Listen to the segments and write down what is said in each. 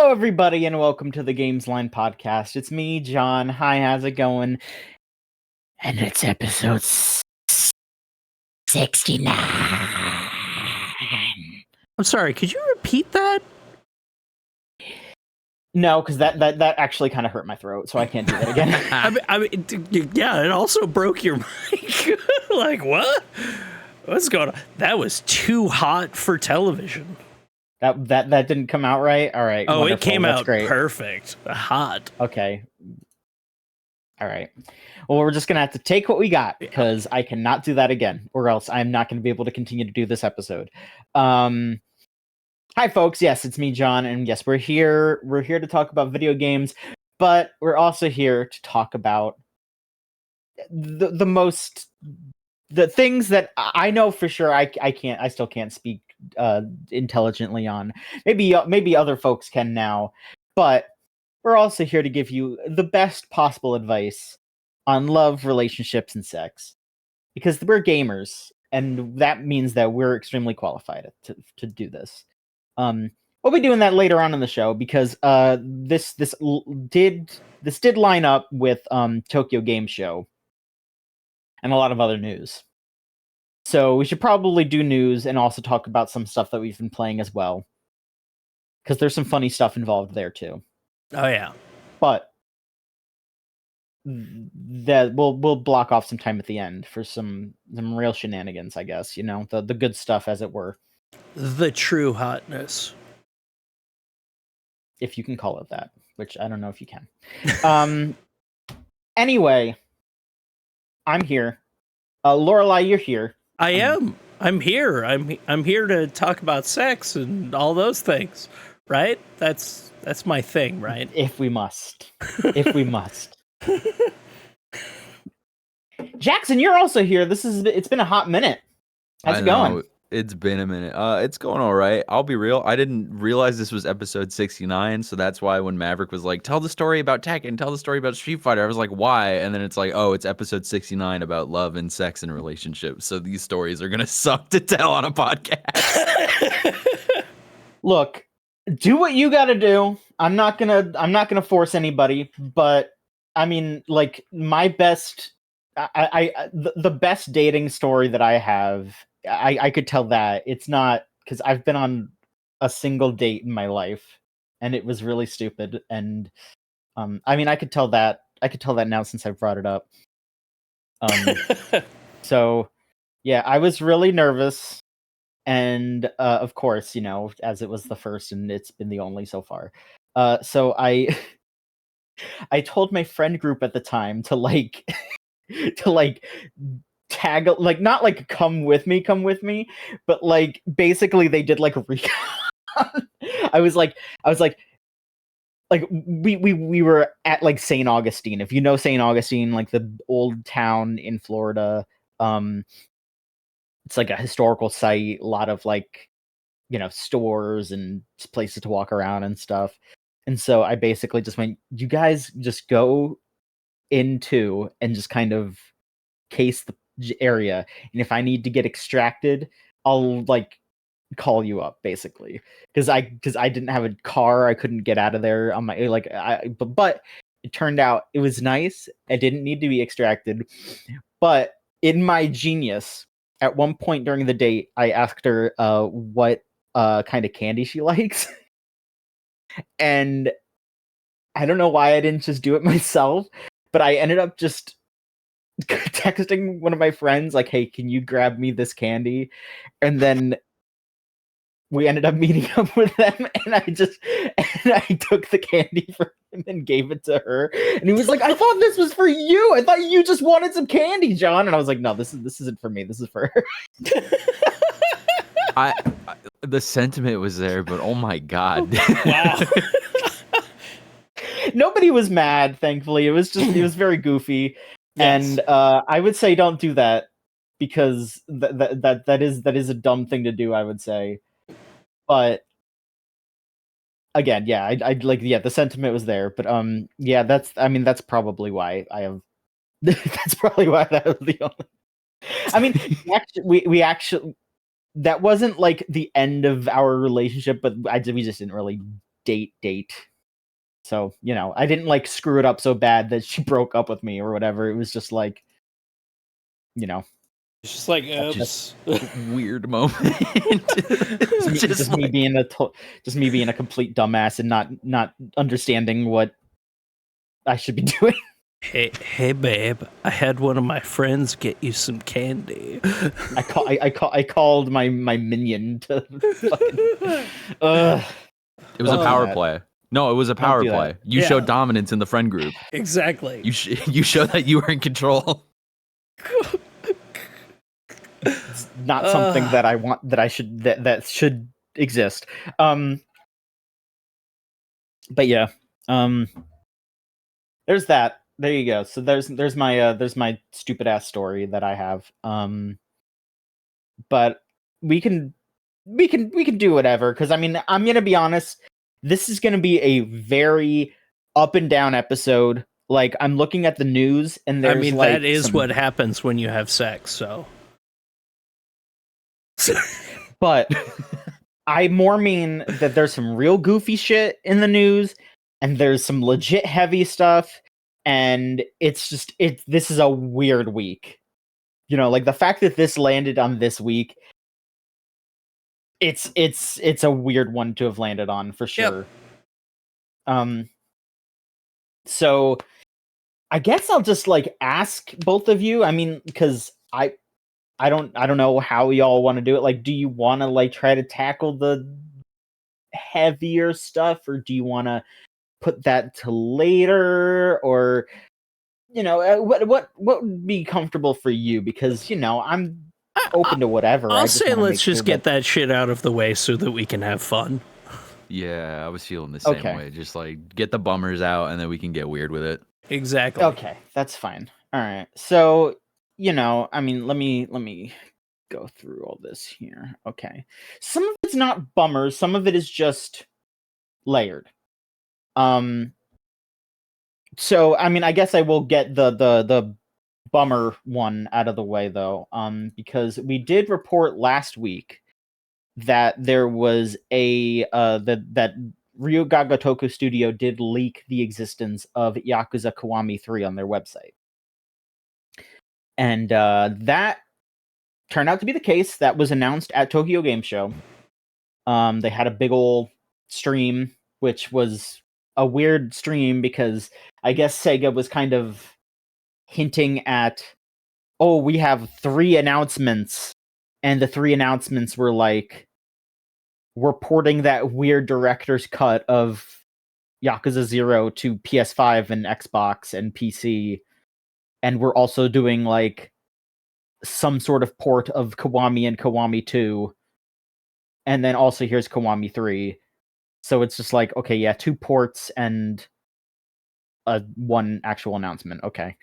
Hello, everybody, and welcome to the Gamesline podcast. It's me, John. Hi, how's it going? And it's episode 69. I'm sorry, could you repeat that? No, because that actually kind of hurt my throat, so I can't do that again. Yeah, it also broke your mic. Like, what? What's going on? That was too hot for television. That didn't come out right? All right. Oh, wonderful. it came That's out great. perfect. Hot. Okay. All right. Well, we're just going to have to take what we got, because I cannot do that again, or else I'm not going to be able to continue to do this episode. Hi, folks. Yes, it's me, John, and yes, we're here. We're here to talk about video games, but we're also here to talk about the things that I know for sure I still can't speak intelligently on. Maybe other folks can now, but we're also here to give you the best possible advice on love, relationships, and sex, because we're gamers, and that means that we're extremely qualified to do this. We'll be doing that later on in the show, because this did line up with Tokyo Game Show and a lot of other news. So we should probably do news and also talk about some stuff that we've been playing as well, because there's some funny stuff involved there too. Oh yeah. But that we'll block off some time at the end for some real shenanigans, I guess, the good stuff, as it were. The true hotness, if you can call it that, which I don't know if you can. Anyway, I'm here. Lorelai, you're here. I am. I'm here. I'm here to talk about sex and all those things, right? That's my thing, right? If we must. If we must. Jackson, you're also here. It's been a hot minute. How's it going? It's been a minute. It's going all right. I'll be real. I didn't realize this was episode 69, so that's why when Maverick was like, tell the story about Tekken, tell the story about Street Fighter, I was like, why? And then it's like, oh, it's episode 69 about love and sex and relationships. So these stories are going to suck to tell on a podcast. Look, do what you got to do. I'm not going to force anybody, but I mean, like, my best the best dating story that I have, I could tell that. It's not, because I've been on a single date in my life, and it was really stupid. And I mean, I could tell that now since I've brought it up. So yeah, I was really nervous, and of course, as it was the first and it's been the only so far. So I told my friend group at the time to tag, like, not like come with me, but like basically they did like a recon. I was like we were at like St. Augustine. If you know St. Augustine, like the old town in Florida, it's like a historical site, a lot of like, stores and places to walk around and stuff. And so I basically just went, you guys just go into and just kind of case the area, and if I need to get extracted, I'll like call you up, basically, because I didn't have a car. I couldn't get out of there on my but it turned out it was nice. I didn't need to be extracted, but in my genius, at one point during the date, I asked her what kind of candy she likes. And I don't know why I didn't just do it myself, but I ended up just texting one of my friends, like, hey, can you grab me this candy? And then we ended up meeting up with them, and I took the candy from him and gave it to her. And he was like, I thought this was for you. I thought you just wanted some candy, John. And I was like, no, this isn't for me. This is for her. The sentiment was there, but oh my god. Wow. Nobody was mad, thankfully. It was very goofy. Yes. And I would say don't do that, because that is a dumb thing to do, I would say. But again, yeah, I'd like, yeah, the sentiment was there, but yeah, that's probably why I have. That's probably why that was the only. I mean, we actually, that wasn't like the end of our relationship, but we just didn't really date. So, you know, I didn't like screw it up so bad that she broke up with me or whatever. It was just like, you know, It's just like, Just weird moment. just me being a complete dumbass and not understanding what I should be doing. Hey, babe, I had one of my friends get you some candy. I called my minion to fucking. It was a Don't do power that. play. No, it was a power do that. play. You Yeah. showed dominance in the friend group. Exactly. You you showed that you were in control. It's not something that I want that should exist. But yeah. There's that. There you go. So there's my stupid ass story that I have. But we can do whatever, because I mean, I'm gonna be honest, this is gonna be a very up and down episode. Like, I'm looking at the news and I there's mean, like that is some- what happens when you have sex, so. but I more mean that there's some real goofy shit in the news and there's some legit heavy stuff, and this is a weird week. You know, like the fact that this landed on this week, it's a weird one to have landed on for sure. Yep. So I guess I'll just like ask both of you. I mean, because I don't know how y'all want to do it. Like, do you want to like try to tackle the heavier stuff, or do you want to put that to later, or you know, what would be comfortable for you? Because, you know, I'm open to whatever. I'll say let's just get that shit out of the way so that we can have fun. Yeah, I was feeling the same way. Just like get the bummers out and then we can get weird with it. Exactly. Okay, that's fine. All right. So, you know, I mean, let me go through all this here. Okay. Some of it's not bummers, some of it is just layered. So, I mean, I guess I will get the bummer one out of the way, though, because we did report last week that there was that Ryuga Gotoku Studio did leak the existence of Yakuza Kiwami 3 on their website. And that turned out to be the case. That was announced at Tokyo Game Show. They had a big ol' stream, which was a weird stream because I guess Sega was kind of hinting at, oh, we have 3 announcements, and the 3 announcements were like, we're porting that weird director's cut of Yakuza 0 to PS5 and Xbox and PC, and we're also doing like some sort of port of Kiwami and Kiwami 2, and then also here's Kiwami 3. So it's just like, okay, yeah, 2 ports and 1 actual announcement. Okay.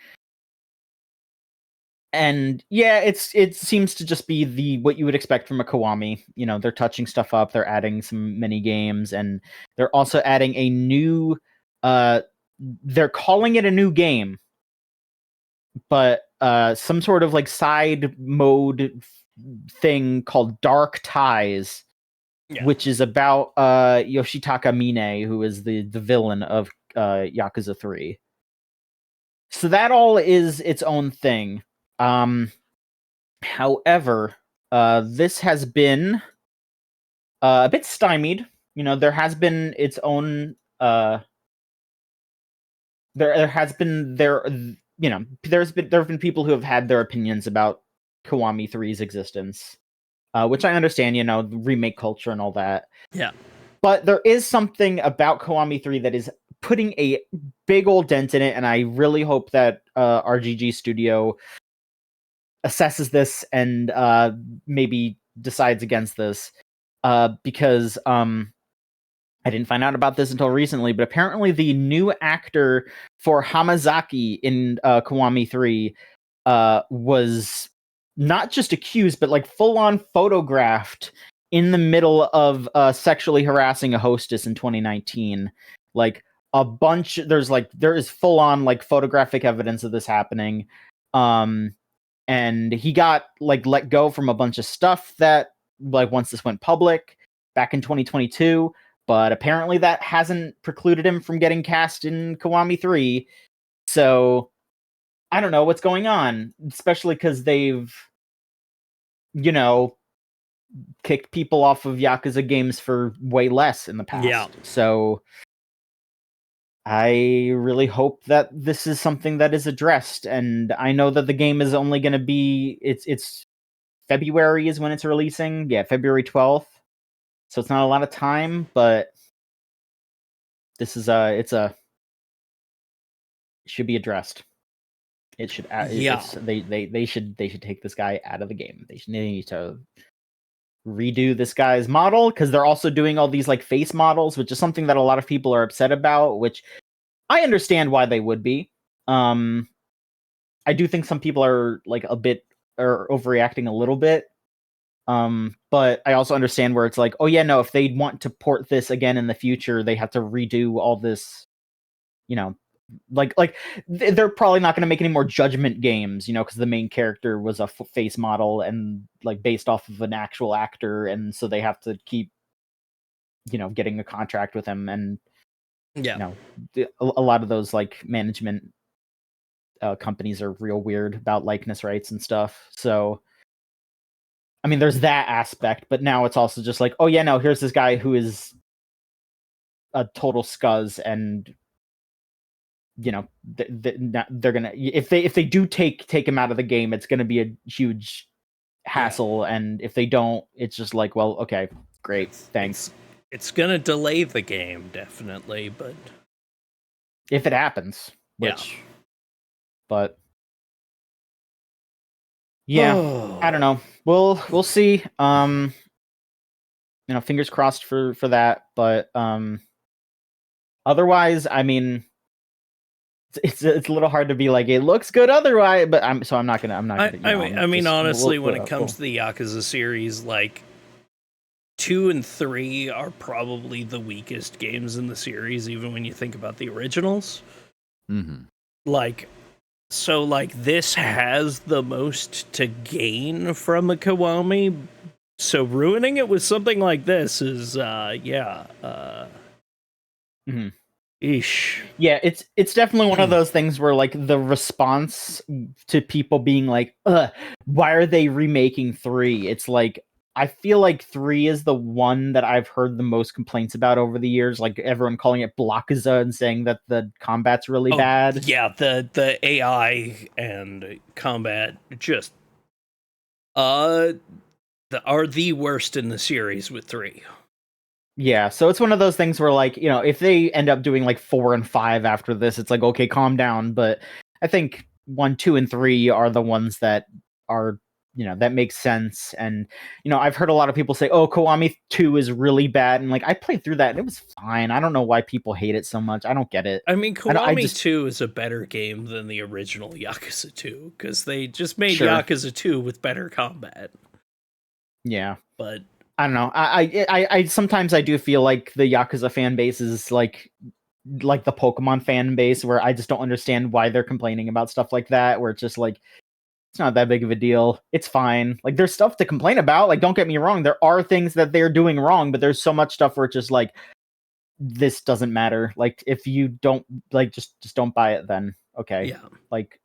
And yeah, it seems to just be what you would expect from a Kiwami. You know, they're touching stuff up, they're adding some mini games, and they're also adding a new they're calling it a new game, but some sort of like side mode thing called Dark Ties, which is about Yoshitaka Mine, who is the villain of Yakuza 3. So that all is its own thing. However, this has been a bit stymied. You know, there has been its own there have been people who have had their opinions about Kiwami 3's existence, which I understand, you know, remake culture and all that. Yeah. But there is something about Kiwami 3 that is putting a big old dent in it, and I really hope that RGG Studio assesses this and maybe decides against this, because I didn't find out about this until recently, but apparently the new actor for Hamazaki in Kiwami 3 was not just accused, but like full-on photographed in the middle of sexually harassing a hostess in 2019. Like there is full-on like photographic evidence of this happening. And he got like let go from a bunch of stuff that like once this went public back in 2022. but apparently that hasn't precluded him from getting cast in Kiwami 3. So I don't know what's going on, especially because they've, kicked people off of Yakuza games for way less in the past. Yeah. So I really hope that this is something that is addressed. And I know that the game is only going to be, it's February is when it's releasing. Yeah, February 12th. So it's not a lot of time, but this is it should be addressed. It should, they should take this guy out of the game. They need to redo this guy's model, because they're also doing all these like face models, which is something that a lot of people are upset about, which I understand why they would be. I do think some people are like are overreacting a little bit. But I also understand where it's like, oh yeah, no, if they want to port this again in the future, they have to redo all this, like they're probably not going to make any more Judgment games, because the main character was a face model and like based off of an actual actor, and so they have to keep, getting a contract with him, and a lot of those like management companies are real weird about likeness rights and stuff. So I mean, there's that aspect, but now it's also just like, oh yeah, no, here's this guy who is a total scuzz, and they're gonna, if they do take him out of the game, it's gonna be a huge hassle, and if they don't, it's just like, well, okay, great, thanks. It's gonna delay the game, definitely, but if it happens, but yeah, I don't know. We'll see. Fingers crossed for that, but otherwise, I mean, it's a little hard to be like, it looks good otherwise, but I'm not gonna. I mean, honestly, when it comes to the Yakuza series, like 2 and 3 are probably the weakest games in the series, even when you think about the originals. Mm-hmm. So this has the most to gain from a Kiwami. So ruining it with something like this is, Mm-hmm. Eesh. Yeah, it's definitely one of those things where like the response to people being like, why are they remaking 3? It's like, I feel like 3 is the one that I've heard the most complaints about over the years, like everyone calling it Blockaza and saying that the combat's really bad. Yeah, the AI and combat just are the worst in the series with 3. Yeah, so it's one of those things where, like, if they end up doing like 4 and 5 after this, it's like, okay, calm down. But I think 1, 2, and 3 are the ones that are, that makes sense. And, I've heard a lot of people say, oh, Kiwami 2 is really bad. And like, I played through that and it was fine. I don't know why people hate it so much. I don't get it. I mean, Kiwami 2 is a better game than the original Yakuza 2, because they just made Yakuza 2 with better combat. Yeah. But I don't know. I sometimes I do feel like the Yakuza fan base is like the Pokemon fan base, where I just don't understand why they're complaining about stuff like that, where it's just like, it's not that big of a deal. It's fine. Like, there's stuff to complain about. Like, don't get me wrong. There are things that they're doing wrong, but there's so much stuff where it's just like, this doesn't matter. Like, if you don't like, just don't buy it then. Okay. Yeah. Like,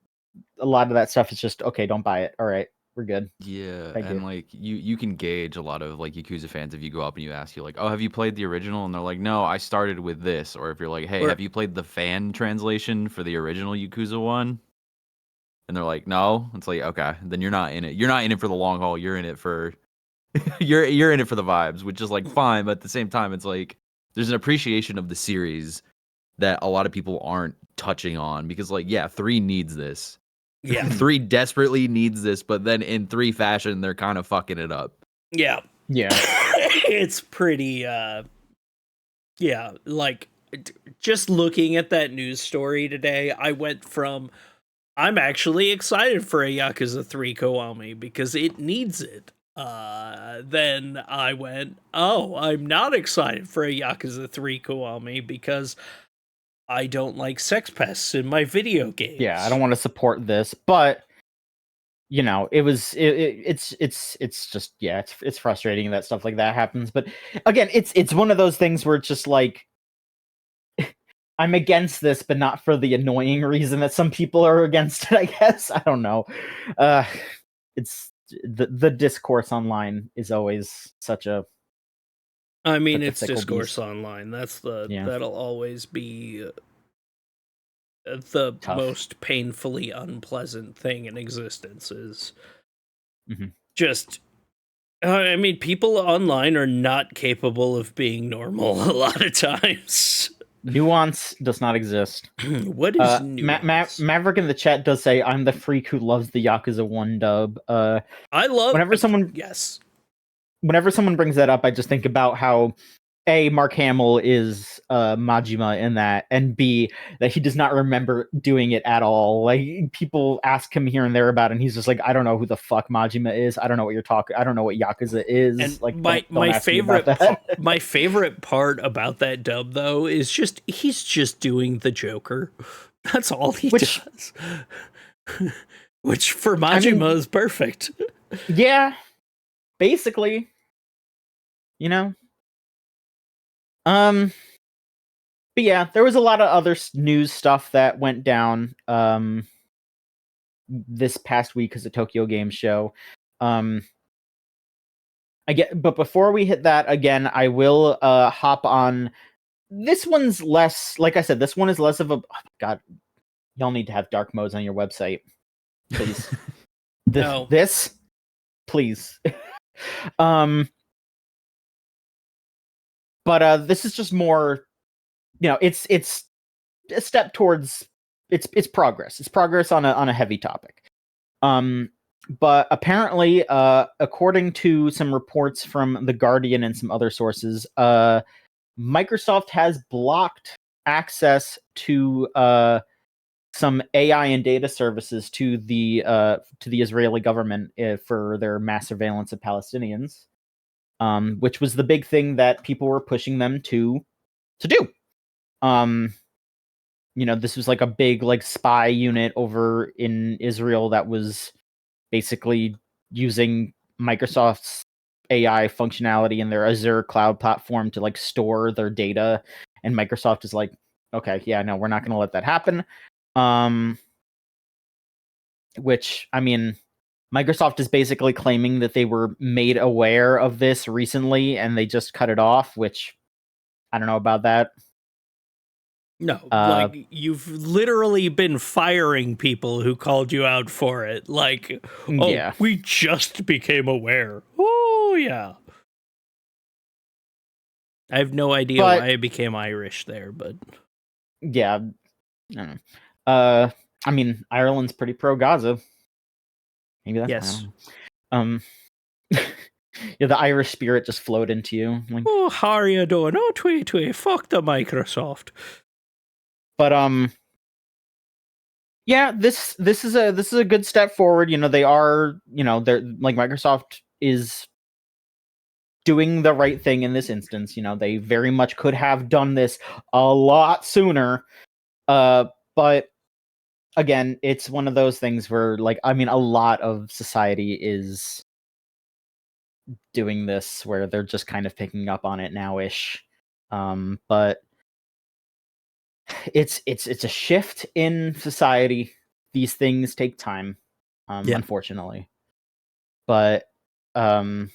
a lot of that stuff is just, okay, don't buy it. All right. We're good. Yeah, and like you can gauge a lot of like Yakuza fans if you go up and you ask, you like, oh, have you played the original? And they're like, no, I started with this. Or if you're like, hey, have you played the fan translation for the original Yakuza one? And they're like, no. It's like, okay, then you're not in it. You're not in it for the long haul. You're in it for you're in it for the vibes, which is like fine, but at the same time, it's like there's an appreciation of the series that a lot of people aren't touching on, because like, yeah, 3 needs this. Yeah. 3 desperately needs this, but then in 3 fashion, they're kind of fucking it up. Yeah. Yeah. It's pretty, like, just looking at that news story today, I went from, I'm actually excited for a Yakuza 3 Kiwami because it needs it. Then I went, oh, I'm not excited for a Yakuza 3 Kiwami because I don't like sex pests in my video games. Yeah, I don't want to support this, but it's just, yeah, it's frustrating that stuff like that happens. But again, it's one of those things where it's just like, I'm against this, but not for the annoying reason that some people are against it, I guess. I don't know. It's the discourse online is always such a It's fickle discourse beast. online. Yeah. That'll always be the Tough. most painfully unpleasant thing in existence is Mhm. just people online are not capable of being normal a lot of times. Nuance does not exist. What is nuance? Maverick in the chat does say, "I'm the freak who loves the Yakuza 1 dub." I love whenever someone yes. Whenever someone brings that up, I just think about how Mark Hamill is Majima in that, and B, that he does not remember doing it at all. Like, people ask him here and there about it, and he's just like, I don't know who the fuck Majima is. I don't know what you're talking. I don't know what Yakuza is. And like, my ask me about favorite that. my favorite part about that dub though is just he's just doing the Joker. That's all he does. Which for Majima is perfect. Yeah, basically, But yeah, there was a lot of other news stuff that went down this past week because of Tokyo Game Show. But before we hit that again, I will hop on. This one's less, like I said, this one is less of a, oh God, y'all need to have dark modes on your website, please. This, please. But this is just more, it's a step towards it's progress. It's progress on a heavy topic. But apparently, according to some reports from The Guardian and some other sources, Microsoft has blocked access to some AI and data services to the Israeli government for their mass surveillance of Palestinians, which was the big thing that people were pushing them to do. This was like a big spy unit over in Israel that was basically using Microsoft's AI functionality in their Azure cloud platform to store their data, and Microsoft is like, okay, yeah, no, we're not going to let that happen. Which, Microsoft is basically claiming that they were made aware of this recently and they just cut it off, which I don't know about that. No, you've literally been firing people who called you out for it. Yeah. We just became aware. Oh, yeah. I have no idea why I became Irish there, but... Yeah. I don't know. Ireland's pretty pro-Gaza. Maybe that's... Yes. Yeah, the Irish spirit just flowed into you. Oh, how are you doing? Oh, twee, fuck the Microsoft. But yeah, this is a good step forward. They are, they're Microsoft is doing the right thing in this instance. They very much could have done this a lot sooner. But again, it's one of those things where a lot of society is doing this where they're just kind of picking up on it now-ish. But it's a shift in society. These things take time, unfortunately. But the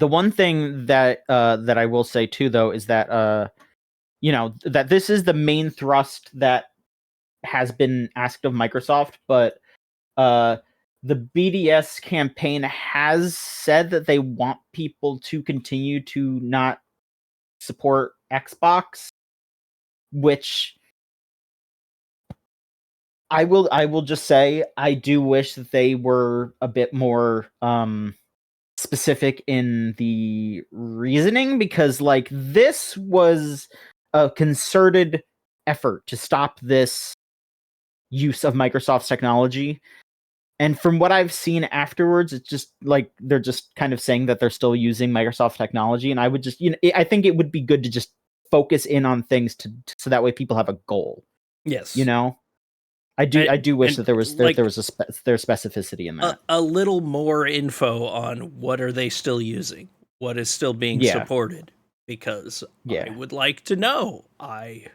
one thing that I will say too, though, is that that this is the main thrust that has been asked of Microsoft, but the BDS campaign has said that they want people to continue to not support Xbox, which I will just say I do wish that they were a bit more specific in the reasoning, because this was a concerted effort to stop this use of Microsoft's technology. And from what I've seen afterwards, it's just they're just kind of saying that they're still using Microsoft technology. And I would just, I think it would be good to just focus in on things so that way people have a goal. Yes. I do wish and, that there was like, there's specificity in that. A little more info on what are they still using, what is still being supported, because I would like to know. I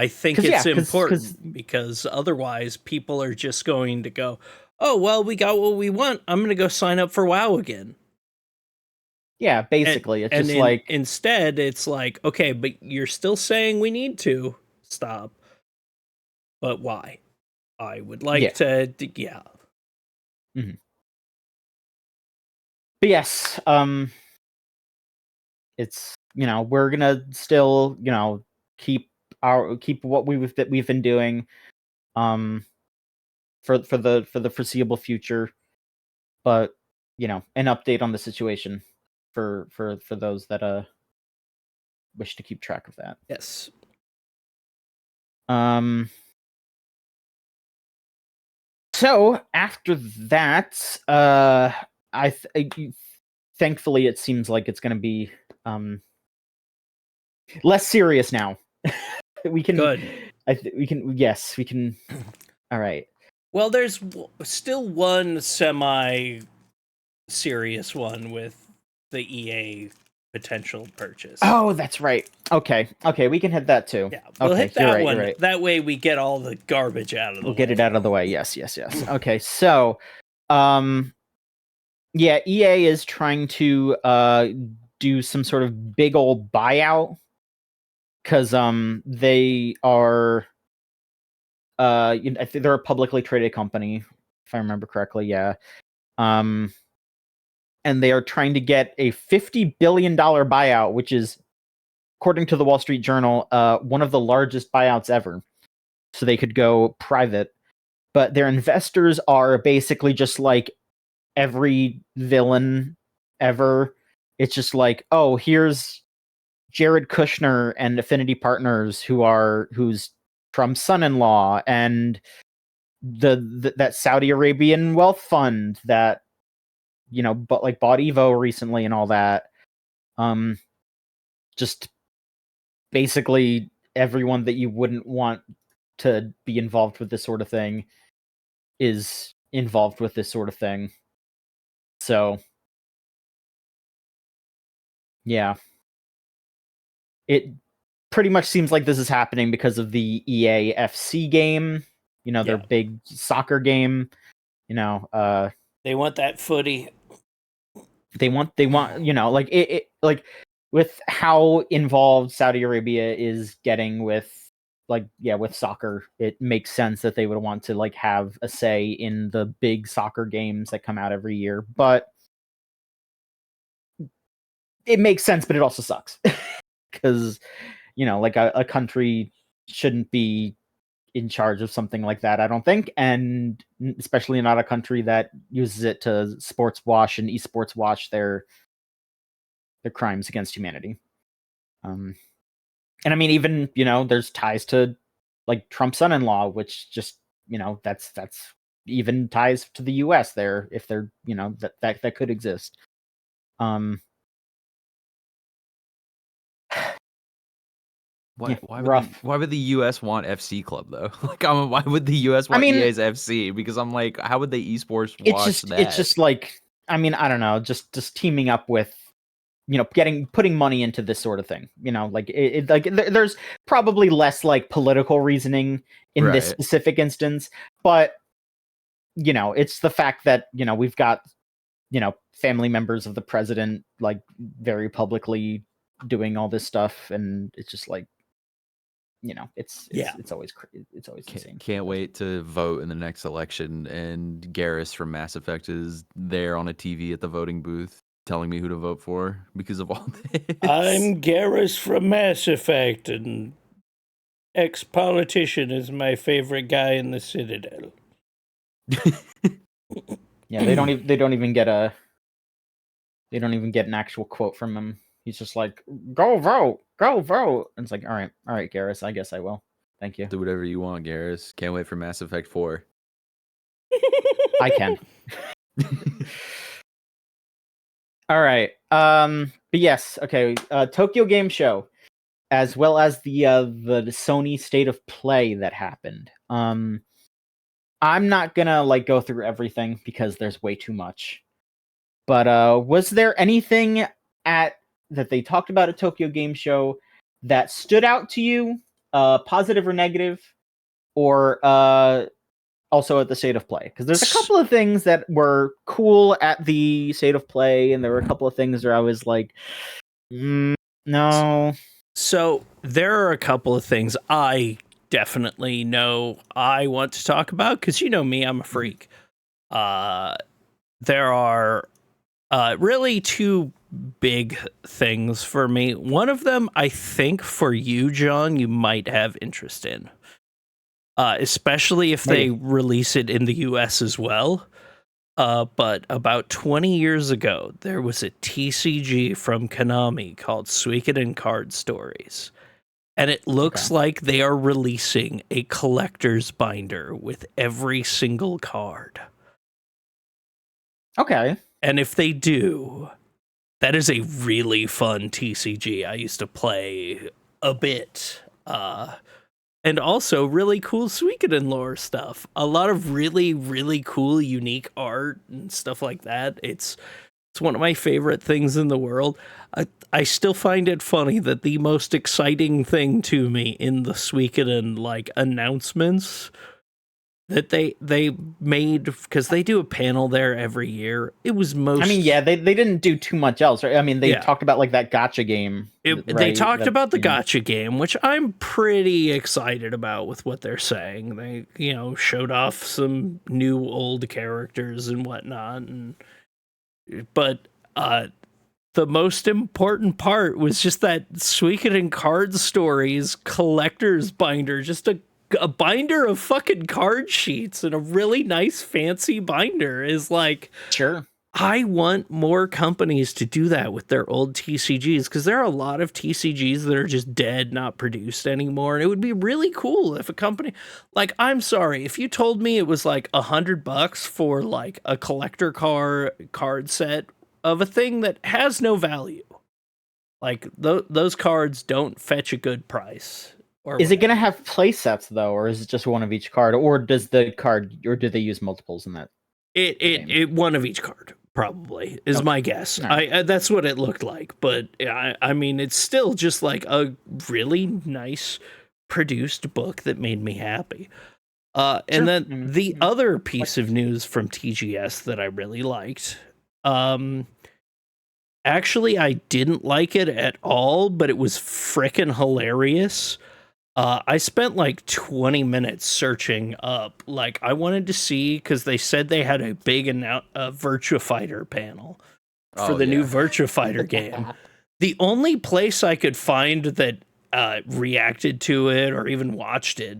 think it's important because otherwise people are just going to go, oh, well, we got what we want. I'm going to go sign up for WoW again. Yeah, basically. It's just like... Instead, it's like, okay, but you're still saying we need to stop. But why? I would like to, yeah. Mm-hmm. But yes, it's, we're going to still, keep what we've been doing for the foreseeable future, but an update on the situation for those that wish to keep track of that. Yes. So after that, thankfully it seems like it's going to be less serious now. We can. Good. We can. Yes, we can. All right. Well, there's still one semi-serious one with the EA potential purchase. Oh, that's right. Okay, we can hit that too. Yeah, we'll hit that you're one. Right. That way we get all the garbage out of the way. We'll get it out of the way. Yes. Okay, so, yeah, EA is trying to do some sort of big old buyout because they are I think they're a publicly traded company, if I remember correctly. Yeah. And they are trying to get a $50 billion buyout, which is, according to the Wall Street Journal, one of the largest buyouts ever. So they could go private. But their investors are basically just like every villain ever. It's just like, oh, here's Jared Kushner and Affinity Partners, who's Trump's son-in-law, and that Saudi Arabian wealth fund that but like bought Evo recently and all that. Just basically everyone that you wouldn't want to be involved with this sort of thing is involved with this sort of thing. So yeah, it pretty much seems like this is happening because of the EA FC game, their big soccer game. They want that footy. They want, like it like with how involved Saudi Arabia is getting with with soccer, it makes sense that they would want to like have a say in the big soccer games that come out every year. But it makes sense, but it also sucks because like a country shouldn't be in charge of something like that, I don't think, and especially not a country that uses it to sports wash and esports watch their crimes against humanity. And I mean, even there's ties to like Trump's son-in-law, which just that's even ties to the U.S. there, if they're that could exist. Why would the US want FC Club though? Like, why would the US want EA's FC? Because I'm like, how would they esports watch that? It's just like, I mean, I don't know, just teaming up with, putting money into this sort of thing. Like like there's probably less like political reasoning in this specific instance, but it's the fact that we've got family members of the president like very publicly doing all this stuff, and it's just like, it's always insane. Can't wait to vote in the next election, and Garrus from Mass Effect is there on a TV at the voting booth telling me who to vote for because of all this. I'm Garrus from Mass Effect, and ex-politician is my favorite guy in the Citadel. Yeah, they don't even get an actual quote from him. He's just like, go vote. And it's like, all right, Garrus, I guess I will. Thank you. Do whatever you want, Garrus. Can't wait for Mass Effect 4. I can. All right. But yes, okay. Tokyo Game Show. as well as the Sony State of Play that happened. I'm not gonna like go through everything because there's way too much. But was there anything that they talked about at Tokyo Game Show that stood out to you, positive or negative, or also at the State of Play? Because there's a couple of things that were cool at the State of Play, and there were a couple of things where I was like, no. So there are a couple of things I definitely know I want to talk about, because you know me, I'm a freak. There are really two big things for me. One of them, I think for you, John, you might have interest in. Especially if they release it in the US as well. But about 20 years ago, there was a TCG from Konami called Suikoden Card Stories. And it looks like they are releasing a collector's binder with every single card. Okay. And if they do, that is a really fun TCG. I used to play a bit. And also really cool Suikoden lore stuff. A lot of really, really cool, unique art and stuff like that. It's one of my favorite things in the world. I still find it funny that the most exciting thing to me in the Suikoden like announcements that they made, because they do a panel there every year. It was most... I mean, yeah, they didn't do too much else, right? I mean, they talked about like that gacha game. They talked about the gacha game, which I'm pretty excited about with what they're saying. They, showed off some new old characters and whatnot. But the most important part was just that Suikoden Card Stories collector's binder, just a binder of fucking card sheets, and a really nice fancy binder is like, sure. I want more companies to do that with their old TCGs, because there are a lot of TCGs that are just dead, not produced anymore. And it would be really cool if a company, like, I'm sorry, if you told me it was like $100 for like a collector card set of a thing that has no value, like those cards don't fetch a good price. Is it going to have play sets though, or is it just one of each card, or do they use multiples in that? It one of each card probably is my guess. Right. That's what it looked like, but I mean, it's still just like a really nice produced book that made me happy. And then the other piece of news from TGS that I really liked, actually I didn't like it at all, but it was frickin' hilarious. I spent like 20 minutes searching up, like I wanted to see, because they said they had a big Virtua Fighter panel for the new Virtua Fighter game. The only place I could find that reacted to it or even watched it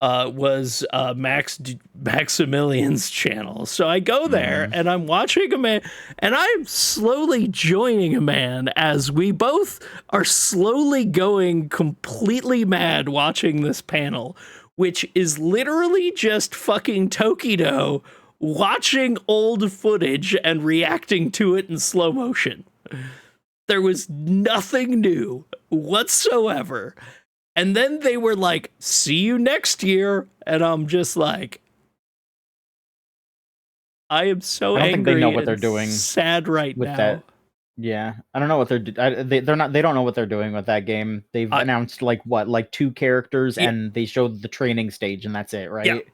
was Maximilian's channel. So I go there and I'm watching a man, and I'm slowly joining a man as we both are slowly going completely mad watching this panel, which is literally just fucking Tokido watching old footage and reacting to it in slow motion. There was nothing new whatsoever. And then they were like, see you next year. And I'm just like, I am so angry. I don't think they know what they're doing. Sad right with now. That. Yeah, I don't know what they're they don't know what they're doing with that game. They've announced like 2 characters, and they showed the training stage, and that's it, right?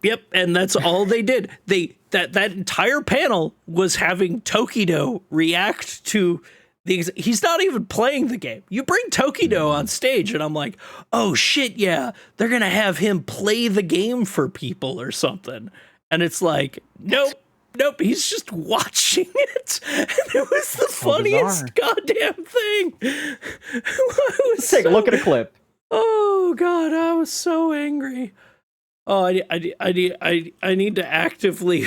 Yep, and that's all they did. That entire panel was having Tokido react to. He's not even playing the game. You bring Tokido on stage, and I'm like, oh shit, yeah, they're gonna have him play the game for people or something. And it's like, nope, he's just watching it. And it was the funniest goddamn thing. Take a look at a clip. Oh god, I was so angry. Oh, I need to actively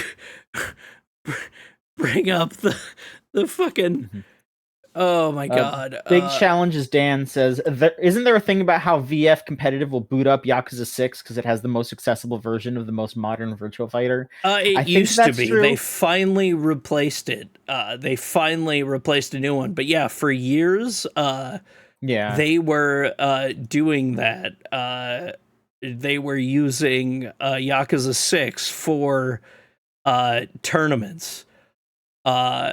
bring up the fucking. Oh my god. Big Challenges Dan says, isn't there a thing about how VF Competitive will boot up Yakuza 6 because it has the most accessible version of the most modern Virtua Fighter? It used to be. True. They finally replaced it. They finally replaced a new one. But yeah, for years, Yeah. they were doing that. They were using Yakuza 6 for tournaments. Let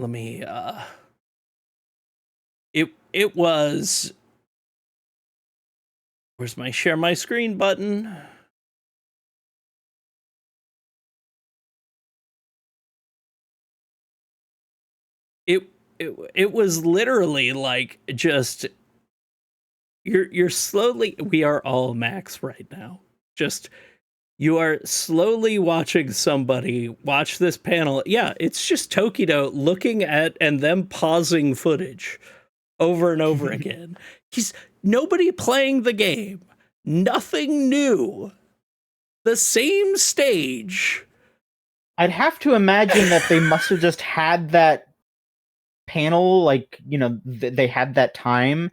me it was, where's my share my screen button? It was literally like, just you're slowly, we are all max right now. Just, you are slowly watching somebody watch this panel. Yeah, it's just Tokido looking at and them pausing footage over and over again. He's nobody playing the game. Nothing new. The same stage. I'd have to imagine that they must have just had that panel, like, they had that time,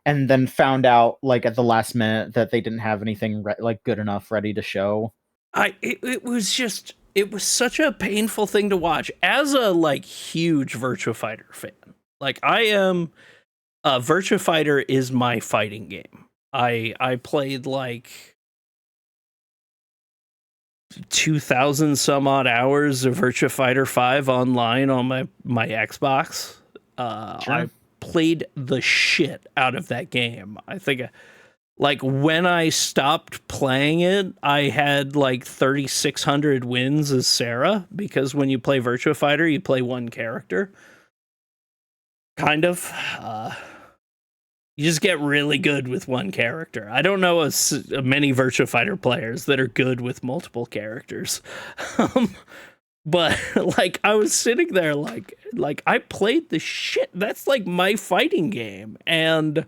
and then found out, like, at the last minute that they didn't have anything like good enough ready to show. It was such a painful thing to watch as a, like, huge Virtua Fighter fan. Like, I am, Virtua Fighter is my fighting game. I played like 2,000 some odd hours of Virtua Fighter 5 online on my Xbox. Sure. I played the shit out of that game. I think, like, when I stopped playing it, I had like 3,600 wins as Sarah, because when you play Virtua Fighter, you play one character. Kind of. You just get really good with one character. I don't know many Virtua Fighter players that are good with multiple characters. But, like, I was sitting there like I played the shit. That's like my fighting game. And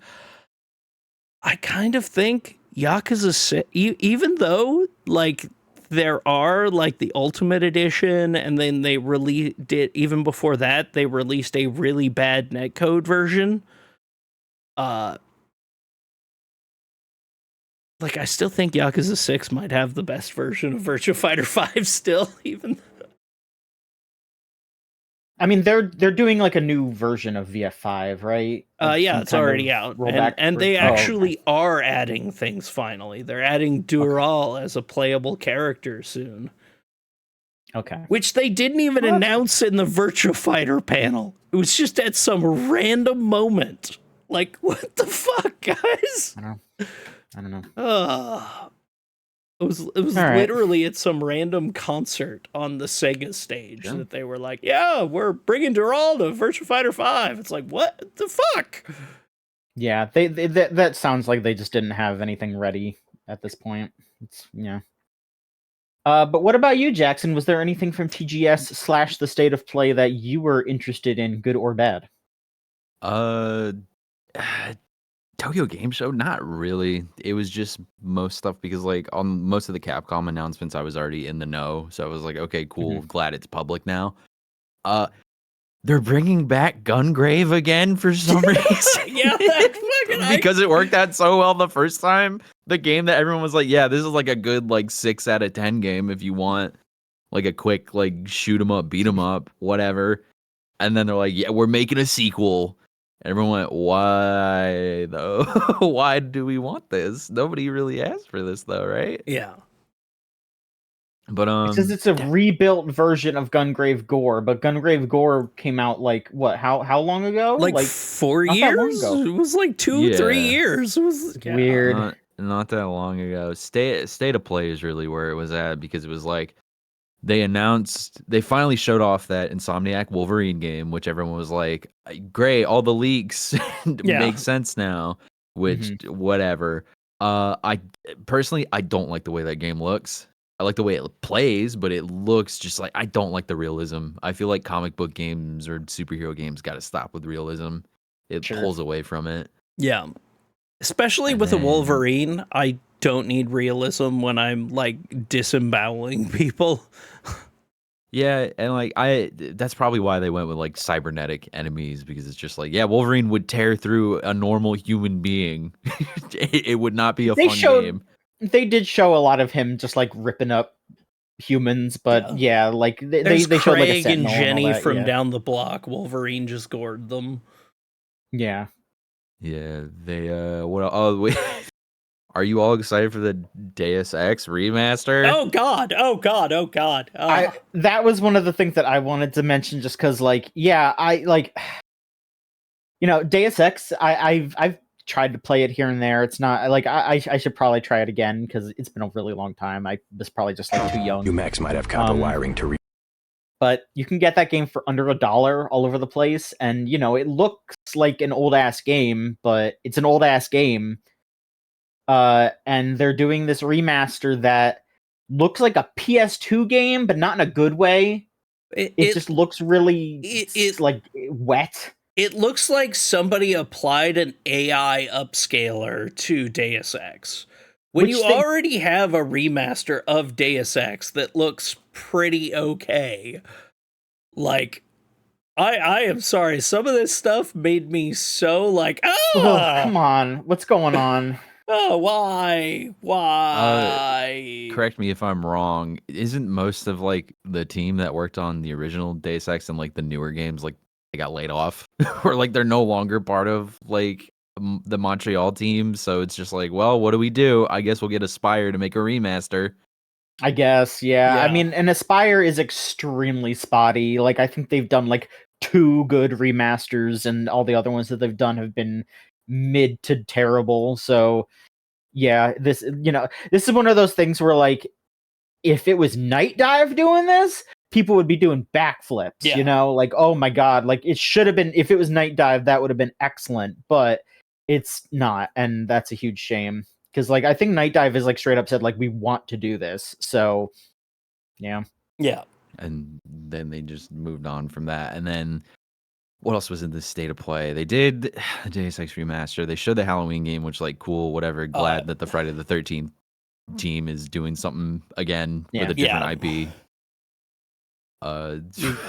I kind of think Yakuza 6, even though, like, there are, like, the Ultimate Edition, and then they released it, even before that, they released a really bad netcode version. Like, I still think Yakuza 6 might have the best version of Virtua Fighter 5 still, even. I mean, they're doing like a new version of VF5, right? Like Yeah, some it's kind already of out. rollback And they version? Oh, actually are adding things finally. They're adding Dural as a playable character soon. Okay. Which they didn't even announce in the Virtua Fighter panel. It was just at some random moment. Like, what the fuck, guys? I don't know. It was literally at some random concert on the Sega stage that they were like, yeah, we're bringing Dural to Virtua Fighter 5. It's like, what the fuck? Yeah, that sounds like they just didn't have anything ready at this point. Yeah. But what about you, Jackson? Was there anything from TGS / the State of Play that you were interested in, good or bad? Tokyo Game Show, not really. It was just most stuff because, like, on most of the Capcom announcements, I was already in the know. So I was like, okay, cool. Glad it's public now. They're bringing back Gungrave again for some reason. Yeah, that's fucking because it worked out so well the first time. The game that everyone was like, yeah, this is like a good, like, 6 out of 10 game if you want, like, a quick, like, shoot 'em up, beat 'em up, whatever. And then they're like, yeah, we're making a sequel. Everyone went, why though? Why do we want this? Nobody really asked for this though, right? Yeah. But It says it's a rebuilt version of Gungrave Gore, but Gungrave Gore came out like what? How long ago? Like 4 years? It was like 2-3 years. It was weird. Not that long ago. State of Play is really where it was at, because it was like they finally showed off that Insomniac Wolverine game, which everyone was like, great, all the leaks make sense now, which whatever. I personally, I don't like the way that game looks. I like the way it plays, but it looks just like, I don't like the realism. I feel like comic book games or superhero games got to stop with realism. It pulls away from it. Yeah. Especially with a Wolverine, I don't need realism when I'm, like, disemboweling people. Yeah, and like that's probably why they went with like cybernetic enemies, because it's just like, yeah, Wolverine would tear through a normal human being. It would not be a fun game. They did show a lot of him just like ripping up humans, but yeah, like they There's showed like a Craig and sentinel Jenny and all that, from yeah. down the block. Wolverine just gored them. Yeah. Yeah, they what? Oh, wait. Are you all excited for the Deus Ex remaster? Oh God! Oh God! Oh God! That was one of the things that I wanted to mention, just because, like, yeah, I like, Deus Ex. I've tried to play it here and there. It's not like I should probably try it again because it's been a really long time. I was probably just like too young. Max might have copper wiring to read. But you can get that game for under $1 all over the place, and it looks like an old ass game, but it's an old ass game. And they're doing this remaster that looks like a PS2 game, but not in a good way. It just looks really like wet. It looks like somebody applied an AI upscaler to Deus Ex. When you already have a remaster of Deus Ex that looks pretty okay, like, I am sorry, some of this stuff made me so like, come on, what's going on? Oh, why? Correct me if I'm wrong. Isn't most of like the team that worked on the original Deus Ex and like the newer games, like they got laid off, or like they're no longer part of like the Montreal team? So it's just like, well, what do we do? I guess we'll get Aspire to make a remaster. I guess, yeah. I mean, and Aspire is extremely spotty. Like, I think they've done like 2 good remasters, and all the other ones that they've done have been mid to terrible. So yeah, this is one of those things where, like, if it was Night Dive doing this, people would be doing backflips. Like, oh my god, like it should have been. If it was Night Dive, that would have been excellent, but it's not, and that's a huge shame. Because, like, I think Night Dive is like straight up said, like, we want to do this. So yeah. And then they just moved on from that. And then what else was in this state of play? They did the Deus Ex remaster. They showed the Halloween game, which, like, cool, whatever. Glad that the Friday the 13th team is doing something again with a different IP.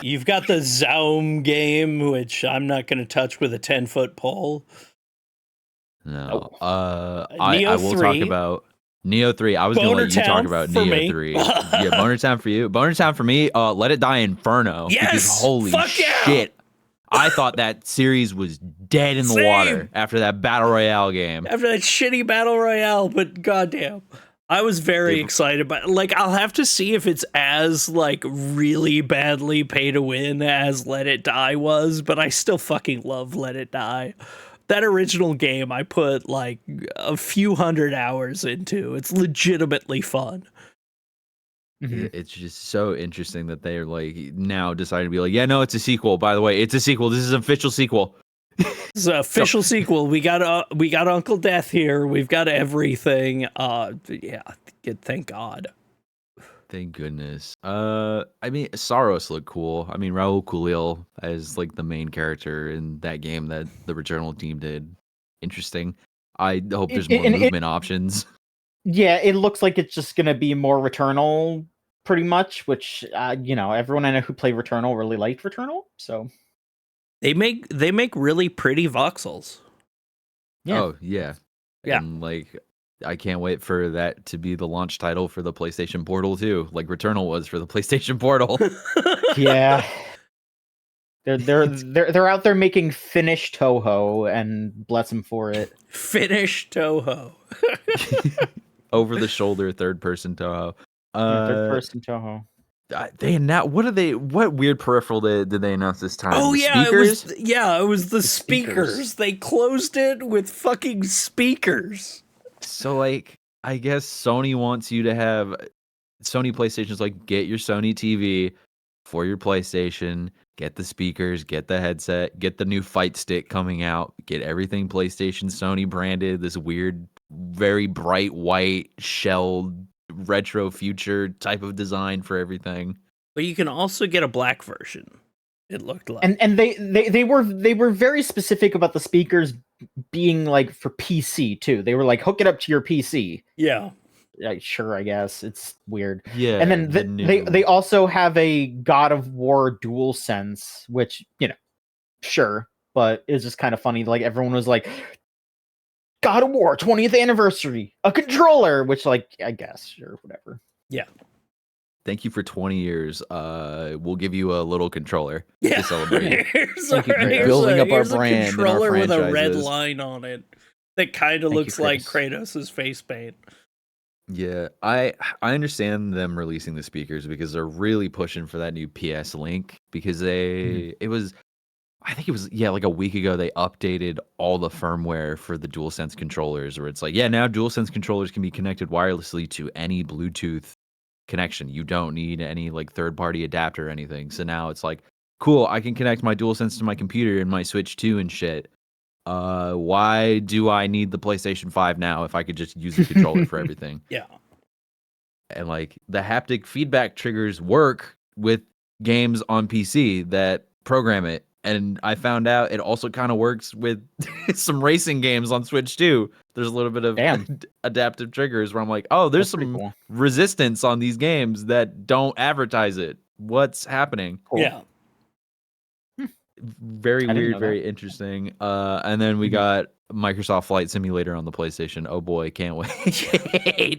You've got the Zaum game, which I'm not going to touch with a 10-foot pole. No. I will talk about Neo 3. I was going to let you talk about Neo 3. Yeah, Boner Town for you. Boner Town for me, Let It Die Inferno. Yes! Because holy shit. I thought that series was dead in the water after that Battle Royale game. After that shitty Battle Royale, but goddamn. I was very excited, but like, I'll have to see if it's as like really badly pay to win as Let It Die was, but I still fucking love Let It Die. That original game I put like a few hundred hours into. It's legitimately fun. Mm-hmm. It's just so interesting that they're like now deciding to be like, yeah, no, it's a sequel. By the way, it's a sequel. This is an official sequel. It's an official sequel. We got Uncle Death here. We've got everything. Thank God. Thank goodness. I mean, Saros looked cool. I mean, Raul Kulil as like the main character in that game that the Returnal team did. Interesting. I hope there's more movement options. Yeah, it looks like it's just gonna be more Returnal, pretty much. Which everyone I know who played Returnal really liked Returnal. So they make really pretty voxels. Yeah. Oh yeah. And like, I can't wait for that to be the launch title for the PlayStation Portal too, like Returnal was for the PlayStation Portal. Yeah. They're out there making Finnish Toho, and bless them for it. Finnish Toho. Over the shoulder third person Toho. Third person Toho. What weird peripheral did they announce this time? Oh, the yeah, speakers? it was the speakers. They closed it with fucking speakers. So, like, I guess Sony wants you to have Sony PlayStation's like, get your Sony TV for your PlayStation, get the speakers, get the headset, get the new fight stick coming out, get everything PlayStation Sony branded, this weird, very bright white shelled retro future type of design for everything. But you can also get a black version. It looked like. And they were very specific about the speakers being like for PC too. They were like, hook it up to your PC. Yeah. Sure, I guess. It's weird. Yeah. And then they also have a God of War DualSense, which, sure, but it's just kind of funny. Like, everyone was like, God of War 20th anniversary, a controller, which, like, I guess, sure, whatever. Yeah. thank you for 20 years. We'll give you a little controller Yeah. to celebrate. Thank you, Kratos. Building up our here's brand a and our controller with a red franchises. line on it that kind of Thank you, looks like Kratos. Kratos' face paint. Yeah, I understand them releasing the speakers because they're really pushing for that new PS Link because it was I think it was like a week ago they updated all the firmware for the DualSense controllers where it's like, yeah, now DualSense controllers can be connected wirelessly to any Bluetooth connection. You don't need any like third-party adapter or anything. So now it's like, cool, I can connect my DualSense to my computer and my Switch 2 and shit. Why do I need the PlayStation 5 now if I could just use the controller for everything? Yeah. And like the haptic feedback triggers work with games on PC that program it. And I found out it also kind of works with some racing games on Switch too. There's a little bit of adaptive triggers where I'm like, oh, there's That's pretty some cool. resistance on these games that don't advertise it. What's happening? Cool. Yeah. Very I didn't weird, know very interesting. And then we got Microsoft Flight Simulator on the PlayStation. Oh boy, can't wait.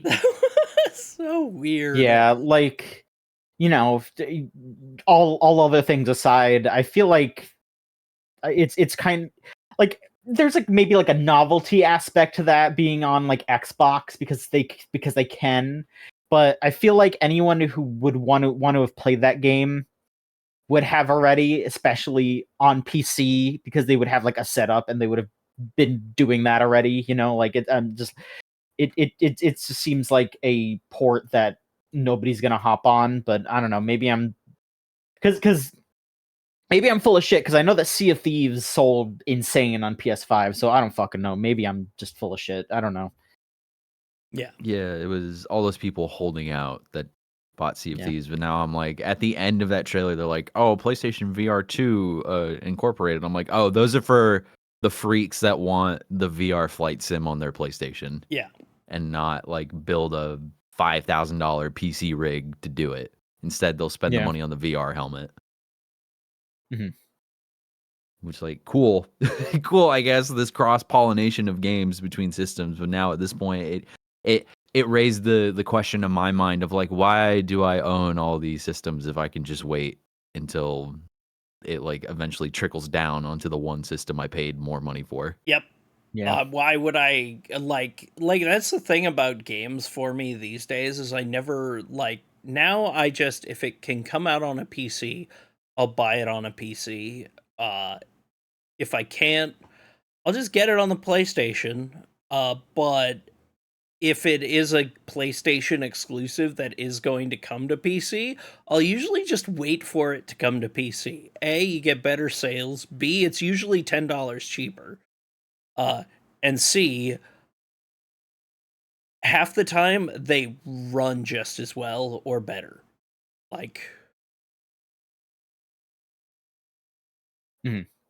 That was so weird. Yeah, like, you know, all other things aside, I feel like it's kind like there's like maybe like a novelty aspect to that being on like Xbox because they can, but I feel like anyone who would want to have played that game would have already, especially on PC, because they would have like a setup and they would have been doing that already. You know, like it just seems like a port that nobody's gonna hop on. But I don't know. Maybe I'm because maybe I'm full of shit because I know that Sea of Thieves sold insane on PS5. So I don't fucking know. Maybe I'm just full of shit. I don't know. Yeah. Yeah, it was all those people holding out that bought Sea of Yeah. Thieves, but now I'm like, at the end of that trailer, they're like, oh, PlayStation VR 2 incorporated. I'm like, oh, those are for the freaks that want the VR flight sim on their PlayStation. Yeah. And not like build a $5,000 PC rig to do it. Instead, they'll spend the money on the VR helmet. Mhm. Which, like, cool. Cool, I guess, this cross-pollination of games between systems. But now at this point, it raised the question in my mind of, like, why do I own all these systems if I can just wait until it, like, eventually trickles down onto the one system I paid more money for? Yep. Yeah. Why would I like that's the thing about games for me these days is I never like now I just if it can come out on a PC, I'll buy it on a PC. If I can't, I'll just get it on the PlayStation. But if it is a PlayStation exclusive that is going to come to PC, I'll usually just wait for it to come to PC. A, you get better sales. B, it's usually $10 cheaper. And C, half the time they run just as well or better. Like,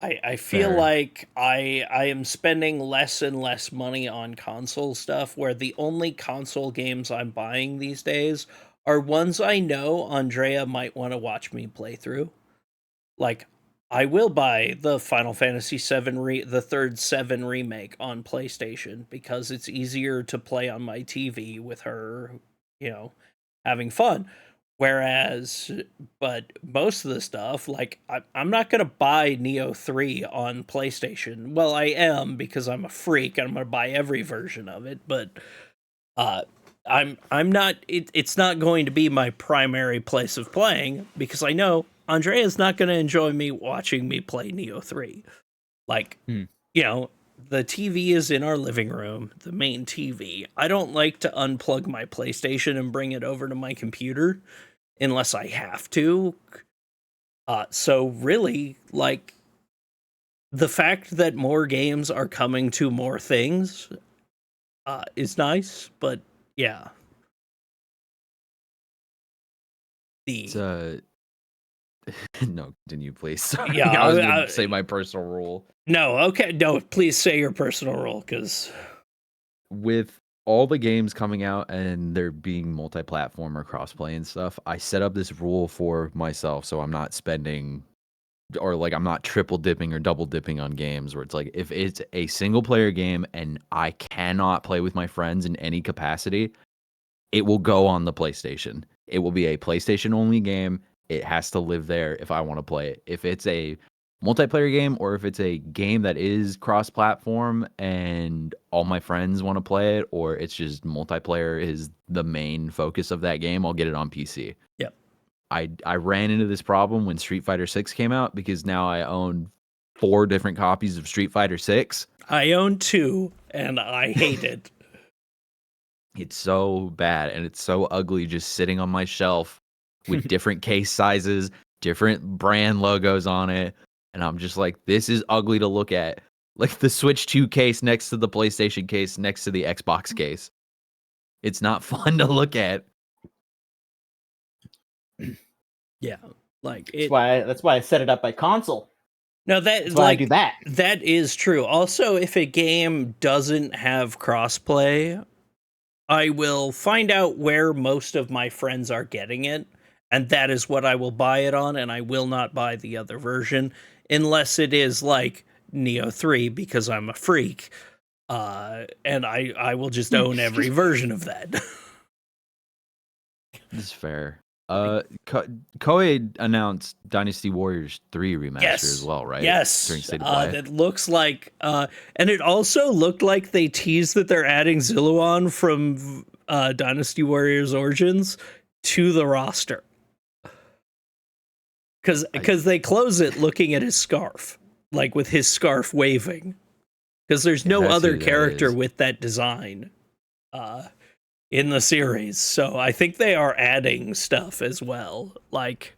I feel Fair. like I am spending less and less money on console stuff, where the only console games I'm buying these days are ones I know Andrea might want to watch me play through. Like, I will buy the Final Fantasy VII the third 7 remake on PlayStation because it's easier to play on my TV with her, you know, having fun. Whereas, but most of the stuff, like, I'm not going to buy Neo 3 on PlayStation. Well, I am because I'm a freak and I'm going to buy every version of it, but I'm not, it's not going to be my primary place of playing because I know Andrea's not going to enjoy me watching me play Neo 3. Like, you know, the TV is in our living room, the main TV. I don't like to unplug my PlayStation and bring it over to my computer unless I have to. So really, like, the fact that more games are coming to more things is nice, but yeah. It's no, continue, please. Sorry, Yeah, I was gonna say my personal rule. No, okay, no, please say your personal rule, because with all the games coming out and they're being multi-platform or cross-play and stuff, I set up this rule for myself so I'm not spending or like I'm not triple dipping or double dipping on games where it's like if it's a single player game and I cannot play with my friends in any capacity, it will go on the PlayStation. It will be a PlayStation only game. It has to live there if I want to play it. If it's a multiplayer game or if it's a game that is cross-platform and all my friends want to play it, or it's just multiplayer is the main focus of that game, I'll get it on PC. Yep. I ran into this problem when Street Fighter 6 came out because now I own 4 different copies of Street Fighter 6. I own 2 and I hate it. It's so bad and it's so ugly just sitting on my shelf with different case sizes, different brand logos on it. And I'm just like, this is ugly to look at. Like the Switch 2 case next to the PlayStation case next to the Xbox case. It's not fun to look at. Yeah. Like that's why I set it up by console. No, that's why I do that. That is true. Also, if a game doesn't have crossplay, I will find out where most of my friends are getting it, and that is what I will buy it on, and I will not buy the other version unless it is like Neo 3 because I'm a freak. And I will just own every version of that. This is fair. Koei announced Dynasty Warriors 3 remaster as well, right? Yes. During State of Play. That looks like, and it also looked like they teased that they're adding Zilluan from Dynasty Warriors Origins to the roster. Because they close it looking at his scarf, like with his scarf waving. Because there's no other character with that design in the series. So I think they are adding stuff as well. Like,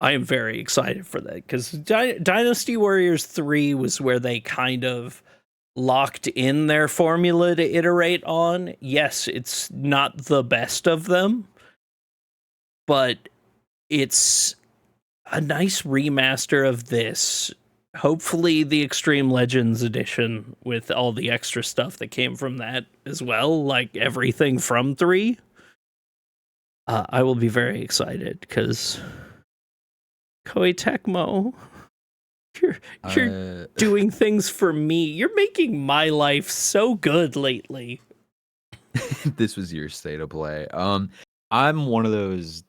I am very excited for that. Because Dynasty Warriors 3 was where they kind of locked in their formula to iterate on. Yes, it's not the best of them, but it's a nice remaster of this. Hopefully the Extreme Legends edition with all the extra stuff that came from that as well, like everything from 3. I will be very excited because Koei Tecmo, you're doing things for me. You're making my life so good lately. This was your State of Play. I'm one of those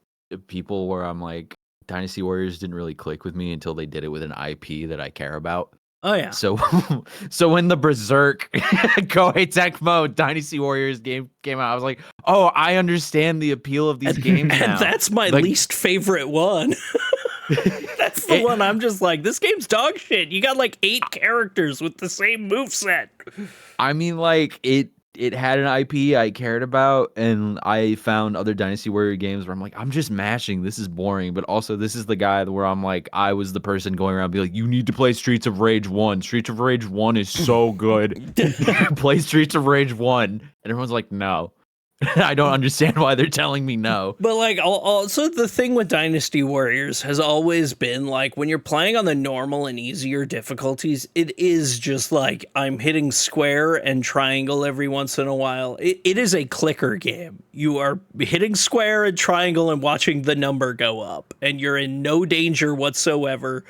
people where I'm like, Dynasty Warriors didn't really click with me until they did it with an IP that I care about. Oh yeah. So when the Berserk Koei Tecmo Dynasty Warriors game came out, I was like, oh, I understand the appeal of these games now. And that's my least favorite one. That's the one I'm just like, this game's dog shit. You got like 8 characters with the same moveset. I mean, like, it had an IP I cared about, and I found other Dynasty Warrior games where I'm like, I'm just mashing. This is boring. But also, this is the guy where I'm like, I was the person going around being like, you need to play Streets of Rage 1. Streets of Rage 1 is so good. Play Streets of Rage 1. And everyone's like, no. I don't understand why they're telling me no. But like, also the thing with Dynasty Warriors has always been like, when you're playing on the normal and easier difficulties, it is just like I'm hitting square and triangle every once in a while. It is a clicker game. You are hitting square and triangle and watching the number go up, and you're in no danger whatsoever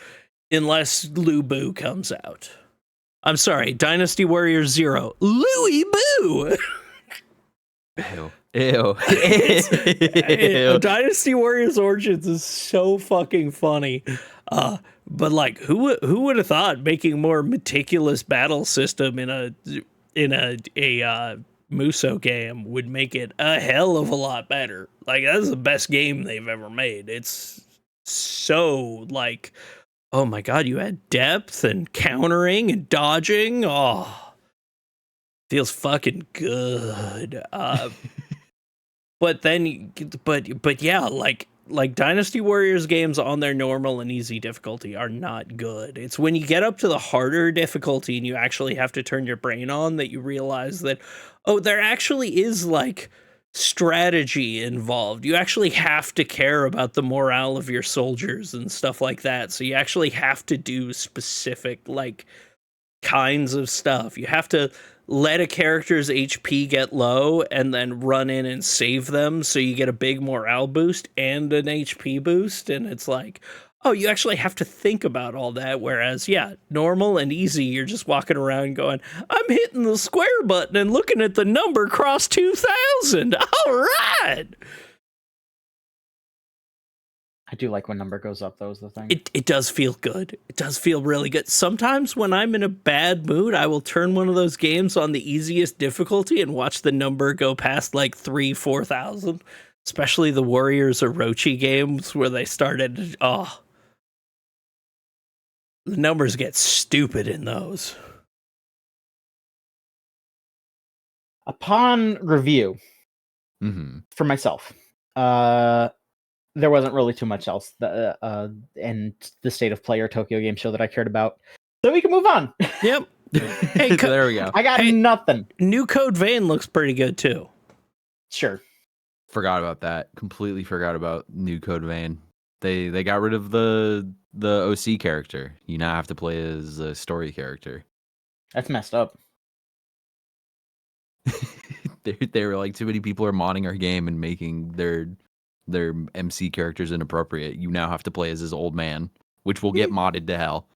unless Lu Bu comes out. I'm sorry, Dynasty Warriors 0, Louis Boo. Ew. Dynasty Warriors Origins is so fucking funny. But like, who would have thought making more meticulous battle system in a Muso game would make it a hell of a lot better. Like, that's the best game they've ever made. It's so like, oh my god, you had depth and countering and dodging. Oh, feels fucking good. But then, but yeah, like Dynasty Warriors games on their normal and easy difficulty are not good. It's when you get up to the harder difficulty and you actually have to turn your brain on that you realize that, oh, there actually is like strategy involved. You actually have to care about the morale of your soldiers and stuff like that. So you actually have to do specific like kinds of stuff. You have to let a character's HP get low and then run in and save them so you get a big morale boost and an HP boost. And it's like, oh, you actually have to think about all that. Whereas, yeah, normal and easy, you're just walking around going, I'm hitting the square button and looking at the number cross 2000. All right. I do like when number goes up, though, is the thing. It does feel good. It does feel really good. Sometimes when I'm in a bad mood, I will turn one of those games on the easiest difficulty and watch the number go past like 4,000. Especially the Warriors Orochi games where they started. The numbers get stupid in those. Upon review for myself, there wasn't really too much else in the State of Play or Tokyo Game Show that I cared about. So we can move on. Yep. Hey, there we go. I got nothing. New Code Vein looks pretty good too. Sure. Forgot about that. Completely forgot about New Code Vein. They got rid of the OC character. You now have to play as a story character. That's messed up. They were like, too many people are modding our game and making their MC characters inappropriate. You now have to play as this old man, which will get modded to hell.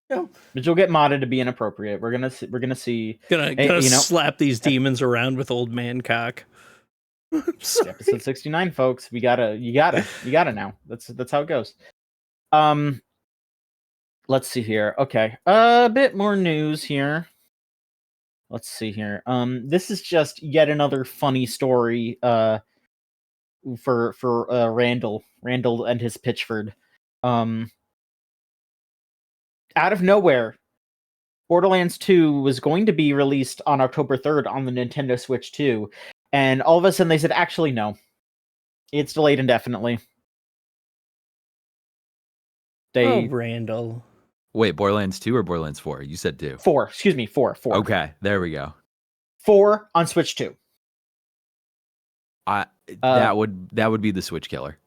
Yeah. But you'll get modded to be inappropriate. We're gonna see. Gonna slap these demons around with old man cock. Episode 69, folks. You gotta now. That's how it goes. Let's see here. Okay. A bit more news here. Let's see here. This is just yet another funny story for Randall and his Pitchford. Out of nowhere, Borderlands 2 was going to be released on October 3rd on the Nintendo Switch 2, and all of a sudden they said, actually, no. It's delayed indefinitely. Randall. Wait, Borderlands 2 or Borderlands 4? You said 2. 4. Excuse me, 4. Okay, there we go. 4 on Switch 2. That would be the Switch killer.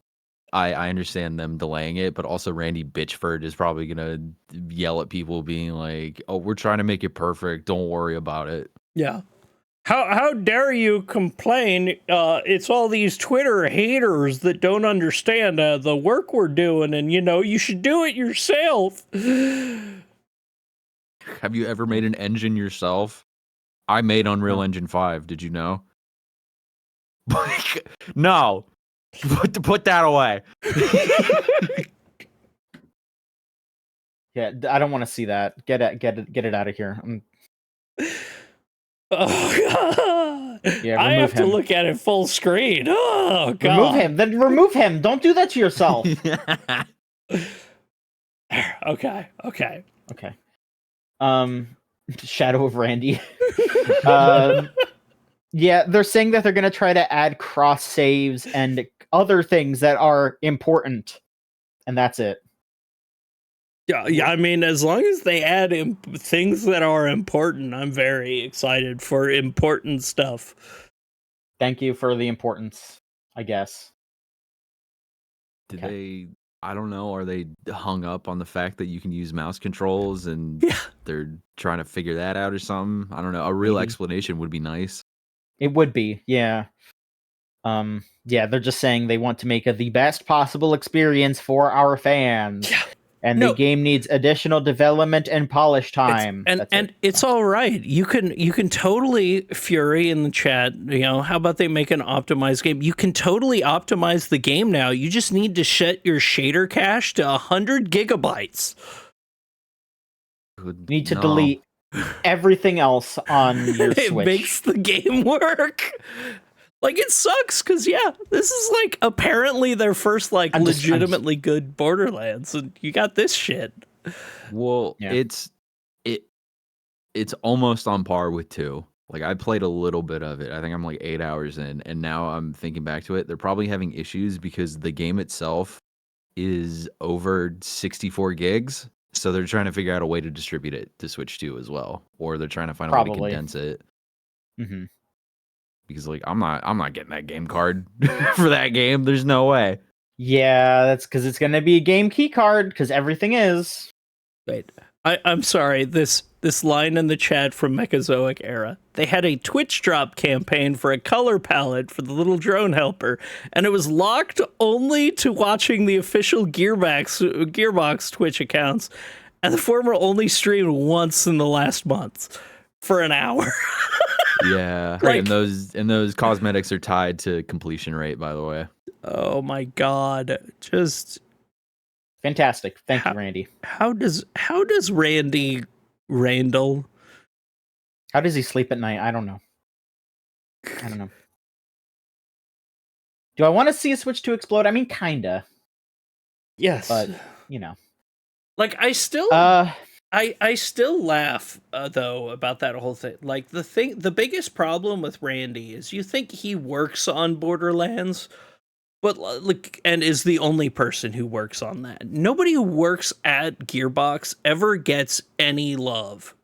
I understand them delaying it, but also Randy Bitchford is probably gonna yell at people being like, "Oh, we're trying to make it perfect. Don't worry about it." Yeah. How dare you complain? It's all these Twitter haters that don't understand the work we're doing, and you should do it yourself. Have you ever made an engine yourself? I made Unreal Engine 5. Did you know? No. Put that away. Yeah, I don't want to see that. Get it out of here. Oh, God. Yeah, I have to look at it full screen. Oh, God. Remove him. Then remove him. Don't do that to yourself. Okay. Shadow of Randy. Yeah, they're saying that they're going to try to add cross saves and other things that are important, and that's it. Yeah. I mean, as long as they add things that are important, I'm very excited for important stuff. Thank you for the importance, I guess. I don't know, are they hung up on the fact that you can use mouse controls and they're trying to figure that out or something? I don't know. A real explanation would be nice. It would be, yeah. Yeah, they're just saying they want to make the best possible experience for our fans. Yeah. And the game needs additional development and polish time. It's all right. You can totally, Fury in the chat, how about they make an optimized game? You can totally optimize the game now. You just need to set your shader cache to 100 gigabytes. You need to delete everything else on your Switch. It makes the game work. Like, it sucks, because, this is, like, apparently their first, like, legitimately good Borderlands, and you got this shit. Well, it's almost on par with 2. Like, I played a little bit of it. I think I'm, like, 8 hours in, and now I'm thinking back to it. They're probably having issues because the game itself is over 64 gigs, so they're trying to figure out a way to distribute it to Switch 2 as well, or they're trying to find a way to condense it. Mm-hmm. Because I'm not getting that game card for that game. There's no way. Yeah, that's because it's gonna be a game key card, because everything is. Wait, I'm sorry. This line in the chat from Mechazoic Era. They had a Twitch drop campaign for a color palette for the little drone helper, and it was locked only to watching the official Gearbox Twitch accounts, and the former only streamed once in the last month for an hour. Yeah, and those cosmetics are tied to completion rate, by the way. Oh my God! Just Fantastic. Thank you, Randy. How does Randy Randall? How does he sleep at night? I don't know. Do I want to see a Switch 2 explode? I mean, kinda. Yes, but you know, like I still laugh though about that whole thing. Like the biggest problem with Randy is you think he works on Borderlands, but like, and is the only person who works on that. Nobody who works at Gearbox ever gets any love,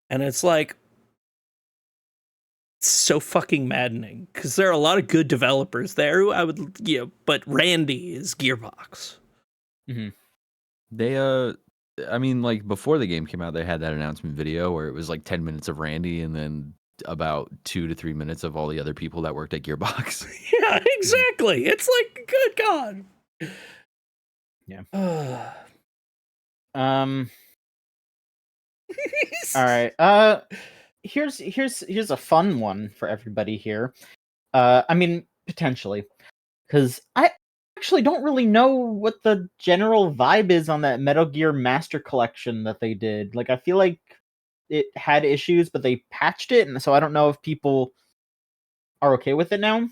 and it's like so fucking maddening because there are a lot of good developers there who I would, but Randy is Gearbox. Mm-hmm. They I mean, like before the game came out, they had that announcement video where it was like 10 minutes of Randy and then about 2 to 3 minutes of all the other people that worked at Gearbox. Yeah, exactly. It's like, good God. Yeah. All right. Here's a fun one for everybody here. I mean, potentially, because I actually don't really know what the general vibe is on that Metal Gear Master Collection that they did. Like, I feel like it had issues, but they patched it, and so I don't know if people are okay with it now.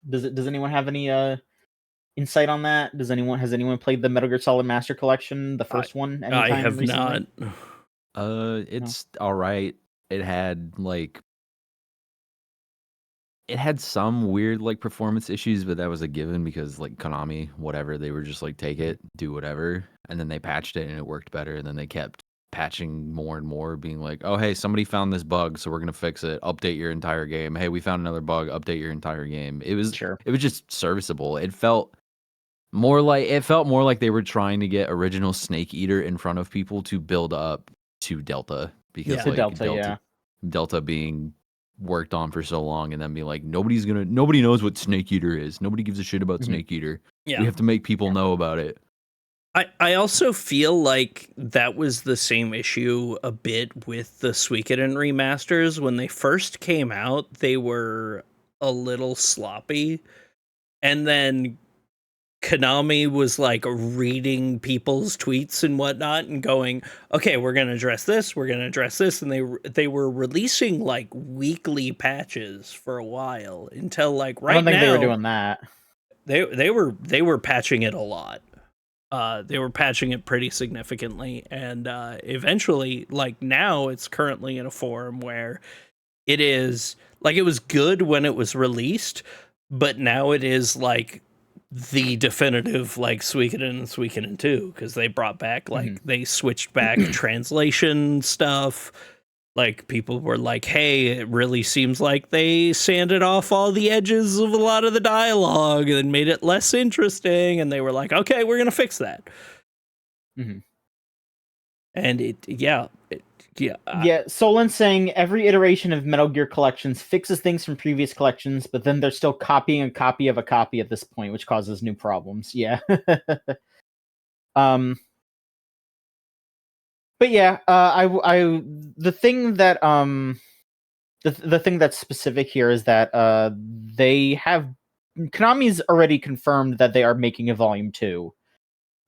Does anyone have any insight on that? Has anyone played the Metal Gear Solid Master Collection, the first one? I have recently? Not. It's all right. It had some weird like performance issues, but that was a given because like Konami, whatever, they were just like take it, do whatever, and then they patched it and it worked better, and then they kept patching more and more, being like, oh hey, somebody found this bug, so we're gonna fix it, update your entire game. Hey, we found another bug, update your entire game. It was just serviceable. It felt more like they were trying to get original Snake Eater in front of people to build up to Delta, because Delta being worked on for so long and then be like, nobody knows what Snake Eater is. Nobody gives a shit about Snake Eater. Yeah. We have to make people know about it. I also feel like that was the same issue a bit with the Suikoden remasters. When they first came out, they were a little sloppy. And then Konami was like reading people's tweets and whatnot and going, okay, we're going to address this. We're going to address this. And they were releasing like weekly patches for a while until like right now. I don't think they were doing that. They were patching it a lot. They were patching it pretty significantly, and eventually, like now, it's currently in a form where it is like it was good when it was released, but now it is like the definitive like Suikoden and Suikoden 2, because they brought back like they switched back translation stuff. Like people were like, hey, it really seems like they sanded off all the edges of a lot of the dialogue and made it less interesting. And they were like, okay, we're going to fix that. And Solan's saying every iteration of Metal Gear collections fixes things from previous collections, but then they're still copying a copy of a copy at this point, which causes new problems. Yeah. But yeah, the thing that the thing that's specific here is that Konami's already confirmed that they are making a volume 2.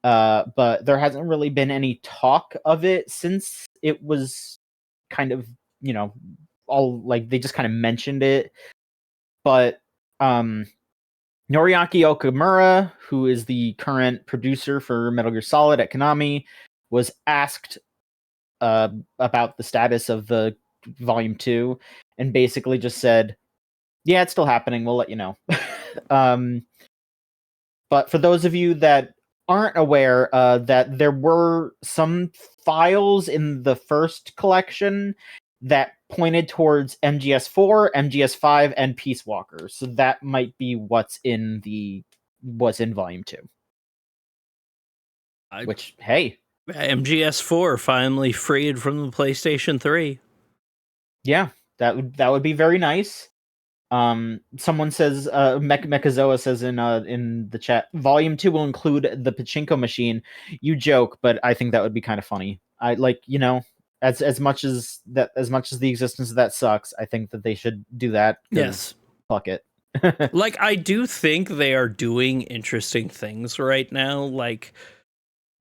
But there hasn't really been any talk of it since it was kind of, all like they just kind of mentioned it. But Noriaki Okamura, who is the current producer for Metal Gear Solid at Konami, was asked about the status of the volume 2 and basically just said, yeah, it's still happening, we'll let you know. But for those of you that aren't aware, that there were some files in the first collection that pointed towards MGS4, MGS5, and Peace Walker, so that might be what's in volume 2. Which, hey, MGS4 finally freed from the PlayStation 3. Yeah, that would be very nice. Someone says, Mekazoa says in the chat, Volume 2 will include the pachinko machine. You joke, but I think that would be kind of funny. I like, as much as the existence of that sucks, I think that they should do that. Yes. Fuck it. Like, I do think they are doing interesting things right now. Like,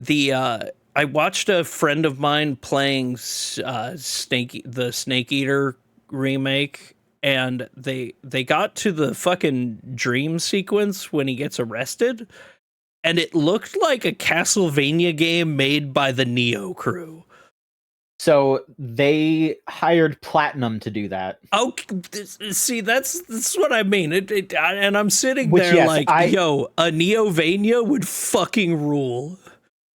I watched a friend of mine playing the Snake Eater remake, and they got to the fucking dream sequence when he gets arrested, and it looked like a Castlevania game made by the Neo crew. So they hired Platinum to do that. Oh, see, that's what I mean. And I'm sitting Which, there yes, like, yo, a Neovania would fucking rule.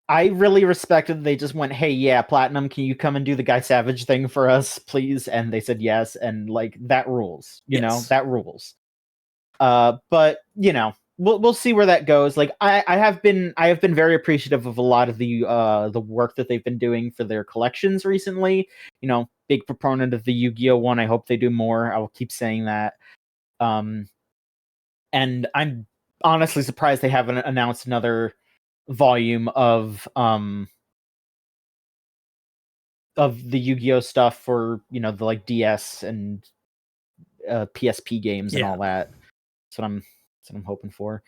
I really respected. They just went, "Hey, yeah, Platinum, can you come and do the Guy Savage thing for us, please?" And they said yes, and like that rules. You know, that rules. But you know, we'll see where that goes. Like I have been very appreciative of a lot of the work that they've been doing for their collections recently. You know, big proponent of the Yu-Gi-Oh one. I hope they do more. I will keep saying that. And I'm honestly surprised they haven't announced another volume of the Yu-Gi-Oh stuff for, you know, the like DS and PSP games and all that. That's what I'm hoping for.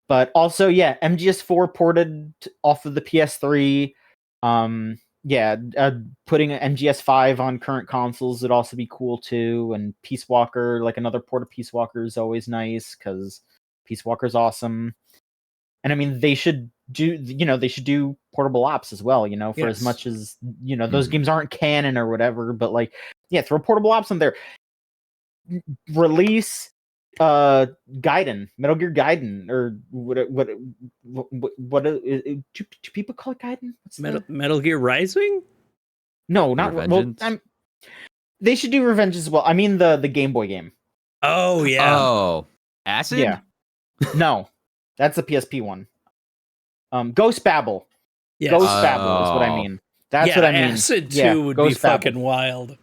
But also, yeah, MGS4 ported off of the PS3. Putting MGS5 on current consoles would also be cool too. And Peace Walker, like another port of Peace Walker, is always nice because Peace Walker's awesome. And I mean, they should do portable ops as well, you know, for as much as, you know, those games aren't canon or whatever, but like, yeah, throw portable ops on there. Release Gaiden, Metal Gear Gaiden, or what do people call it? Gaiden? Metal Gear Rising? No, not Revengeance? well. They should do Revenge as well. I mean the Game Boy game. Oh yeah. Oh, Acid? Yeah. No, that's the PSP one. Ghost Babel. Yes. Ghost Babel is what I mean. That's what I mean. Acid 2 would be fucking wild.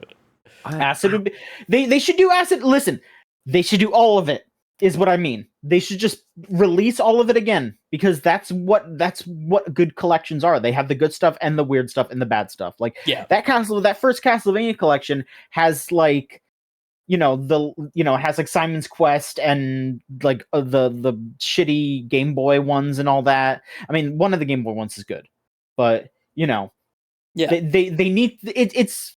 Acid would be. They should do Acid. Listen, they should do all of it. Is what I mean. They should just release all of it again, because that's what good collections are. They have the good stuff and the weird stuff and the bad stuff. Like that first Castlevania collection has like, has like Simon's Quest and like the shitty Game Boy ones and all that. I mean, one of the Game Boy ones is good, but they need it. It's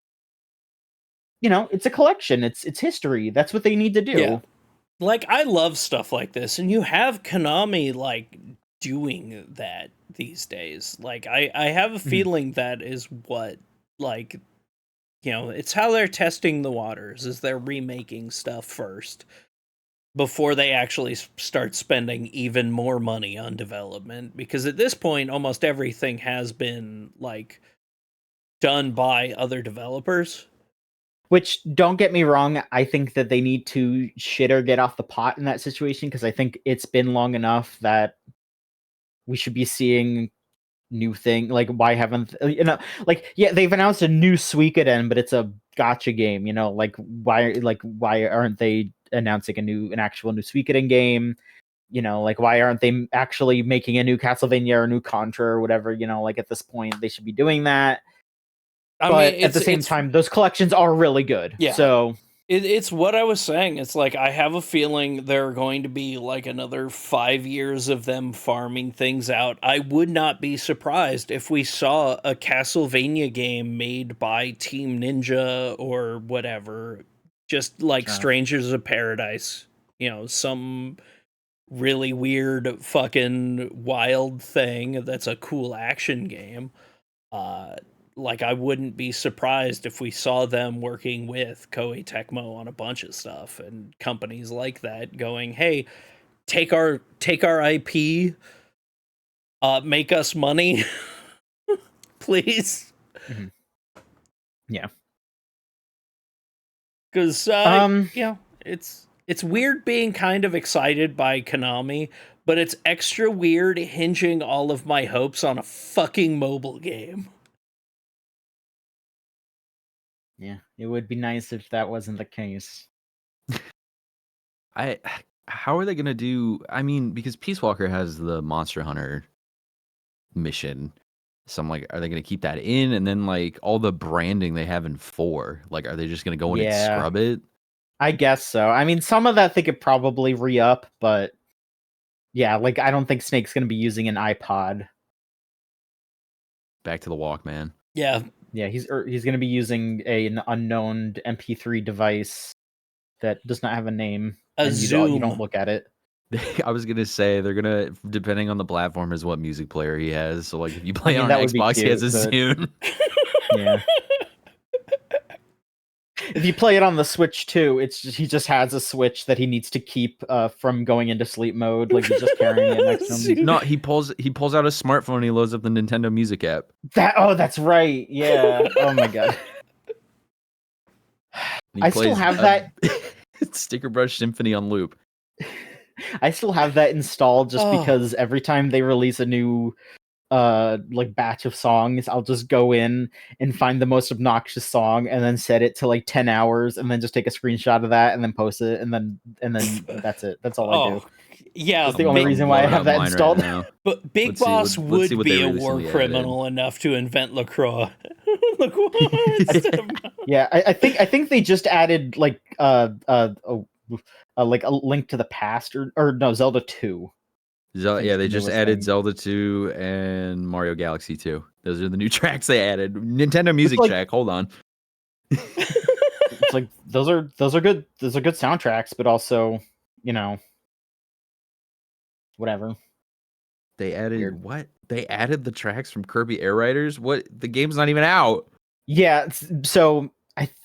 it's a collection. It's history. That's what they need to do. Yeah. Like, I love stuff like this, and you have Konami like doing that these days. Like, I have a feeling that is what, like, it's how they're testing the waters, is they're remaking stuff first before they actually start spending even more money on development. Because at this point, almost everything has been like done by other developers. Which, don't get me wrong, I think that they need to shit or get off the pot in that situation, because I think it's been long enough that we should be seeing new thing. Like, why haven't they've announced a new Suikoden, but it's a gacha game. Why aren't they announcing an actual new Suikoden game? Why aren't they actually making a new Castlevania or a new Contra or whatever? At this point, they should be doing that. But at the same time, those collections are really good. Yeah. So it's what I was saying. It's like, I have a feeling there are going to be like another 5 years of them farming things out. I would not be surprised if we saw a Castlevania game made by Team Ninja or whatever, just like Strangers of Paradise. Some really weird fucking wild thing that's a cool action game. Like, I wouldn't be surprised if we saw them working with Koei Tecmo on a bunch of stuff, and companies like that going, hey, take our IP, make us money, please. Mm-hmm. Yeah. Because, it's weird being kind of excited by Konami, but it's extra weird hinging all of my hopes on a fucking mobile game. Yeah, it would be nice if that wasn't the case. How are they gonna do? I mean, because Peace Walker has the Monster Hunter mission, so I'm like, are they gonna keep that in? And then like all the branding they have in 4, like, are they just gonna go in and scrub it? I guess so. I mean, some of that they could probably re-up, but yeah, like I don't think Snake's gonna be using an iPod. Back to the Walkman. Yeah. Yeah, he's gonna be using an unknown MP3 device that does not have a name, A and you Zoom. don't look at it. I was gonna say they're gonna, depending on the platform, is what music player he has. So like, if you play on that would be Xbox, he has a cute, Zune. Yeah. If you play it on the Switch too, he just has a Switch that he needs to keep from going into sleep mode. Like he's just carrying it next to him. No, he pulls out a smartphone. And he loads up the Nintendo Music app. That's right. Yeah. Oh my god. I still have that Sticker Brush Symphony on loop. I still have that installed just Oh. because every time they release a new like batch of songs, I'll just go in and find the most obnoxious song and then set it to like 10 hours and then just take a screenshot of that and then post it and then that's it. That's all I do. Yeah, That's the only reason why I have that installed. Right, but Big Let's see Boss what would they be a recently war added. criminal enough to invent LaCroix. LaCroix. Yeah, I think they just added like like a Link to the Past or no, Zelda 2. Yeah, they just added Zelda 2 and Mario Galaxy 2. Those are the new tracks they added. Nintendo Music track. Hold on. It's like those are good. Those are good soundtracks, but also, you know, whatever. They added what? They added the tracks from Kirby Air Riders? What? The game's not even out. Yeah, so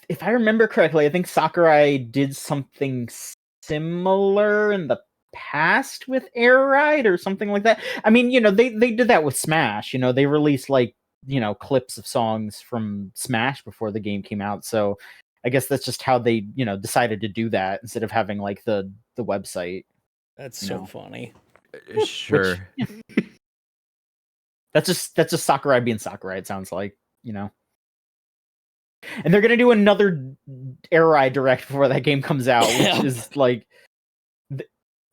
if I remember correctly, I think Sakurai did something similar in the past with Air Ride or something like that. I mean, you know, they did that with Smash. You know, they released like, you know, clips of songs from Smash before the game came out. So I guess that's just how they, you know, decided to do that instead of having like the website. That's so funny. Sure. Which, that's just Sakurai being Sakurai, it sounds like, you know. And they're gonna do another Air Ride direct before that game comes out, which is like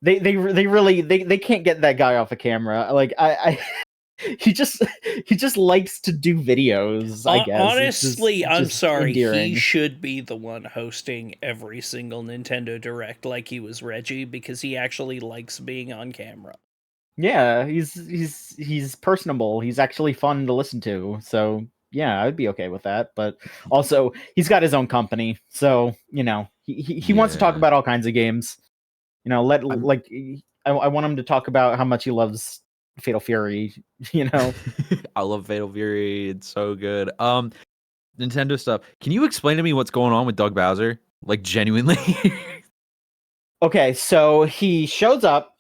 they really can't get that guy off a camera. Like I he just likes to do videos, I guess. Honestly, I'm sorry. Endearing. He should be the one hosting every single Nintendo Direct like he was Reggie, because he actually likes being on camera. Yeah, he's personable. He's actually fun to listen to. So yeah, I'd be okay with that. But also, he's got his own company, so you know he wants to talk about all kinds of games. You know, I want him to talk about how much he loves Fatal Fury. You know, I love Fatal Fury. It's so good. Nintendo stuff. Can you explain to me what's going on with Doug Bowser? Like genuinely. Okay, so he shows up.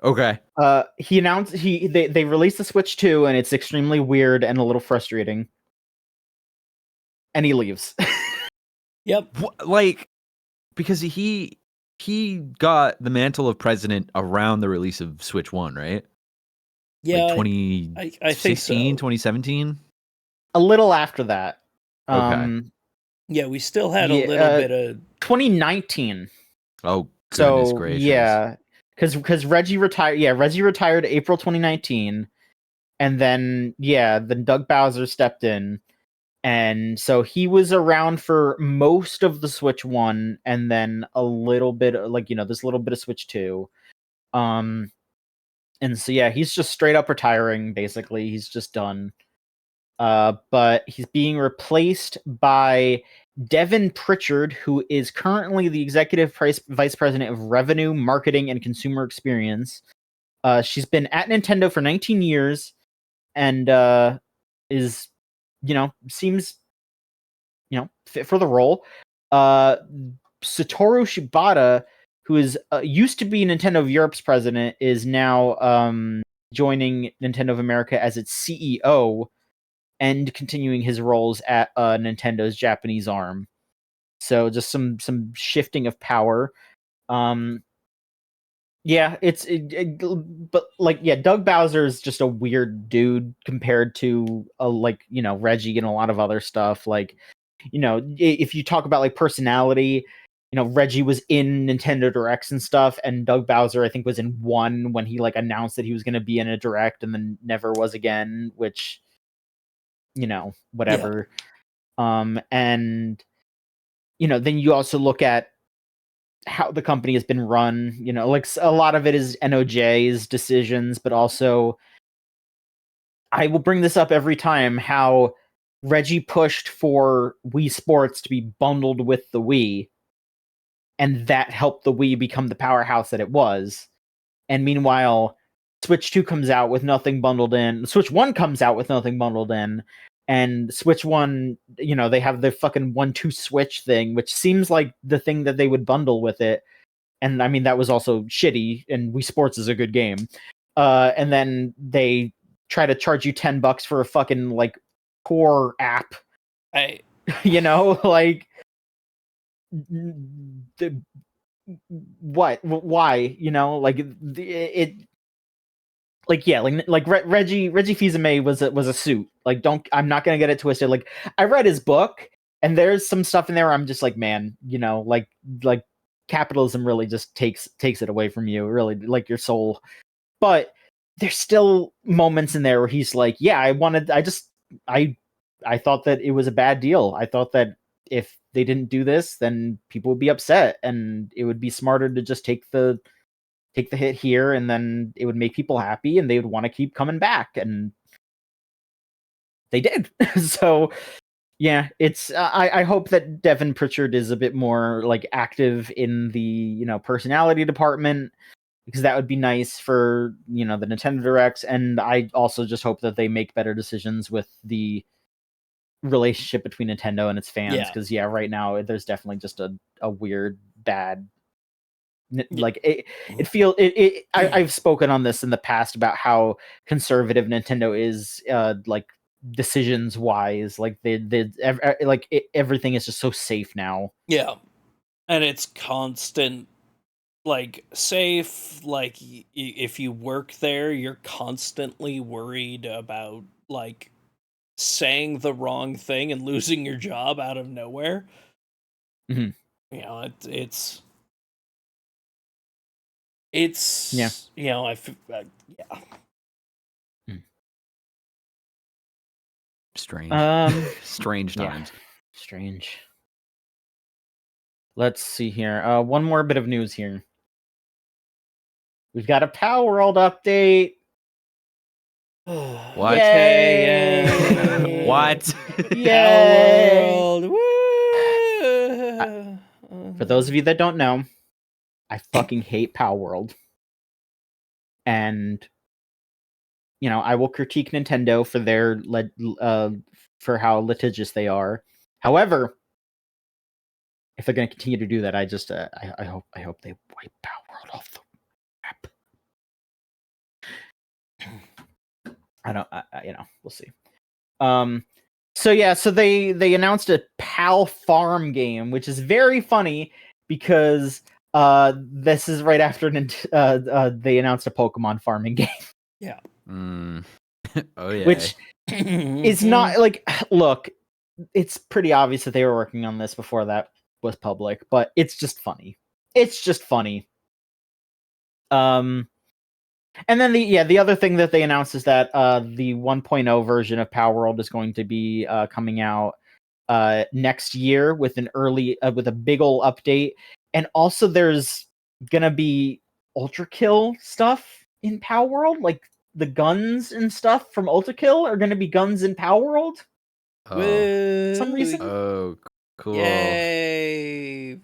Okay. He announced they released the Switch 2 and it's extremely weird and a little frustrating. And he leaves. Yep. Like, because he got the mantle of president around the release of Switch 1, right? Yeah. Like 2016, I think so. 2017? A little after that. Okay. Yeah, we still had a little bit of 2019. Oh, goodness gracious. Yeah. Because Reggie retired. Yeah, Reggie retired April 2019, and then then Doug Bowser stepped in, and so he was around for most of the Switch 1, and then a little bit this little bit of Switch 2, and so yeah, he's just straight up retiring. Basically, he's just done. But he's being replaced by Devin Pritchard, who is currently the executive vice president of revenue, marketing, and consumer experience. She's been at Nintendo for 19 years and is, seems, fit for the role. Satoru Shibata, who is used to be Nintendo of Europe's president, is now joining Nintendo of America as its CEO and continuing his roles at Nintendo's Japanese arm. So just some shifting of power. Doug Bowser is just a weird dude compared to Reggie and a lot of other stuff. Like, if you talk about like personality, Reggie was in Nintendo Directs and stuff, and Doug Bowser I think was in one when he like announced that he was going to be in a Direct and then never was again, which whatever. And then you also look at how the company has been run. You know, like a lot of it is NOJ's decisions, but also I will bring this up every time, how Reggie pushed for Wii Sports to be bundled with the Wii, and that helped the Wii become the powerhouse that it was. And meanwhile, Switch 2 comes out with nothing bundled in. Switch 1 comes out with nothing bundled in. And Switch 1, you know, they have the fucking 1-2 Switch thing, which seems like the thing that they would bundle with it. And I mean, that was also shitty, and Wii Sports is a good game. And then they try to charge you $10 for a fucking, like, core app. You know, like, what? Why? You know, like, it like, yeah, like Reggie Fils-Aimé was a suit. Like, I'm not gonna get it twisted. Like, I read his book, and there's some stuff in there where I'm just like, man, you know, like capitalism really just takes it away from you, really, like, your soul. But there's still moments in there where he's like, yeah, I thought that it was a bad deal. I thought that if they didn't do this, then people would be upset, and it would be smarter to just take the hit here, and then it would make people happy, and they would want to keep coming back, and they did. So yeah, it's I hope that Devin Pritchard is a bit more, like, active in the, you know, personality department, because that would be nice for, you know, the Nintendo Directs. And I also just hope that they make better decisions with the relationship between Nintendo and its fans, because right now there's definitely just a weird, bad, like, I've spoken on this in the past about how conservative Nintendo is, like, decisions wise. Like, everything is just so safe now. Yeah, and it's constant, like, safe. Like, if you work there, you're constantly worried about, like, saying the wrong thing and losing your job out of nowhere. Mm-hmm. You know, it's yeah. You know, yeah. Strange. Strange times. Yeah. Strange. Let's see here. One more bit of news here. We've got a Power World update. What? Yay! What? Yay! Power World! Woo! For those of you that don't know, I fucking hate Power World. And, you know, I will critique Nintendo for their for how litigious they are. However, if they're going to continue to do that, I just I hope they wipe Power World off the map. You know, we'll see. So yeah, so they announced a PAL Farm game, which is very funny because this is right after they announced a Pokemon farming game. Yeah. Oh yeah. Which is not, like, look, it's pretty obvious that they were working on this before that was public, but it's just funny. It's just funny. And then the other thing that they announced is that the 1.0 version of Power World is going to be coming out next year with with a big ol' update. And also there's gonna be Ultra Kill stuff in Power World, like the guns and stuff from Ultra Kill are gonna be guns in Power World. Oh. For some reason. Oh, cool. Yay!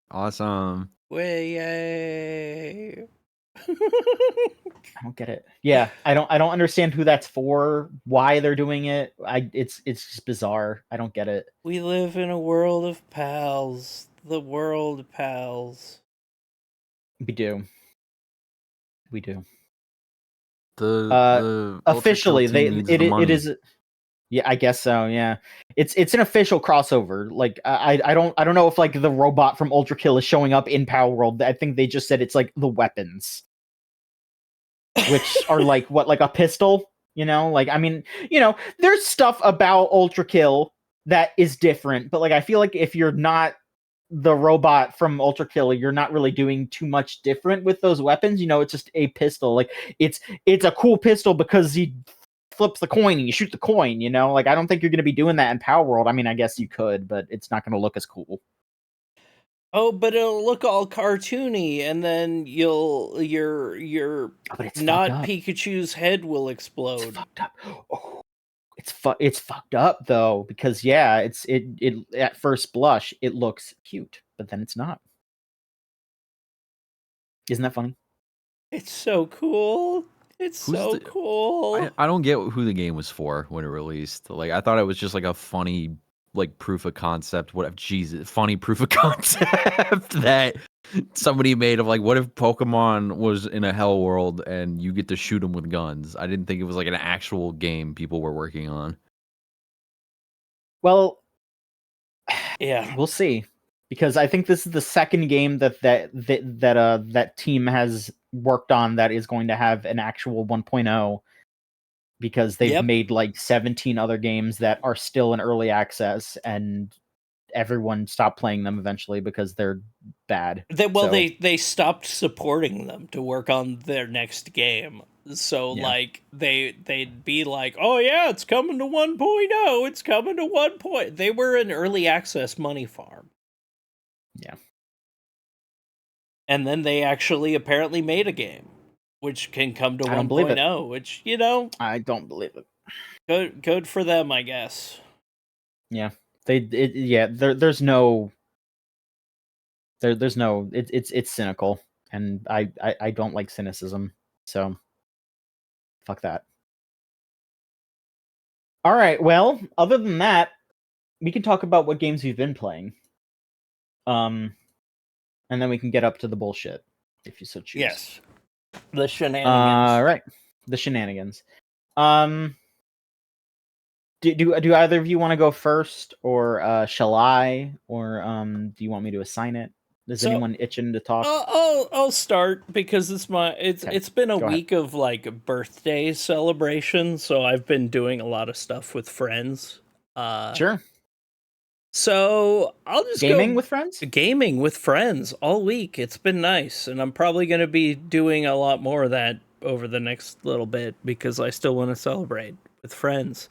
Awesome. Yay! I don't get it. Yeah, I don't understand who that's for, why they're doing it. It's just bizarre. I don't get it. We live in a world of pals. The world pals. We do. The Officially, Ultra Kill team needs the money. it is. Yeah, I guess so. Yeah, it's an official crossover. Like, I don't know if, like, the robot from Ultra Kill is showing up in Power World. I think they just said it's like the weapons, which are like what, like a pistol. You know, like, I mean, you know, there's stuff about Ultra Kill that is different, but, like, I feel like if you're not the robot from Ultra Kill, you're not really doing too much different with those weapons. You know, it's just a pistol. Like, it's a cool pistol because he flips the coin and you shoot the coin, you know? Like, I don't think you're going to be doing that in Power World. I mean, I guess you could, but it's not going to look as cool. oh, but it'll look all cartoony, and then your Oh, but it's fucked not up. Pikachu's head will It's explode. fucked up. Oh, it's fucked up though, because yeah, it at first blush it looks cute, but then it's not. Isn't that funny? It's so cool. It's Who's so the- cool. I don't get who the game was for when it released. Like, I thought it was just like a funny, like, proof of concept. What? Jesus, funny proof of concept that somebody made of, like, what if Pokemon was in a hell world and you get to shoot them with guns? I didn't think it was like an actual game people were working on. Well, Yeah. we'll see, because I think this is the second game that team has worked on that is going to have an actual 1.0, because they've Yep. made like 17 other games that are still in early access, and everyone stopped playing them eventually because they're bad. So, They stopped supporting them to work on their next game. So Yeah. like they'd be like, "Oh yeah, it's coming to 1.0. It's coming to 1. They were an early access money farm. Yeah. And then they actually apparently made a game which can come to I don't believe it. 1.0, which, I don't believe it. good for them, I guess. Yeah. There's no it's cynical, and I don't like cynicism. So fuck that. All right, well, other than that, we can talk about what games we've been playing. And then we can get up to the bullshit, if you so choose. Yes. The shenanigans. All right. The shenanigans. Do either of you want to go first, or shall I, or do you want me to assign it? Is anyone itching to talk? I'll start, because it's been a Go week of like birthday celebration, so I've been doing a lot of stuff with friends. Sure. So I'll just Gaming with friends? Gaming with friends all week. It's been nice, and I'm probably going to be doing a lot more of that over the next little bit, because I still want to celebrate with friends.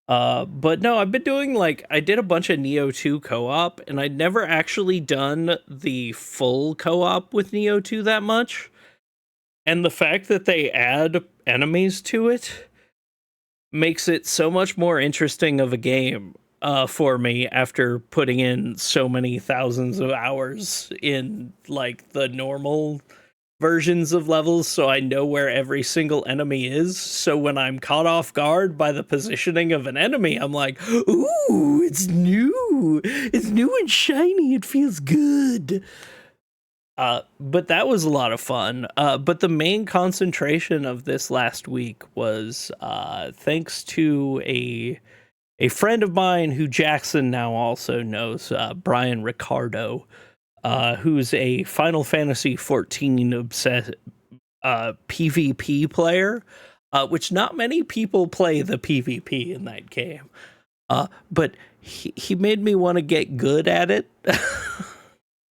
But no, I've been doing I did a bunch of Neo 2 co-op, and I'd never actually done the full co-op with Neo 2 that much. And the fact that they add enemies to it makes it so much more interesting of a game for me, after putting in so many thousands of hours in the normal versions of levels, so I know where every single enemy is. So when I'm caught off guard by the positioning of an enemy, I'm like, ooh, it's new and shiny, it feels good. But that was a lot of fun. But the main concentration of this last week was thanks to a friend of mine who Jackson now also knows, Brian Ricardo, who's a Final Fantasy XIV obsessed PvP player, which not many people play the PvP in that game. But he made me want to get good at it.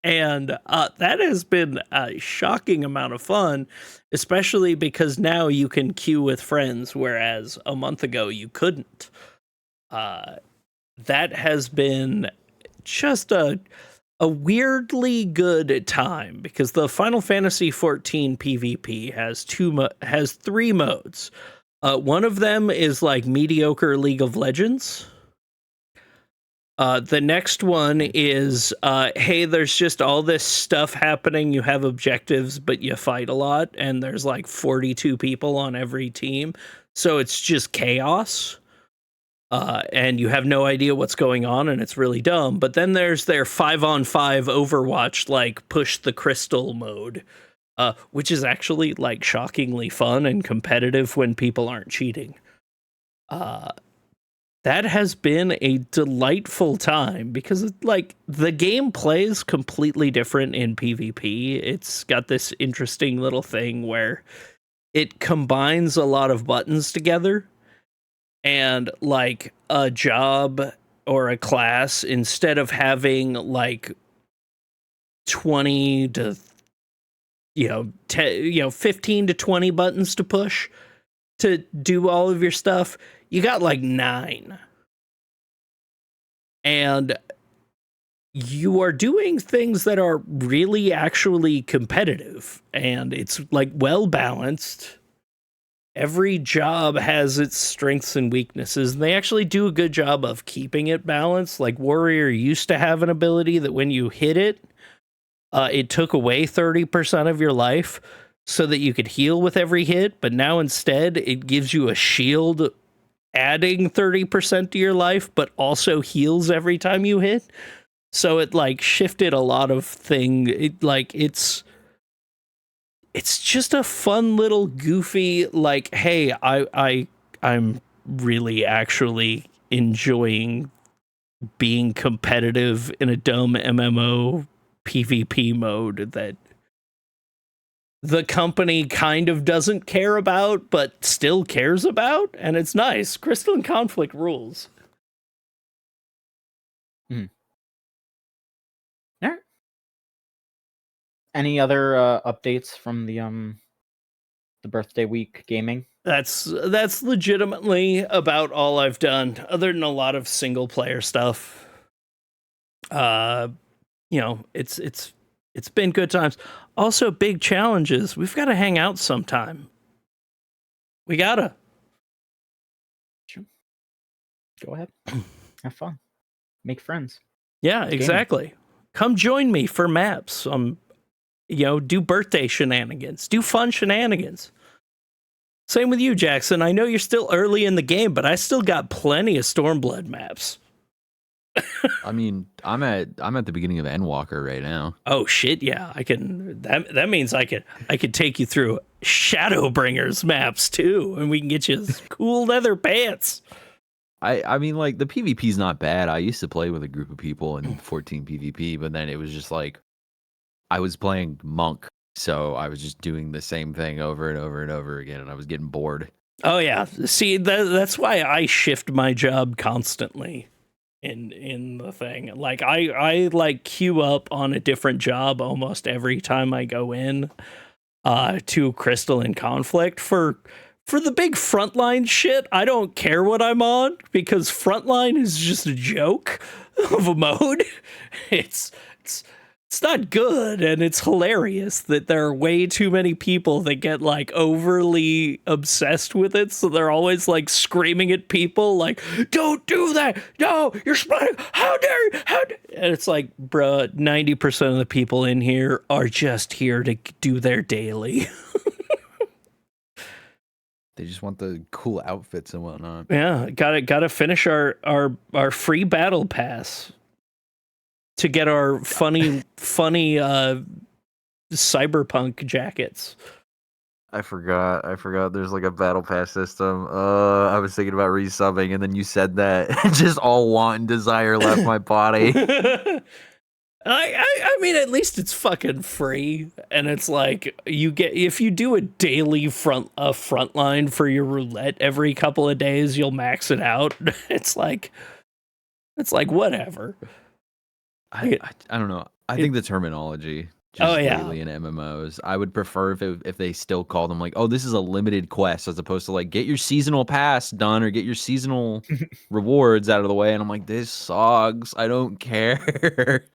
And that has been a shocking amount of fun, especially because now you can queue with friends, whereas a month ago you couldn't. That has been just a weirdly good time, because the Final Fantasy XIV PvP has 3 modes. One of them is mediocre League of Legends. The next one is, hey, there's just all this stuff happening. You have objectives, but you fight a lot, and there's 42 people on every team, so it's just chaos. And you have no idea what's going on, and it's really dumb. But then there's their 5-on-5 Overwatch, push the crystal mode, which is actually shockingly fun and competitive when people aren't cheating. That has been a delightful time, because the game plays completely different in PvP. It's got this interesting little thing where it combines a lot of buttons together. And a job or a class, instead of having 20 to 15 to 20 buttons to push to do all of your stuff, you got 9. And you are doing things that are really actually competitive, and it's like well balanced. Every job has its strengths and weaknesses, and they actually do a good job of keeping it balanced. Like Warrior used to have an ability that when you hit it, it took away 30% of your life so that you could heal with every hit, but now instead it gives you a shield adding 30% to your life, but also heals every time you hit. So it like shifted a lot of things. It's just a fun little goofy like, hey, I'm really actually enjoying being competitive in a dumb MMO PvP mode that the company kind of doesn't care about but still cares about, and it's nice. Crystalline Conflict rules. Alright. Any other updates from the birthday week gaming? That's legitimately about all I've done, other than a lot of single player stuff. You know, it's been good times. Also, big challenges. We've got to hang out sometime. We gotta. Sure. Go ahead. Have fun. Make friends. Yeah, exactly. Come join me for maps. You know, do birthday shenanigans. Do fun shenanigans. Same with you, Jackson. I know you're still early in the game, but I still got plenty of Stormblood maps. I mean, I'm at the beginning of Endwalker right now. Oh shit, yeah. I can that means I could take you through Shadowbringers maps too, and we can get you cool leather pants. I mean, like, the PvP's not bad. I used to play with a group of people in 14 PvP, but then it was just like I was playing Monk, so I was just doing the same thing over and over and over again, and I was getting bored. Oh yeah. See, that's why I shift my job constantly in the thing. Like I like queue up on a different job almost every time I go in to Crystalline Conflict for the big frontline shit. I don't care what I'm on because frontline is just a joke of a mode. It's not good, and it's hilarious that there are way too many people that get like overly obsessed with it, so they're always like screaming at people like, don't do that, no, you're spying, how dare you, and it's like, bruh, 90% of the people in here are just here to do their daily. They just want the cool outfits and whatnot. Yeah, gotta finish our free battle pass to get our funny cyberpunk jackets. I forgot. There's like a battle pass system. I was thinking about resubbing, and then you said that. Just all want and desire left my body. I mean, at least it's fucking free, and it's like you get, if you do a daily front line for your roulette every couple of days, you'll max it out. It's like whatever. I don't know. I think the terminology just lately in MMOs, I would prefer if they still call them like, oh, this is a limited quest, as opposed to like, get your seasonal pass done or get your seasonal rewards out of the way. And I'm like, this sucks. I don't care.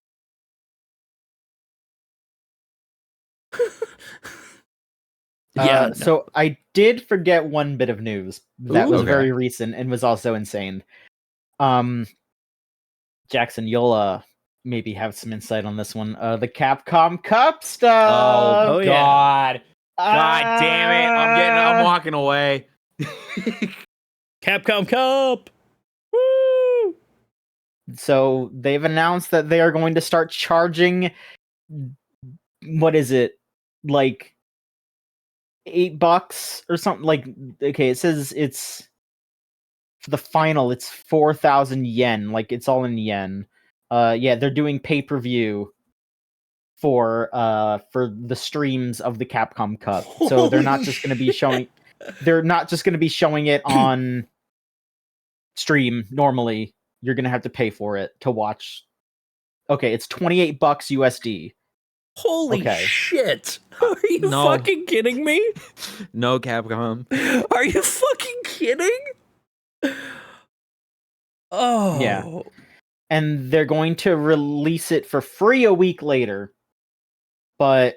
Yeah. So I did forget one bit of news that was very recent and was also insane. Jackson, you'll maybe have some insight on this one. The Capcom Cup stuff. Oh God. God damn it. I'm walking away. Capcom Cup. Woo! So they've announced that they are going to start charging, what is it? Like $8 or something. Like, okay, it says it's for the final, it's 4,000 yen. Like, it's all in yen. Yeah, they're doing pay-per-view for the streams of the Capcom Cup. So they're not just going to be showing it on stream normally. You're going to have to pay for it to watch. Okay, it's $28 USD. Holy shit. Are you fucking kidding me? No, Capcom. Are you fucking kidding? Oh. Yeah. and they're going to release it for free a week later. But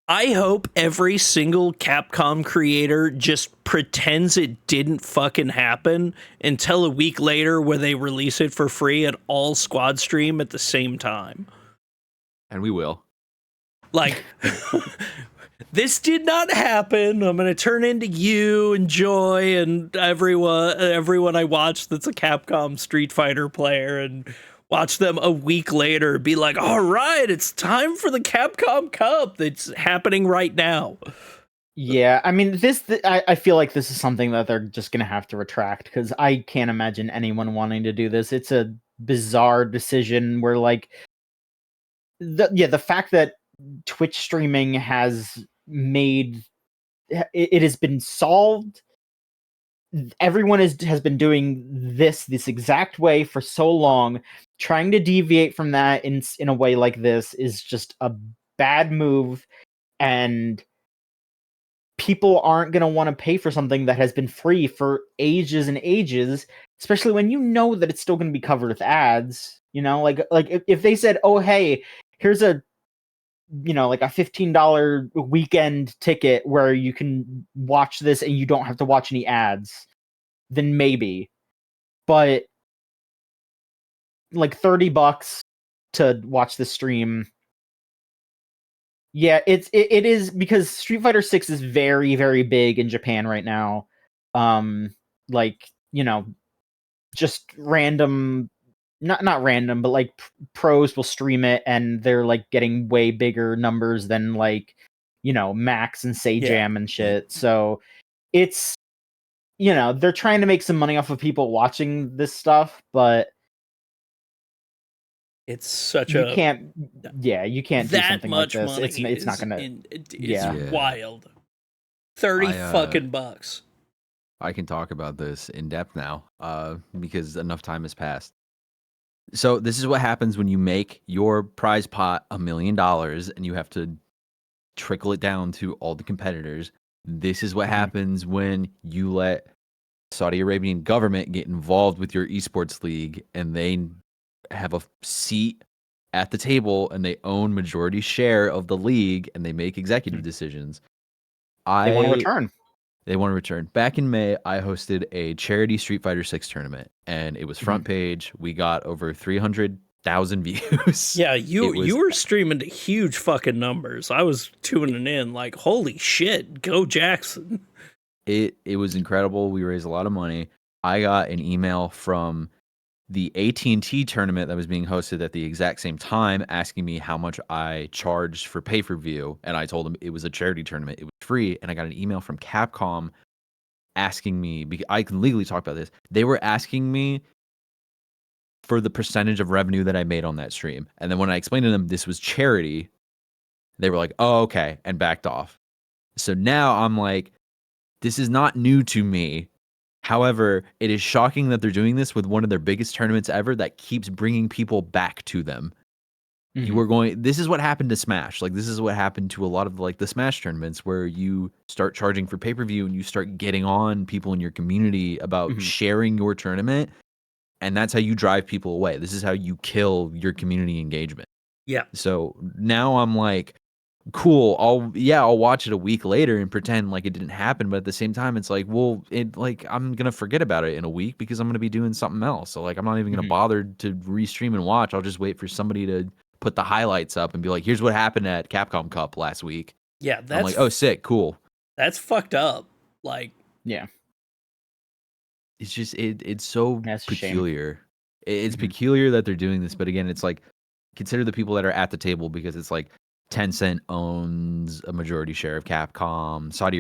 I hope every single Capcom creator just pretends it didn't fucking happen until a week later where they release it for free and all squad stream at the same time. And we will. Like, this did not happen. I'm gonna turn into you and Joy and everyone I watch that's a Capcom Street Fighter player, and watch them a week later be like, all right, it's time for the Capcom Cup that's happening right now. Yeah, I mean, I feel like this is something that they're just going to have to retract, because I can't imagine anyone wanting to do this. It's a bizarre decision where, like, the fact that Twitch streaming has made it has been solved. Everyone has been doing this exact way for so long. Trying to deviate from that in a way like this is just a bad move, and people aren't going to want to pay for something that has been free for ages and ages, especially when you know that it's still going to be covered with ads. You know, like if they said, "Oh, hey, here's a like a $15 weekend ticket where you can watch this and you don't have to watch any ads," then maybe. But like $30 to watch the stream. Yeah, it is, because Street Fighter 6 is very, very big in Japan right now. Like, just random, not random, but like pros will stream it, and they're like getting way bigger numbers than like, Max and Jam and shit. So it's, they're trying to make some money off of people watching this stuff, but it's such you can't do something like this. Money It's not gonna. It's wild. 30 fucking bucks. I can talk about this in depth now, because enough time has passed. So this is what happens when you make your prize pot $1 million and you have to trickle it down to all the competitors. This is what happens when you let Saudi Arabian government get involved with your esports league, and they have a seat at the table and they own majority share of the league, and they make executive decisions. They want to return. They want to return. Back in May, I hosted a charity Street Fighter 6 tournament, and it was front page. We got over 300,000 views. Yeah, you were streaming to huge fucking numbers. I was tuning in like, holy shit, go Jackson. It was incredible. We raised a lot of money. I got an email from the AT&T tournament that was being hosted at the exact same time, asking me how much I charged for pay-per-view, and I told them it was a charity tournament. It was free, and I got an email from Capcom asking me, because I can legally talk about this, they were asking me for the percentage of revenue that I made on that stream. And then when I explained to them this was charity, they were like, oh, okay, and backed off. So now I'm like, this is not new to me. However, it is shocking that they're doing this with one of their biggest tournaments ever that keeps bringing people back to them. This is what happened to Smash. Like, this is what happened to a lot of like the Smash tournaments, where you start charging for pay-per-view and you start getting on people in your community about sharing your tournament. And that's how you drive people away. This is how you kill your community engagement. Yeah. So now I'm like, cool, I'll watch it a week later and pretend like it didn't happen, but at the same time it's like, well, I'm gonna forget about it in a week because I'm gonna be doing something else. So like, I'm not even gonna bother to restream and watch. I'll just wait for somebody to put the highlights up and be like, here's what happened at Capcom Cup last week. Yeah, I'm like, oh, sick, cool. That's fucked up. Like, yeah, it's just it's so peculiar. It's Mhm. peculiar that they're doing this, but again, it's like, consider the people that are at the table, because it's like Tencent owns a majority share of Capcom. Saudi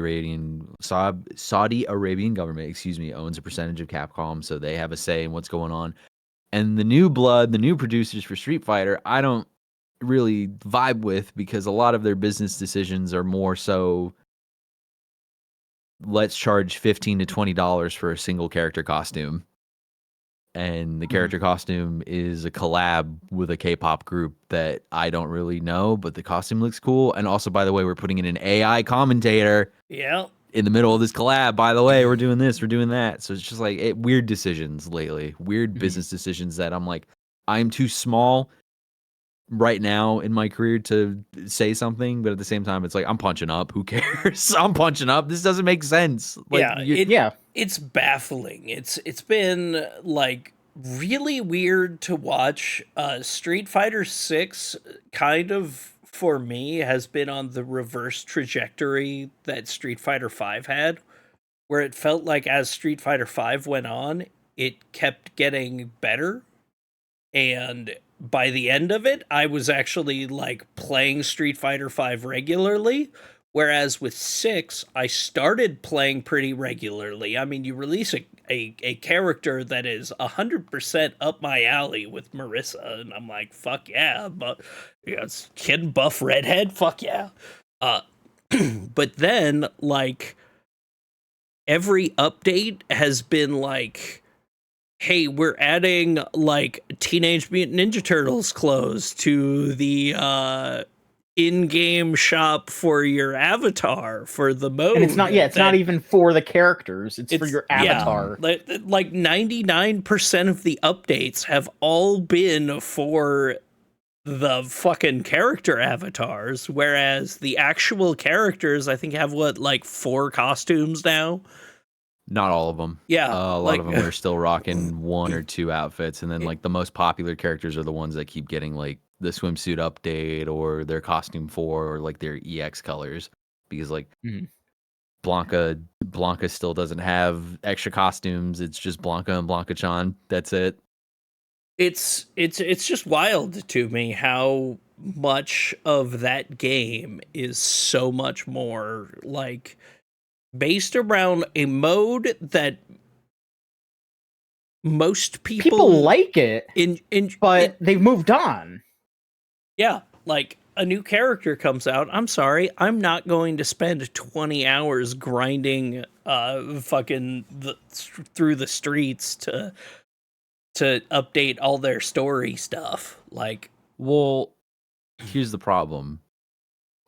Arabian government, owns a percentage of Capcom, so they have a say in what's going on. And the new blood, the new producers for Street Fighter, I don't really vibe with, because a lot of their business decisions are more so, let's charge $15 to $20 for a single character costume. And the character costume is a collab with a K-pop group that I don't really know, but the costume looks cool. And also, by the way, we're putting in an AI commentator. Yeah. in the middle of this collab, by the way, we're doing this, we're doing that. So it's just like weird decisions lately, weird business decisions that I'm like, I'm too small right now in my career to say something, but at the same time, it's like, I'm punching up. Who cares? I'm punching up. This doesn't make sense. Like, it's baffling. It's been like really weird to watch. Street Fighter 6 kind of for me has been on the reverse trajectory that Street Fighter 5 had, where it felt like as Street Fighter 5 went on, it kept getting better. And by the end of it, I was actually like playing Street Fighter 5 regularly. Whereas with 6, I started playing pretty regularly. I mean, you release a character that is 100% up my alley with Marissa, and I'm like, fuck yeah, but it's kid buff redhead, fuck yeah. But then, like, every update has been like, hey, we're adding like Teenage Mutant Ninja Turtles clothes to the in-game shop for your avatar for the mode. And it's not not even for the characters, it's for your avatar. Yeah, like 99% of the updates have all been for the fucking character avatars, whereas the actual characters I think have like 4 costumes now. Not all of them. Yeah. A lot of them are still rocking 1 or 2 outfits. And then like the most popular characters are the ones that keep getting like the swimsuit update or their costume 4 or like their EX colors. Because like Blanca still doesn't have extra costumes. It's just Blanca and Blanca-chan. That's it. It's just wild to me how much of that game is so much more like based around a mode that most people like it, but they've moved on. Yeah, like a new character comes out. I'm sorry, I'm not going to spend 20 hours grinding fucking through the streets to update all their story stuff. Like, well, here's the problem.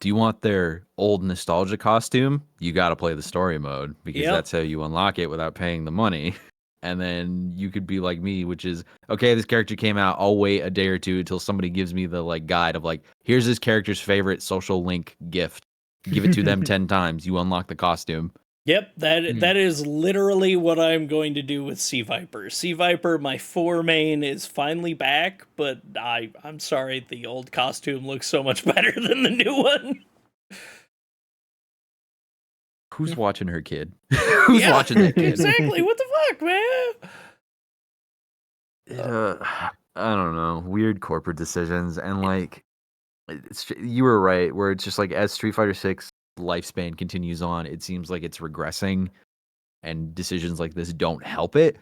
Do you want their old nostalgia costume? You got to play the story mode because that's how you unlock it without paying the money. And then you could be like me, which is, okay, this character came out. I'll wait a day or two until somebody gives me the like guide of like, here's this character's favorite social link gift. Give it to them 10 times. You unlock the costume. Yep, that is literally what I'm going to do with Sea Viper. Sea Viper, my 4 main, is finally back, but I'm sorry, the old costume looks so much better than the new one. Who's watching her kid? Who's watching that kid? Exactly, what the fuck, man? I don't know. Weird corporate decisions. And like, you were right, where it's just like as Street Fighter 6 lifespan continues on, it seems like it's regressing and decisions like this don't help it.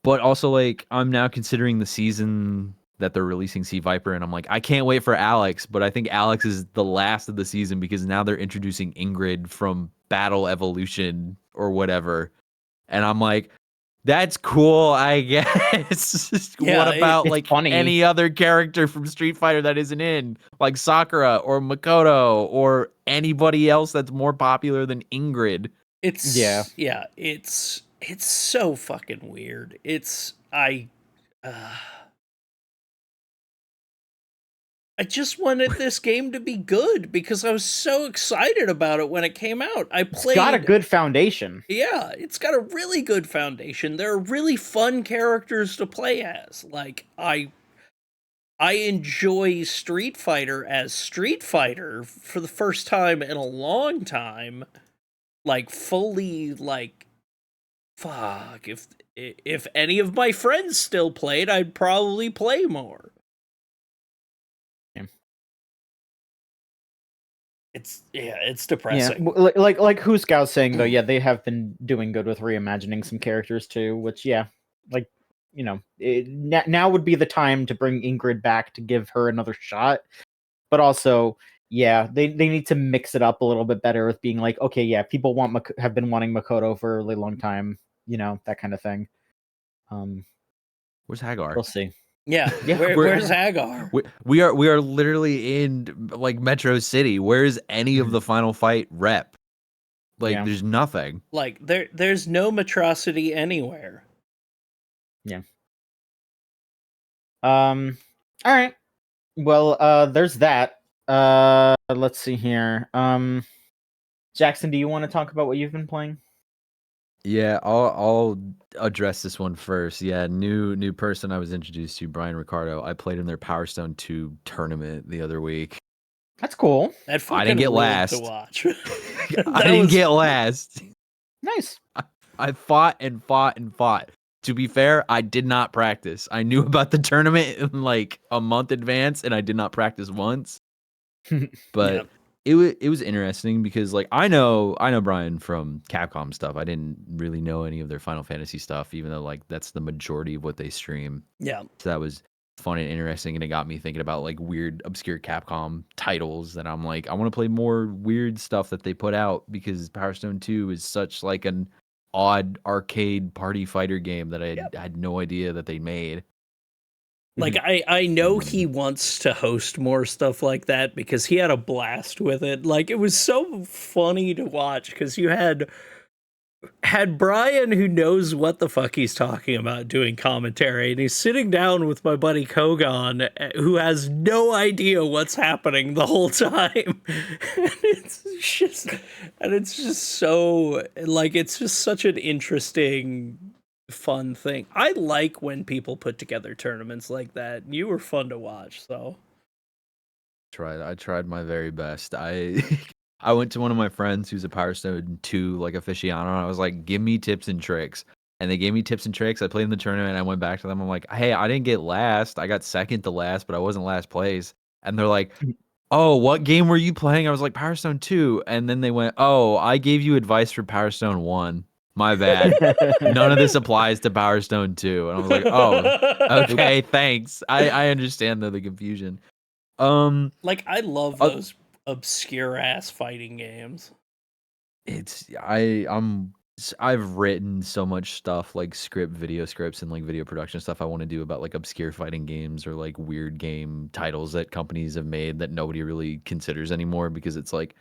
But also like I'm now considering the season that they're releasing Sea Viper and I'm like, I can't wait for Alex, but I think Alex is the last of the season because now they're introducing Ingrid from Battle Evolution or whatever. And I'm like, that's cool, I guess. Yeah, what about like funny. any other character from Street Fighter that isn't in, like Sakura or Makoto or anybody else that's more popular than Ingrid? It's so fucking weird. I just wanted this game to be good because I was so excited about it when it came out. It's got a good foundation. Yeah, it's got a really good foundation. There are really fun characters to play as. Like, I enjoy Street Fighter as Street Fighter for the first time in a long time. Like, fully, like, fuck, if any of my friends still played, I'd probably play more. It's depressing. Yeah, like Huskow's saying though, yeah, they have been doing good with reimagining some characters too, which like, you know, now would be the time to bring Ingrid back to give her another shot. But also, yeah, they need to mix it up a little bit better with being like, okay, yeah, people have been wanting Makoto for a really long time, you know, that kind of thing. Where's Hagar? We'll see. Yeah, where's Hagar? We are literally in like Metro City. Where's any of the Final Fight rep? Like Yeah. there's nothing. Like there's no Metrocity anywhere. Yeah. All right. Well, there's that. Let's see here. Jackson, do you want to talk about what you've been playing? Yeah, I'll address this one first. Yeah, new person I was introduced to, Brian Ricardo. I played in their Power Stone 2 tournament the other week. That's cool. That I didn't fucking get ruled last. to watch. I didn't get last. Nice. I fought and fought and fought. To be fair, I did not practice. I knew about the tournament in like a month advance, and I did not practice once. But it was interesting because like I know Brian from Capcom stuff. I didn't really know any of their Final Fantasy stuff, even though like that's the majority of what they stream. Yeah. So that was fun and interesting, and it got me thinking about like weird, obscure Capcom titles. And I'm like, I want to play more weird stuff that they put out because Power Stone 2 is such like an odd arcade party fighter game that I had no idea that they made. Like I know he wants to host more stuff like that because he had a blast with it. Like it was so funny to watch because you had Brian who knows what the fuck he's talking about doing commentary, and he's sitting down with my buddy Kogan who has no idea what's happening the whole time. And it's just so like it's just such an interesting fun thing. I like when people put together tournaments like that. You were fun to watch, so I tried my very best. I went to one of my friends who's a Power Stone 2 like aficionado, and I was like, give me tips and tricks. And they gave me tips and tricks. I played in the tournament, and I went back to them. I'm like, hey, I didn't get last. I got second to last, but I wasn't last place. And they're like, oh, what game were you playing? I was like, Power Stone 2. And then they went, oh, I gave you advice for Power Stone 1. My bad. None of this applies to Power Stone 2. And I was like, oh, okay, thanks. I understand the confusion. Like I love those obscure ass fighting games. I've written so much stuff like video scripts and like video production stuff I want to do about like obscure fighting games or like weird game titles that companies have made that nobody really considers anymore because it's like,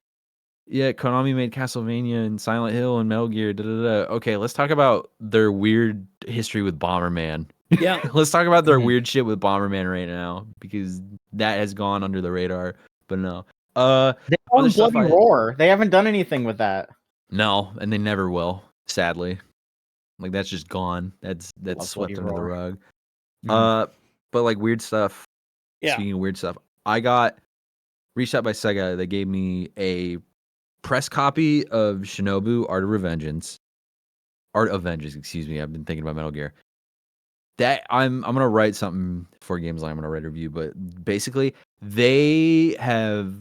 yeah, Konami made Castlevania and Silent Hill and Metal Gear. Okay, let's talk about their weird history with Bomberman. Yeah. Let's talk about their weird shit with Bomberman right now because that has gone under the radar. But no. They own Bloody Roar. They haven't done anything with that. No, and they never will, sadly. Like that's just gone. That's swept under the rug. But like weird stuff. Yeah. Speaking of weird stuff, I got reached out by Sega. They gave me a press copy of Shinobi Art of Vengeance, excuse me. I've been thinking about Metal Gear. That I'm gonna write something for Gamesline. I'm gonna write a review, but basically they have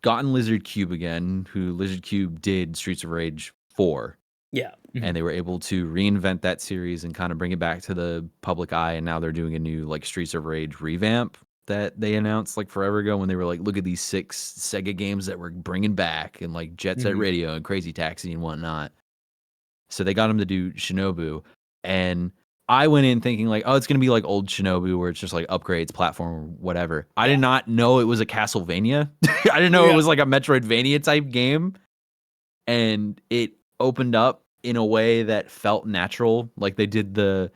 gotten Lizard Cube again, who Lizard Cube did Streets of Rage 4. Yeah. And they were able to reinvent that series and kind of bring it back to the public eye, and now they're doing a new like Streets of Rage revamp that they announced like forever ago when they were like, look at these 6 Sega games that we're bringing back, and like Jet Set Radio and Crazy Taxi and whatnot. So they got him to do Shinobi, and I went in thinking like, oh, it's gonna be like old Shinobi where it's just like upgrades, platform, whatever. I did not know it was a Castlevania. I didn't know it was like a Metroidvania type game, and it opened up in a way that felt natural. Like they did the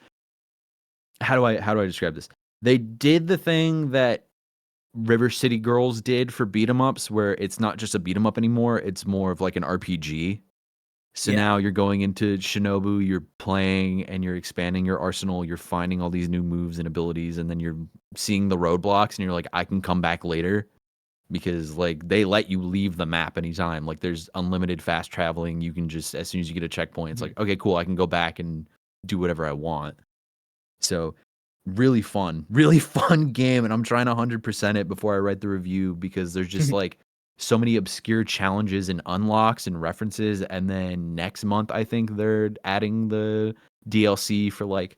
how do I describe this? They did the thing that River City Girls did for beat 'em ups, where it's not just a beat 'em up anymore; it's more of like an RPG. So now you're going into Shinobi, you're playing and you're expanding your arsenal, you're finding all these new moves and abilities, and then you're seeing the roadblocks and you're like, I can come back later because like they let you leave the map anytime. Like there's unlimited fast traveling. You can just, as soon as you get a checkpoint, it's like, okay, cool, I can go back and do whatever I want. So really fun game. And I'm trying to 100% it before I write the review because there's just like so many obscure challenges and unlocks and references. And then next month, I think they're adding the DLC for like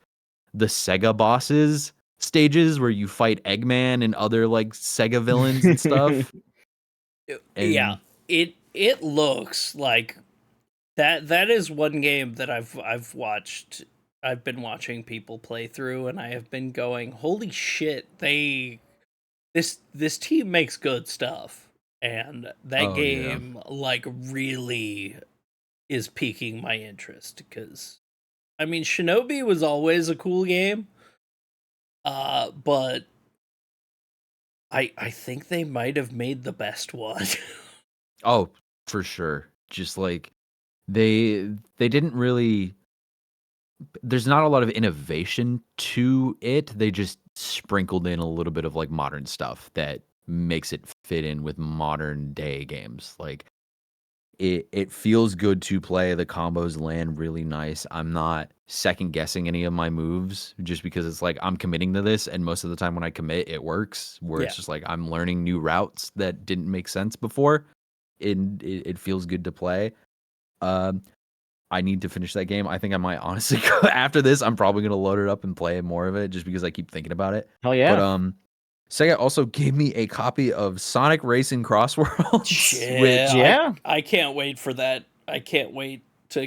the Sega bosses stages where you fight Eggman and other like Sega villains and stuff. Yeah, it looks like that is one game that I've watched. I've been watching people play through, and I have been going, holy shit! This team makes good stuff. And that game like really is piquing my interest, because I mean, Shinobi was always a cool game, but I think they might have made the best one. Oh, for sure. Just like they didn't really. There's not a lot of innovation to it. They just sprinkled in a little bit of like modern stuff that makes it fit in with modern day games. Like it feels good to play. The combos land really nice. I'm not second guessing any of my moves just because it's like I'm committing to this, and most of the time when I commit, it works. Where it's Yeah. just like I'm learning new routes that didn't make sense before. It feels good to play. Um, I need to finish that game. I think I might honestly go after this. I'm probably gonna load it up and play more of it just because I keep thinking about it. Hell yeah. But Sega also gave me a copy of Sonic Racing Cross Worlds, Shit, which Yeah. I can't wait for that. I can't wait to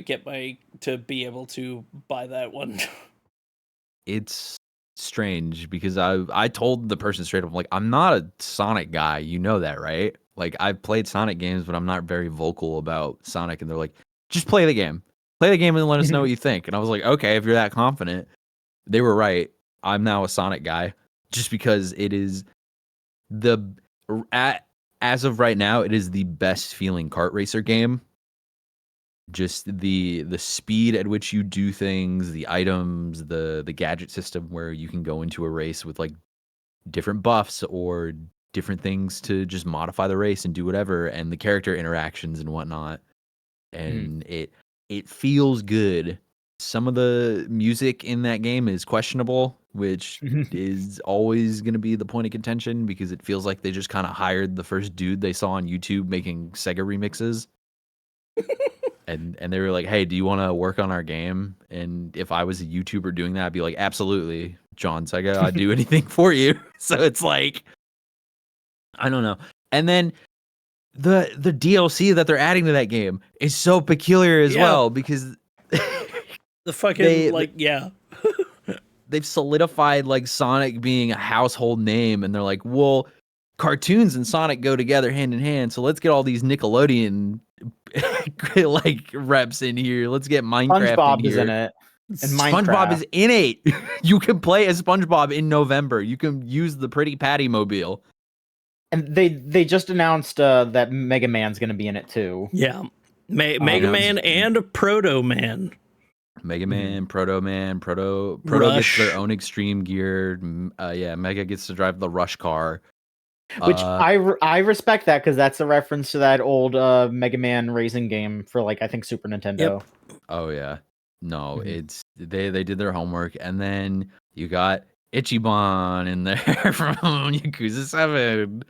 to be able to buy that one. it's strange because I told the person straight up, like, I'm not a Sonic guy. You know that, right? Like, I've played Sonic games, but I'm not very vocal about Sonic. And they're like, just play the game. Play the game and let us know what you think. And I was like, okay, if you're that confident. They were right. I'm now a Sonic guy just because it is as of right now, it is the best feeling kart racer game. Just the speed at which you do things, the items, the gadget system where you can go into a race with like different buffs or different things to just modify the race and do whatever, and the character interactions and whatnot. And it feels good. Some of the music in that game is questionable, which is always going to be the point of contention because it feels like they just kind of hired the first dude they saw on YouTube making Sega remixes. And they were like, "Hey, do you want to work on our game?" And if I was a YouTuber doing that, I'd be like, "Absolutely, John Sega, I'd do anything for you." So it's like, I don't know. And then the DLC that they're adding to that game is so peculiar as well because The fucking they've solidified like Sonic being a household name, and they're like, well, cartoons and Sonic go together hand in hand, so let's get all these Nickelodeon like reps in here. Let's get Minecraft SpongeBob in is here. in it. And SpongeBob Minecraft. is in it. You can play as SpongeBob in November. You can use the Pretty Patty Mobile. And they just announced that Mega Man's going to be in it too. Yeah. Mega Man and Proto Man. Mega Man, Proto Proto Rush. gets their own extreme gear. Yeah, Mega gets to drive the Rush car. Which I respect that because that's a reference to that old Mega Man racing game for like I think Super Nintendo. Yep. Oh yeah. No, it's they did their homework, and then you got Ichiban in there from Yakuza 7.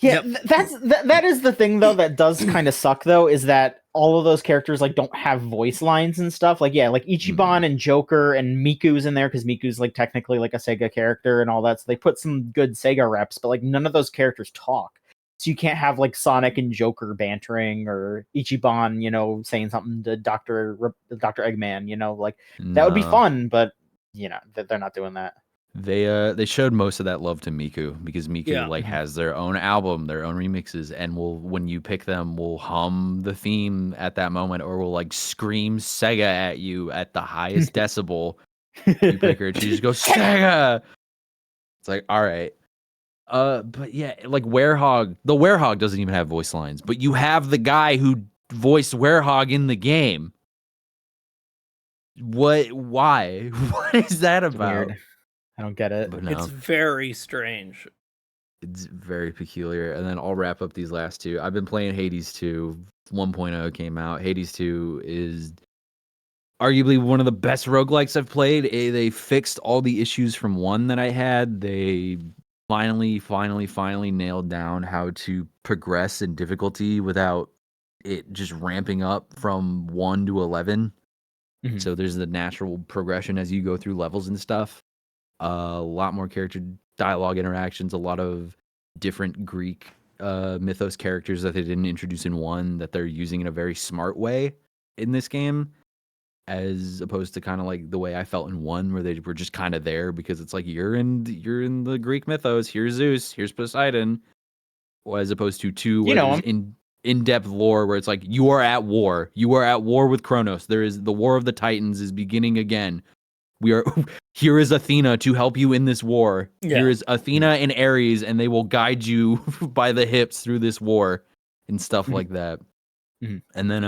Yeah, that is the thing though that does kind of suck though is that all of those characters like don't have voice lines and stuff. Like yeah, like Ichiban and Joker and Miku's in there because Miku's like technically like a Sega character and all that. So they put some good Sega reps, but like none of those characters talk. So you can't have like Sonic and Joker bantering or Ichiban, you know, saying something to Dr. Eggman, you know, like that would be fun, but you know, they're not doing that. They showed most of that love to Miku because Miku like has their own album, their own remixes, and when you pick them, will hum the theme at that moment, or will like scream Sega at you at the highest decibel. You pick her, and she just goes Sega. It's like, all right, but yeah, like Werehog, the Werehog doesn't even have voice lines, but you have the guy who voiced Werehog in the game. What? Why? What is that about? Weird. I don't get it. But no. It's very strange. It's very peculiar. And then I'll wrap up these last two. I've been playing Hades 2. 1.0 came out. Hades 2 is arguably one of the best roguelikes I've played. They fixed all the issues from 1 that I had. They finally nailed down how to progress in difficulty without it just ramping up from 1 to 11. So there's the natural progression as you go through levels and stuff. A lot more character dialogue interactions, a lot of different Greek mythos characters that they didn't introduce in 1 that they're using in a very smart way in this game, as opposed to kind of like the way I felt in 1 where they were just kind of there because it's like you're in the Greek mythos. Here's Zeus, here's Poseidon, as opposed to 2 where You know there's in-depth lore where it's like you are at war. You are at war with Kronos. There is the war of the Titans is beginning again. We are here is Athena to help you in this war. Yeah. Here is Athena and Ares, and they will guide you by the hips through this war and stuff like that. And then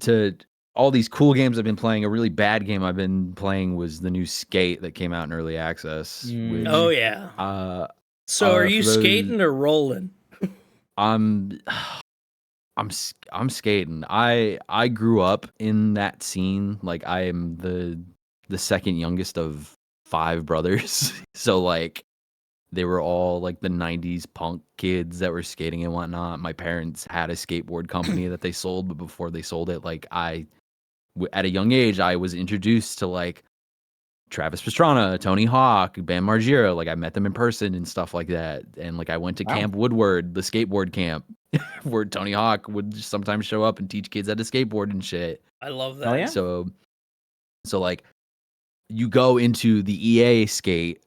to all these cool games I've been playing, a really bad game I've been playing was the new Skate that came out in early access. Which, Oh yeah. So are you skating or rolling? I'm skating. I grew up in that scene. Like I am the second youngest of 5 brothers. So like they were all like the 90s punk kids that were skating and whatnot. My parents had a skateboard company that they sold, but before they sold it, like at a young age, I was introduced to like Travis Pastrana, Tony Hawk, Bam Margera. Like I met them in person and stuff like that. And like I went to Camp Woodward, the skateboard camp, where Tony Hawk would sometimes show up and teach kids how to skateboard and shit. I love that. Oh, yeah? So like you go into the EA Skate,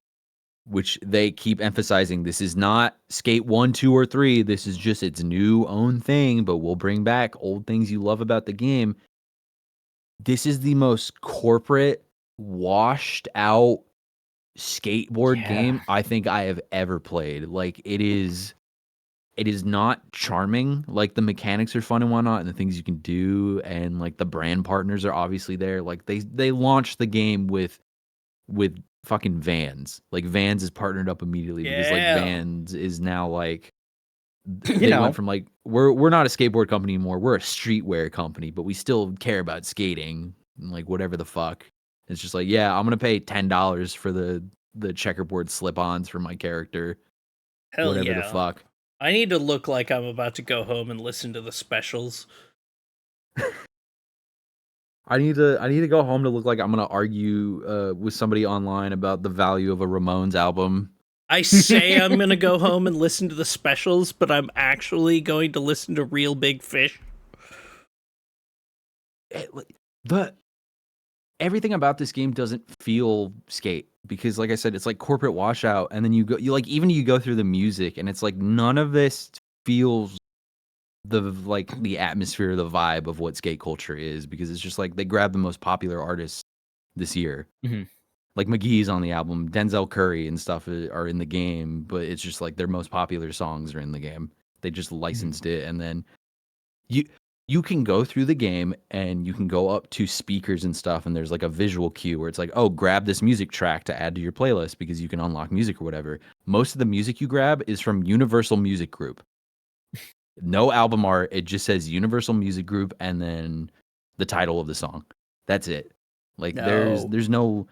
which they keep emphasizing this is not Skate 1, 2, or 3. This is just its new own thing, but we'll bring back old things you love about the game. This is the most corporate, washed out skateboard game I think I have ever played. Like it is not charming. Like the mechanics are fun and whatnot, and the things you can do, and like the brand partners are obviously there. Like they launched the game with fucking Vans. Like Vans is partnered up immediately because like Vans is now like they went from like we're not a skateboard company anymore. We're a streetwear company, but we still care about skating and like whatever the fuck. It's just like, yeah, I'm gonna pay $10 for the checkerboard slip-ons for my character. Hell whatever yeah. the fuck. I need to look like I'm about to go home and listen to the specials. I need to go home to look like I'm gonna argue with somebody online about the value of a Ramones album. I say I'm gonna go home and listen to the specials, but I'm actually going to listen to Real Big Fish. Everything about this game doesn't feel skate because, like I said, it's like corporate washout, and then you go through the music, and it's like none of this feels the atmosphere, the vibe of what skate culture is, because it's just like they grab the most popular artists this year. Like McGee's on the album, Denzel Curry and stuff are in the game, but it's just like their most popular songs are in the game. They just licensed it, and then you can go through the game and you can go up to speakers and stuff, and there's like a visual cue where it's like, oh, grab this music track to add to your playlist because you can unlock music or whatever. Most of the music you grab is from Universal Music Group. No album art. It just says Universal Music Group and then the title of the song. That's it. Like there's no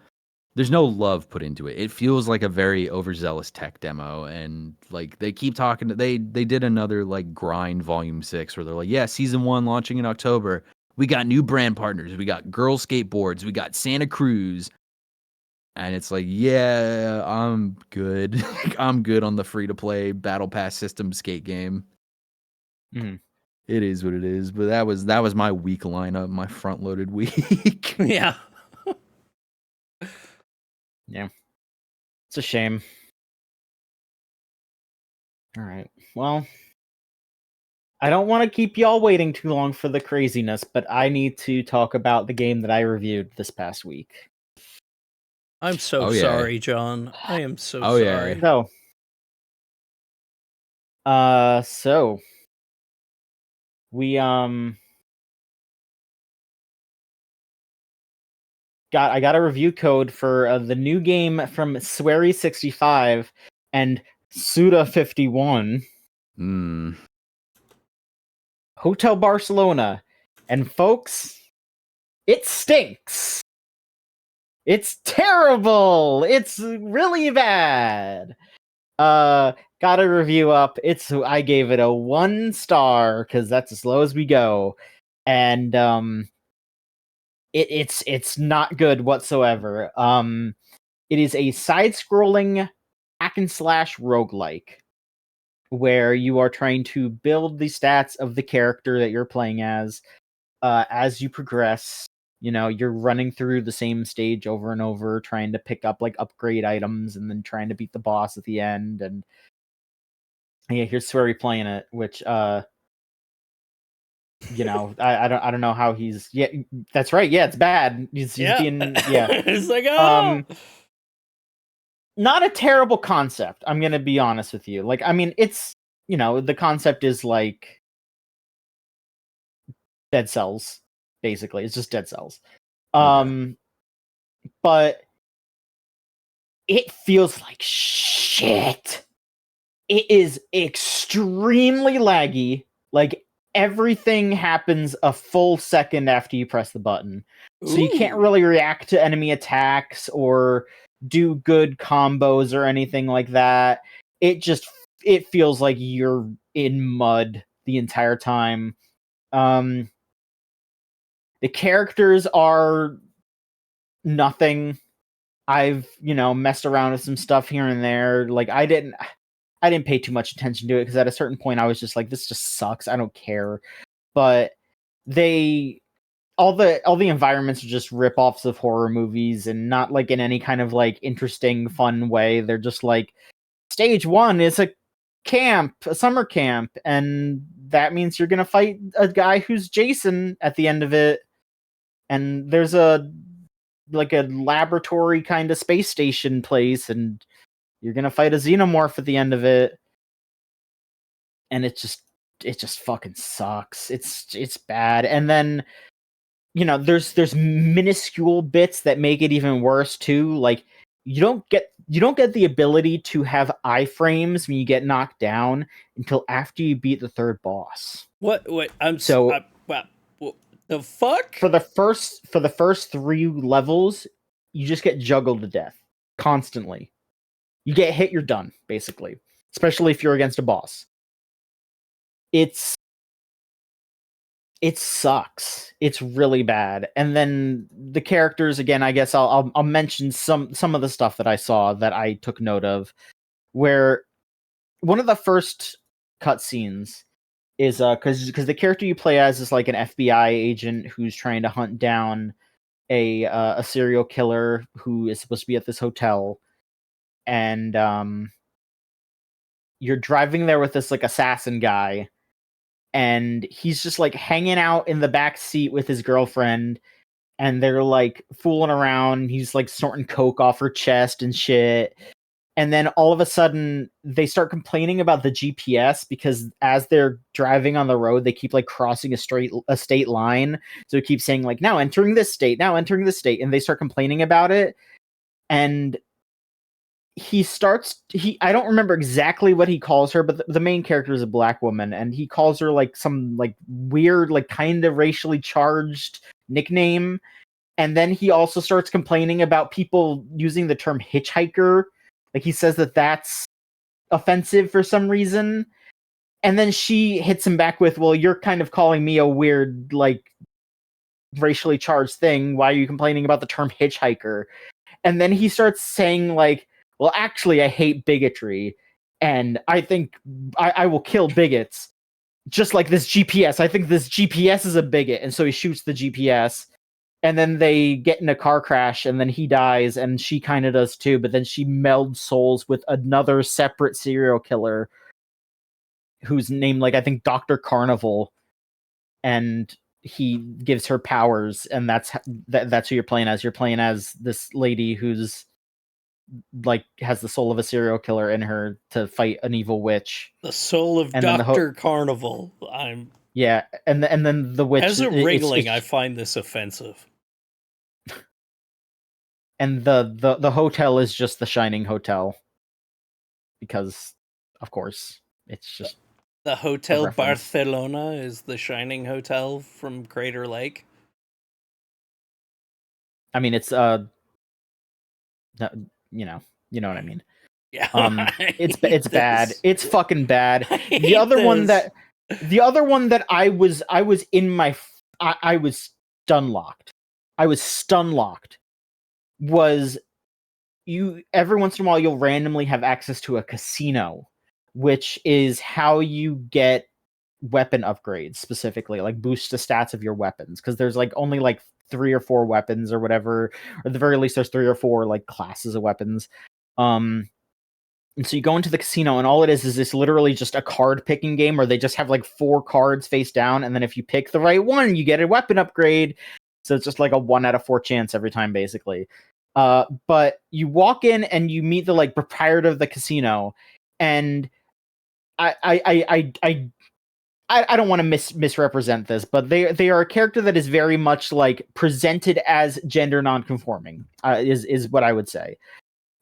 love put into it. It feels like a very overzealous tech demo, and like they keep talking. They did another like Grind Volume 6 where they're like, yeah, Season 1 launching in October. We got new brand partners. We got Girl Skateboards. We got Santa Cruz. And it's like, yeah, I'm good. I'm good on the free-to-play Battle Pass system skate game. It is what it is. But that was my week lineup, my front-loaded week. Yeah. Yeah. It's a shame. All right. Well, I don't want to keep y'all waiting too long for the craziness, but I need to talk about the game that I reviewed this past week. I'm so sorry, John. I am so sorry. Yeah. So we I got a review code for the new game from Swery65 and Suda51. Hotel Barcelona. And folks, it stinks. It's terrible. It's really bad. Got a review up. I gave it a 1 star because that's as low as we go. And it's not good whatsoever. It is a side-scrolling hack and slash roguelike where you are trying to build the stats of the character that you're playing as you progress. You know, you're running through the same stage over and over, trying to pick up like upgrade items and then trying to beat the boss at the end. And yeah, here's Swery playing it, which I don't know how he's. Yeah, that's right. Yeah, it's bad. He's being. Yeah, it's like, oh. Not a terrible concept. I'm gonna be honest with you. Like, I mean, it's the concept is like dead cells. Basically, it's just dead cells. Okay. But it feels like shit. It is extremely laggy. Like, everything happens a full second after you press the button. So you can't Ooh. really react to enemy attacks or do good combos or anything like that. It feels like you're in mud the entire time. The characters are nothing. I've, messed around with some stuff here and there. Like, I didn't pay too much attention to it because at a certain point I was just like, this just sucks. I don't care. But all the environments are just rip-offs of horror movies, and not like in any kind of like interesting, fun way. They're just like, stage 1 is a summer camp, and that means you're gonna fight a guy who's Jason at the end of it. And there's a laboratory kind of space station place, and you're gonna fight a xenomorph at the end of it. And it just fucking sucks. It's bad. And then there's minuscule bits that make it even worse too. Like, you don't get the ability to have iframes when you get knocked down until after you beat the third boss. What? The fuck? For the first 3 levels, you just get juggled to death constantly. You get hit, you're done, basically. Especially if you're against a boss. It sucks. It's really bad. And then the characters, again, I guess I'll mention some of the stuff that I saw that I took note of. Where one of the first cutscenes is because the character you play as is like an FBI agent who's trying to hunt down a serial killer who is supposed to be at this hotel, and you're driving there with this like assassin guy, and he's just like hanging out in the back seat with his girlfriend, and they're like fooling around. He's like snorting coke off her chest and shit. And then all of a sudden they start complaining about the GPS because as they're driving on the road, they keep like crossing a state line. So it keeps saying like, now entering this state, now entering this state. And they start complaining about it. And I don't remember exactly what he calls her, but the main character is a black woman, and he calls her like some like weird, like kind of racially charged nickname. And then he also starts complaining about people using the term hitchhiker. Like, he says that that's offensive for some reason. And then she hits him back with, well, you're kind of calling me a weird, like, racially charged thing. Why are you complaining about the term hitchhiker? And then he starts saying, like, well, actually, I hate bigotry. And I think I will kill bigots. Just like this GPS. I think this GPS is a bigot. And so he shoots the GPS. And then they get in a car crash, and then he dies, and she kind of does too, but then she melds souls with another separate serial killer who's named, like, I think Dr. Carnival, and he gives her powers, and that's who you're playing as. You're playing as this lady who's, like, has the soul of a serial killer in her to fight an evil witch. The soul of And Dr. Carnival. Yeah, and then the witch... As a Ringling, I find this offensive. And the hotel is just the Shining Hotel. Because, of course, it's just... The Hotel Barcelona is the Shining Hotel from Crater Lake. I mean, it's, you know what I mean. Yeah. It's bad. It's fucking bad. The other one that I was stun locked. I was stun locked. Was you every once in a while you'll randomly have access to a casino, which is how you get weapon upgrades, specifically, like boost the stats of your weapons, because there's like only like 3 or 4 weapons or whatever, or at the very least there's 3 or 4 like classes of weapons. And so you go into the casino, and all it is this literally just a card picking game where they just have like 4 cards face down, and then if you pick the right one, you get a weapon upgrade. So it's just like a 1 out of 4 chance every time, basically. But you walk in and you meet the like proprietor of the casino, and I don't want to misrepresent this, but they are a character that is very much like presented as gender nonconforming, is what I would say.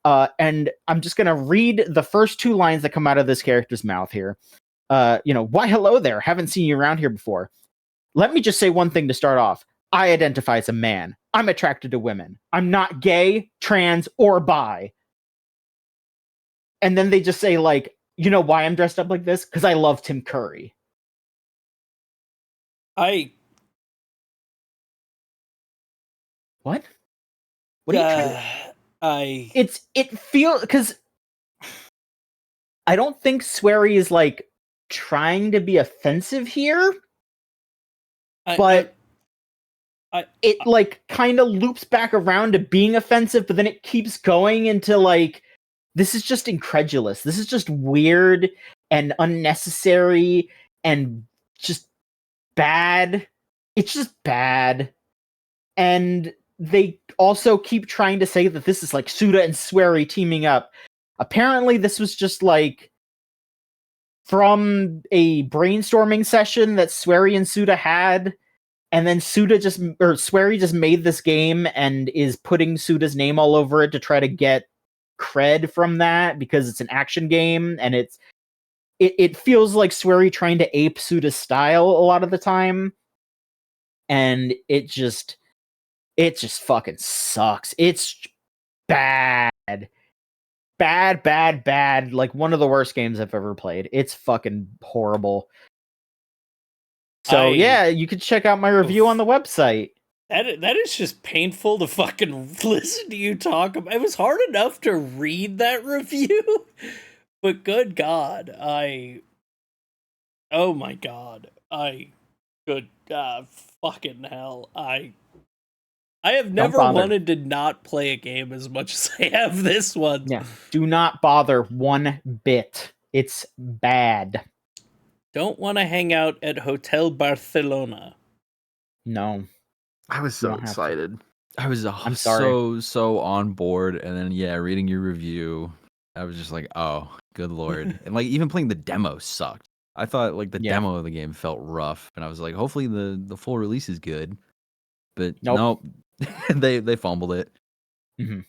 And I'm just gonna read the first 2 lines that come out of this character's mouth here. Why hello there, haven't seen you around here before. Let me just say one thing to start off. I identify as a man. I'm attracted to women. I'm not gay, trans, or bi. And then they just say, like, you know why I'm dressed up like this? Because I love Tim Curry. What? What are you trying to... It feels... Because I don't think Swery is, like, trying to be offensive here. It like kind of loops back around to being offensive, but then it keeps going into like, this is just incredulous. This is just weird and unnecessary and just bad. It's just bad. And they also keep trying to say that this is like Suda and Swery teaming up. Apparently this was just like from a brainstorming session that Swery and Suda had. And then Swery just made this game and is putting Suda's name all over it to try to get cred from that because it's an action game, and it feels like Swery trying to ape Suda's style a lot of the time, and it just fucking sucks. It's bad, like one of the worst games I've ever played. It's fucking horrible. So yeah, you could check out my review on the website. That is just painful to fucking listen to you talk about. It was hard enough to read that review, but good God, oh my God, fucking hell, I have never wanted to not play a game as much as I have this one. Yeah, do not bother one bit. It's bad. Don't want to hang out at Hotel Barcelona. No. I was so excited. I'm sorry. so on board, and then reading your review, I was just like, oh, good lord. And like even playing the demo sucked. I thought like the demo of the game felt rough, and I was like, hopefully the full release is good. But nope. they fumbled it. Mm-hmm.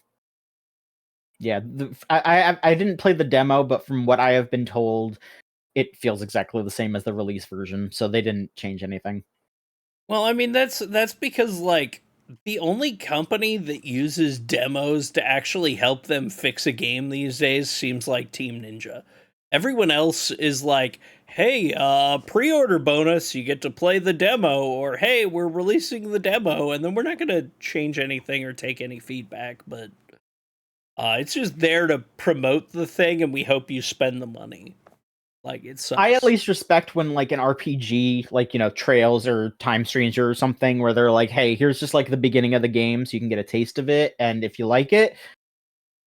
Yeah, I didn't play the demo, but from what I have been told, it feels exactly the same as the release version, so they didn't change anything. Well, I mean, that's because, like, the only company that uses demos to actually help them fix a game these days seems like Team Ninja. Everyone else is like, hey, pre-order bonus, you get to play the demo, or hey, we're releasing the demo, and then we're not going to change anything or take any feedback, but it's just there to promote the thing, and we hope you spend the money. Like, it sucks. I at least respect when like an RPG, like, Trails or Time Stranger or something, where they're like, hey, here's just like the beginning of the game so you can get a taste of it, and if you like it,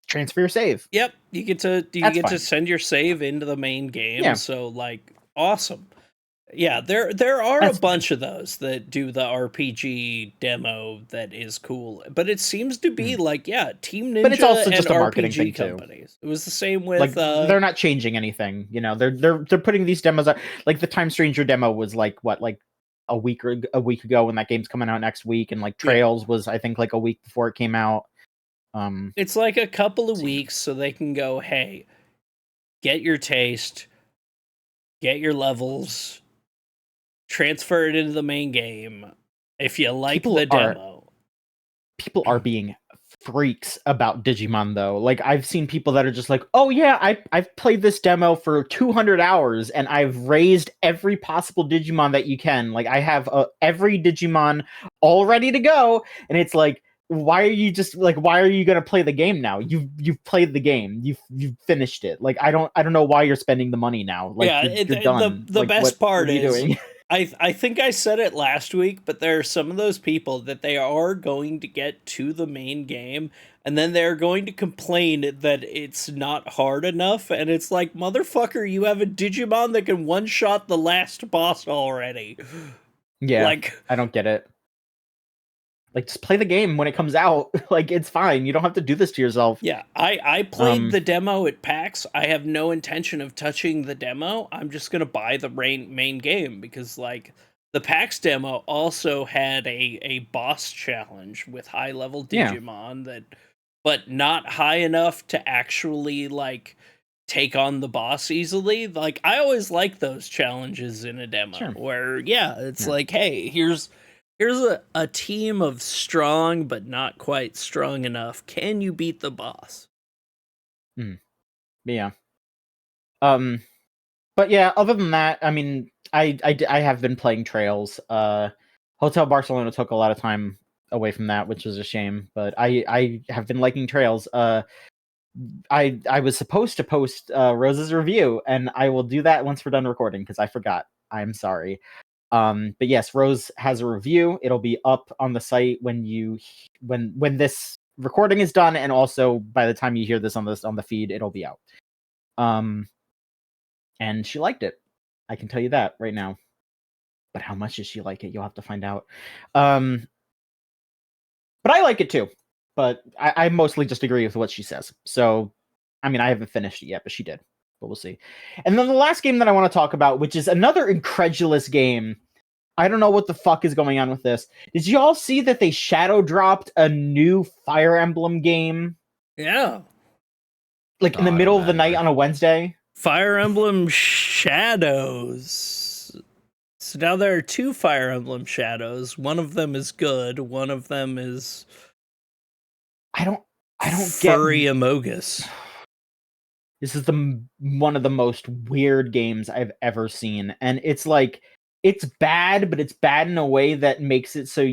transfer your save. Yep, you get to send your save into the main game, so like, awesome. Yeah, there are a bunch of those that do the RPG demo that is cool, but it seems to be like, Team Ninja, but it's also just a marketing RPG thing companies. Too. It was the same with like they're not changing anything. They're putting these demos out. Like the Time Stranger demo was like a week ago when that game's coming out next week, and like Trails was I think like a week before it came out. It's like a couple of weeks so they can go, hey, get your taste, get your levels. Transfer it into the main game if you like the demo. People are being freaks about Digimon, though. Like, I've seen people that are just like, oh yeah, I've played this demo for 200 hours, and I've raised every possible Digimon that you can. Like, I have every Digimon all ready to go, and it's like, why are you gonna play the game now? You've played the game. You've finished it. Like, I don't know why you're spending the money now. Like, you're done. The best part is I think I said it last week, but there are some of those people that they are going to get to the main game, and then they're going to complain that it's not hard enough, and it's like, motherfucker, you have a Digimon that can one-shot the last boss already. Yeah, Like, I don't get it. Like, just play the game when it comes out. Like, it's fine. You don't have to do this to yourself. yeah, I played the demo at PAX. I have no intention of touching the demo. I'm just gonna buy the main game because, like, the PAX demo also had a boss challenge with high level Yeah. Digimon that, but not high enough to actually like take on the boss easily. Like, I always like those challenges in a demo Sure. where, yeah, it's Yeah. like, hey, here's a team of strong but not quite strong enough. Can you beat the boss? Yeah. But yeah, other than that, I mean, I have been playing Trails. Hotel Barcelona took a lot of time away from that, which was a shame. But I have been liking Trails. I was supposed to post Rose's review, and I will do that once we're done recording because I forgot. I'm sorry. But yes, Rose has a review. It'll be up on the site when this recording is done, and also by the time you hear this on the feed, it'll be out. And she liked it. I can tell you that right now. But how much does she like it? You'll have to find out. But I like it too. But I mostly just agree with what she says. So, I mean, I haven't finished it yet, but she did. But we'll see. And then the last game that I want to talk about, which is another incredulous game. I don't know what the fuck is going on with this. Did you all see that they shadow dropped a new Fire Emblem game? Yeah. Like in the middle of the night on a Wednesday? Fire Emblem Shadows. So now there are 2 Fire Emblem Shadows. One of them is good. One of them is I don't furry get amogus. This is one of the most weird games I've ever seen, and it's like it's bad, but it's bad in a way that makes it so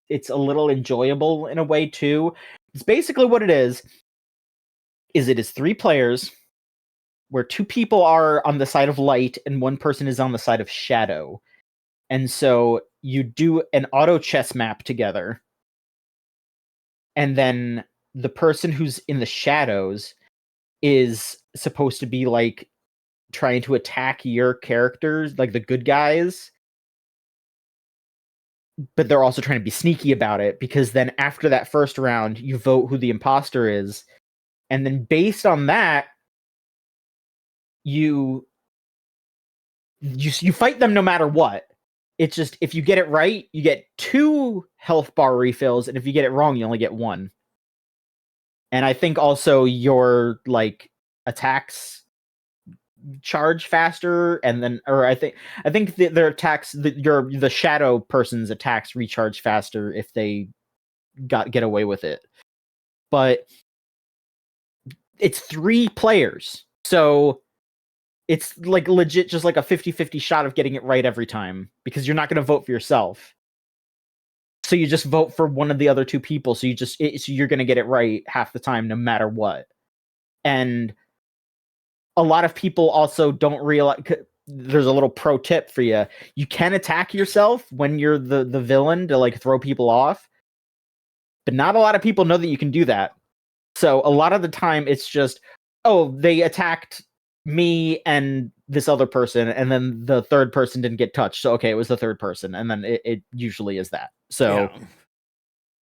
it's a little enjoyable in a way too. It's basically what it is it is 3 players where 2 people are on the side of light and 1 person is on the side of shadow. And so you do an auto chess map together. And then the person who's in the shadows is supposed to be like trying to attack your characters, like the good guys. But they're also trying to be sneaky about it because then after that first round, you vote who the imposter is. And then based on that, you fight them no matter what. It's just if you get it right, you get 2 health bar refills, and if you get it wrong, you only get 1. And I think also your like attacks charge faster, and then I think their attacks, the shadow person's attacks recharge faster if they get away with it. But it's 3 players, so it's like legit just like a 50-50 shot of getting it right every time because you're not going to vote for yourself. So you just vote for one of the other 2 people. So so you're going to get it right half the time, no matter what. And a lot of people also don't realize. There's a little pro tip for you. You can attack yourself when you're the villain to like throw people off, but not a lot of people know that you can do that. So a lot of the time it's just, oh, they attacked me and this other person, and then the third person didn't get touched. So okay, it was the third person, and then it usually is that. So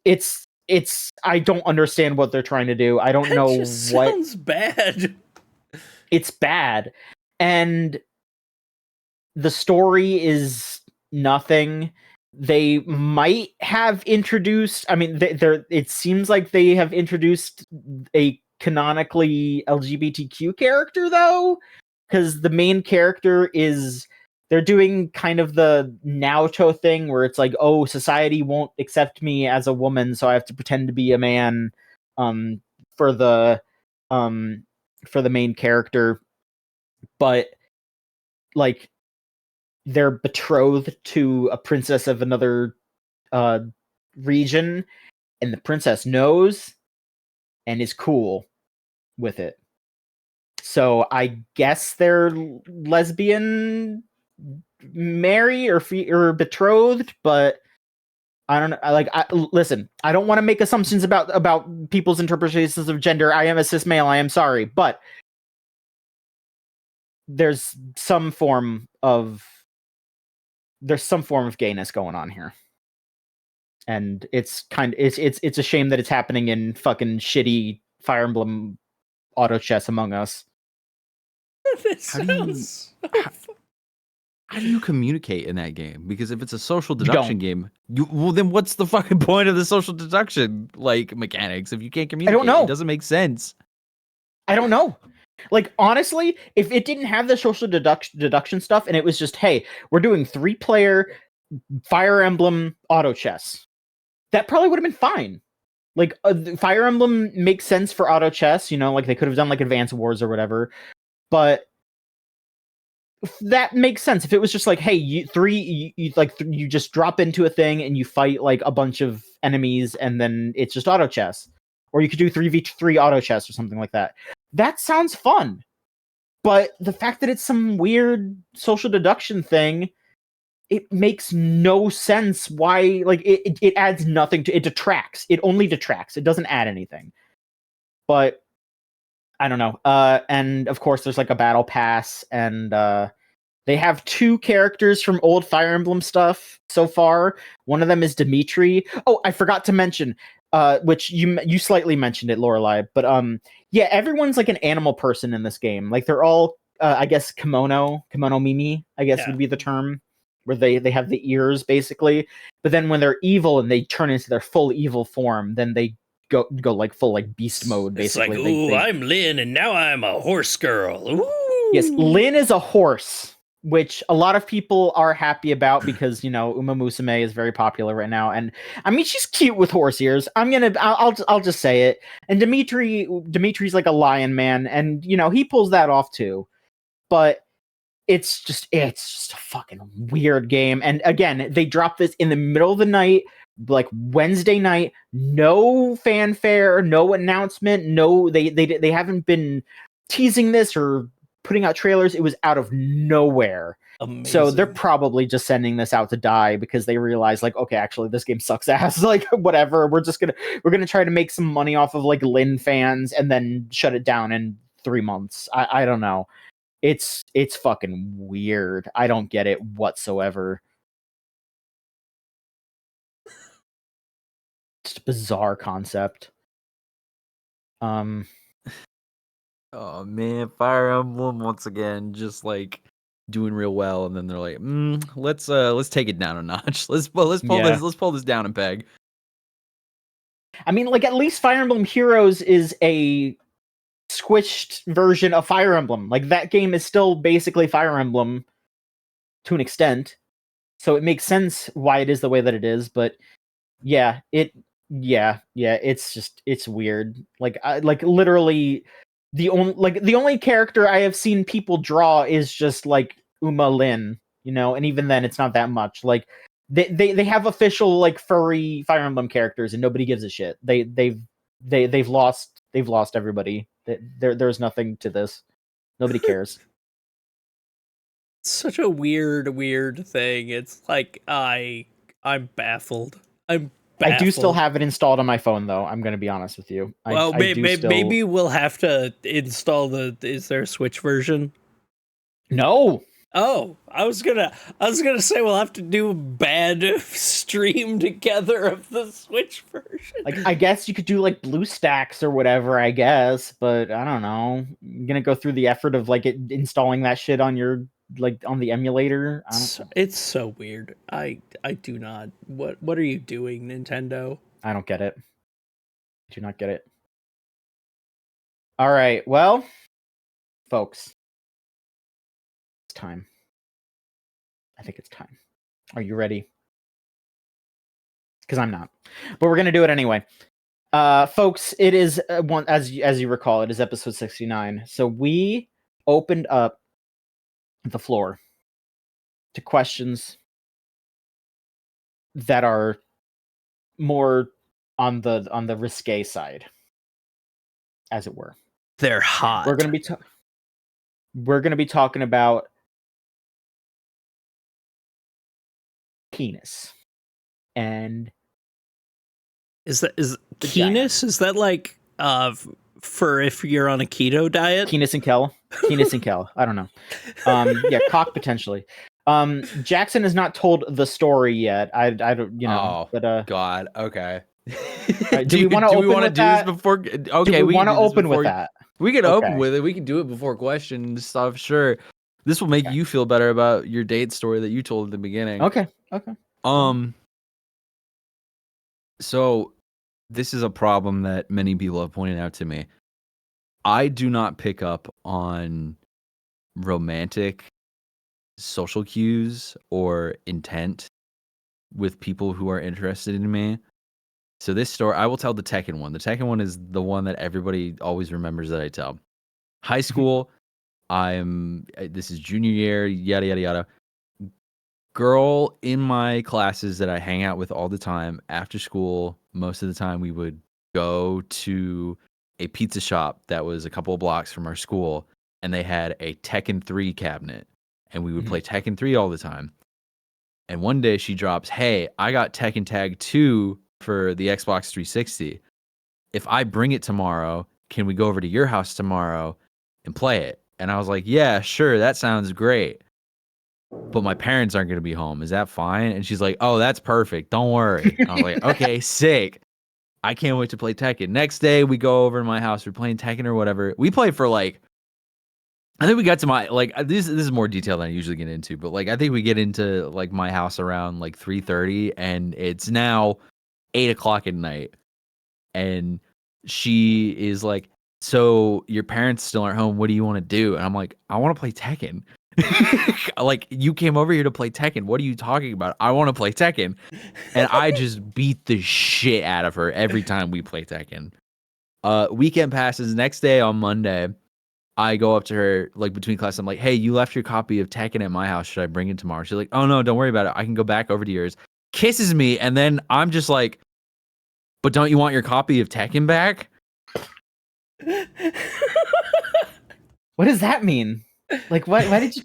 it's I don't understand what they're trying to do. I don't know just what. Sounds bad. It's bad, and the story is nothing. They might have introduced. I mean, it seems like they have introduced a canonically LGBTQ character though, because the main character is. They're doing kind of the Naruto thing where it's like, oh, society won't accept me as a woman, so I have to pretend to be a man, for the main character. But like, they're betrothed to a princess of another region, and the princess knows and is cool with it. So I guess they're lesbian marry or betrothed, but I don't know. Listen, I don't want to make assumptions about people's interpretations of gender. I am a cis male. I am sorry, but there's some form of gayness going on here, and it's a shame that it's happening in fucking shitty Fire Emblem auto chess Among Us. How do you communicate in that game? Because if it's a social deduction game, then what's the fucking point of the social deduction mechanics if you can't communicate? I don't know. It doesn't make sense. I don't know. Like, honestly, if it didn't have the social deduction stuff and it was just, hey, we're doing 3-player Fire Emblem auto chess, that probably would have been fine. Like, Fire Emblem makes sense for auto chess, like they could have done like Advance Wars or whatever, but that makes sense if it was just like, hey, you just drop into a thing and you fight like a bunch of enemies and then it's just auto chess, or you could do 3v3 auto chess or something like that. That sounds fun, but the fact that it's some weird social deduction thing, it makes no sense. Why? Like, it adds nothing to it. Detracts. It only detracts. It doesn't add anything. But I don't know. And of course, there's like a battle pass, and they have 2 characters from old Fire Emblem stuff so far. One of them is Dimitri. Oh, I forgot to mention, which you slightly mentioned it, Lorelai. But yeah, everyone's like an animal person in this game. Like, they're all, I guess, kimono mimi, I guess would be the term, where they have the ears basically. But then when they're evil and they turn into their full evil form, then they go like full like beast mode basically. It's like, ooh, I'm Lynn and now I'm a horse girl. Ooh. Yes, Lynn is a horse, which a lot of people are happy about because, Uma Musume is very popular right now, and I mean, she's cute with horse ears. I'll just say it. And Dimitri's like a lion man, and he pulls that off too. But it's just a fucking weird game. And again, they dropped this in the middle of the night, like Wednesday night. No fanfare, no announcement, no, they haven't been teasing this or putting out trailers. It was out of nowhere. Amazing. So they're probably just sending this out to die because they realize, like, okay, actually this game sucks ass. Like, whatever, we're gonna try to make some money off of like Lynn fans and then shut it down in 3 months. I don't know. It's fucking weird. I don't get it whatsoever. It's a bizarre concept. Oh man, Fire Emblem once again, just like doing real well, and then they're like, let's take it down a notch. Let's pull this down a peg. I mean, like, at least Fire Emblem Heroes is a squished version of Fire Emblem. Like, that game is still basically Fire Emblem to an extent, so it makes sense why it is the way that it is. But yeah, it's weird. Like, literally, the only character I have seen people draw is just like Uma Lin, and even then it's not that much. Like, they have official like furry Fire Emblem characters and nobody gives a shit. They've lost everybody. There's nothing to this. Nobody cares. Such a weird thing. It's like I'm baffled. I do still have it installed on my phone, though. I'm going to be honest with you. Maybe we'll have to install is there a Switch version? No. Oh, I was gonna say we'll have to do a bad stream together of the Switch version. Like, I guess you could do like BlueStacks or whatever, I guess, but I don't know. You're gonna go through the effort of like installing that shit on your on the emulator. It's so weird. I do not. What are you doing, Nintendo? I don't get it. I do not get it. All right, well, folks. Time. I think it's time. Are you ready? Because I'm not, but we're gonna do it anyway. Folks, it is one as you recall, it is episode 69. So we opened up the floor to questions that are more on the risque side, as it were. They're hot. We're gonna be talking about penis. And Is Vagina. kenis? Is that like for if you're on a keto diet? Kenis and Kel. I don't know. Yeah, cock potentially. Jackson has not told the story yet. I don't, but God, okay. do we want to open with do that? this before? Okay, do we want to can do this open with before- that? We can open Okay. with it. We can do it before questions stuff. Sure, this will make you feel better about your date story that you told at the beginning. Okay. So this is a problem that many people have pointed out to me. I do not pick up on romantic social cues or intent with people who are interested in me. So this story, I will tell the Tekken one. The Tekken one is the one that everybody always remembers that I tell. High school, this is junior year, yada, yada, yada. Girl in my classes that I hang out with all the time, after school, most of the time we would go to a pizza shop that was a couple of blocks from our school, and they had a Tekken 3 cabinet, and we would play Tekken 3 all the time. And one day she drops, "Hey, I got Tekken Tag 2 for the Xbox 360. If I bring it tomorrow, can we go over to your house tomorrow and play it?" And I was like, "Yeah, sure, that sounds great. But my parents aren't going to be home. Is that fine?" And she's like, "Oh, that's perfect. Don't worry." And I was like, "Okay, sick. I can't wait to play Tekken." Next day, we go over to my house. We're playing Tekken or whatever. We play for I think we got to my, this is more detail than I usually get into, but I think we get into my house around 3:30, and it's now 8:00 at night. And she is like, "So your parents still aren't home. What do you want to do?" And I'm like, "I want to play Tekken." You came over here to play Tekken. What are you talking about? I want to play Tekken. And I just beat the shit out of her every time we play Tekken. Weekend passes. Next day on Monday, I go up to her between class. I'm like, "Hey, you left your copy of Tekken at my house. Should I bring it tomorrow?" She's like, "Oh no, don't worry about it. I can go back over to yours." Kisses me, and then I'm just like, "But don't you want your copy of Tekken back?" What does that mean? Why did you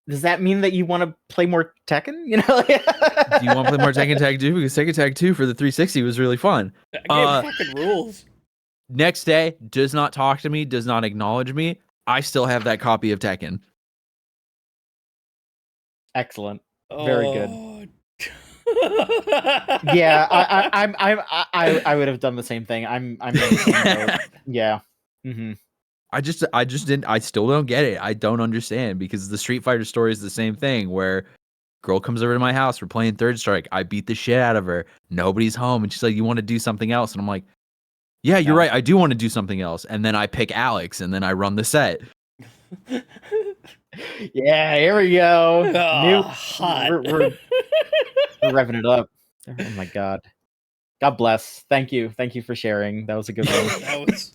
does that mean that you want to play more Tekken? Do you want to play more Tekken Tag 2? Because Tekken Tag 2 for the 360 was really fun. That game fucking rules. Next day, does not talk to me, does not acknowledge me. I still have that copy of Tekken. Excellent. Very good. Oh. Yeah, I would have done the same thing. I'm yeah. Mm-hmm. I just didn't. I still don't get it. I don't understand, because the Street Fighter story is the same thing, where girl comes over to my house, we're playing Third Strike, I beat the shit out of her, nobody's home, and she's like, "You want to do something else?" And I'm like, "Yeah, you're right, I do want to do something else." And then I pick Alex, and then I run the set. Yeah, here we go. Oh, hot. We're revving it up. Oh my god. God bless. Thank you for sharing. That was a good one. That was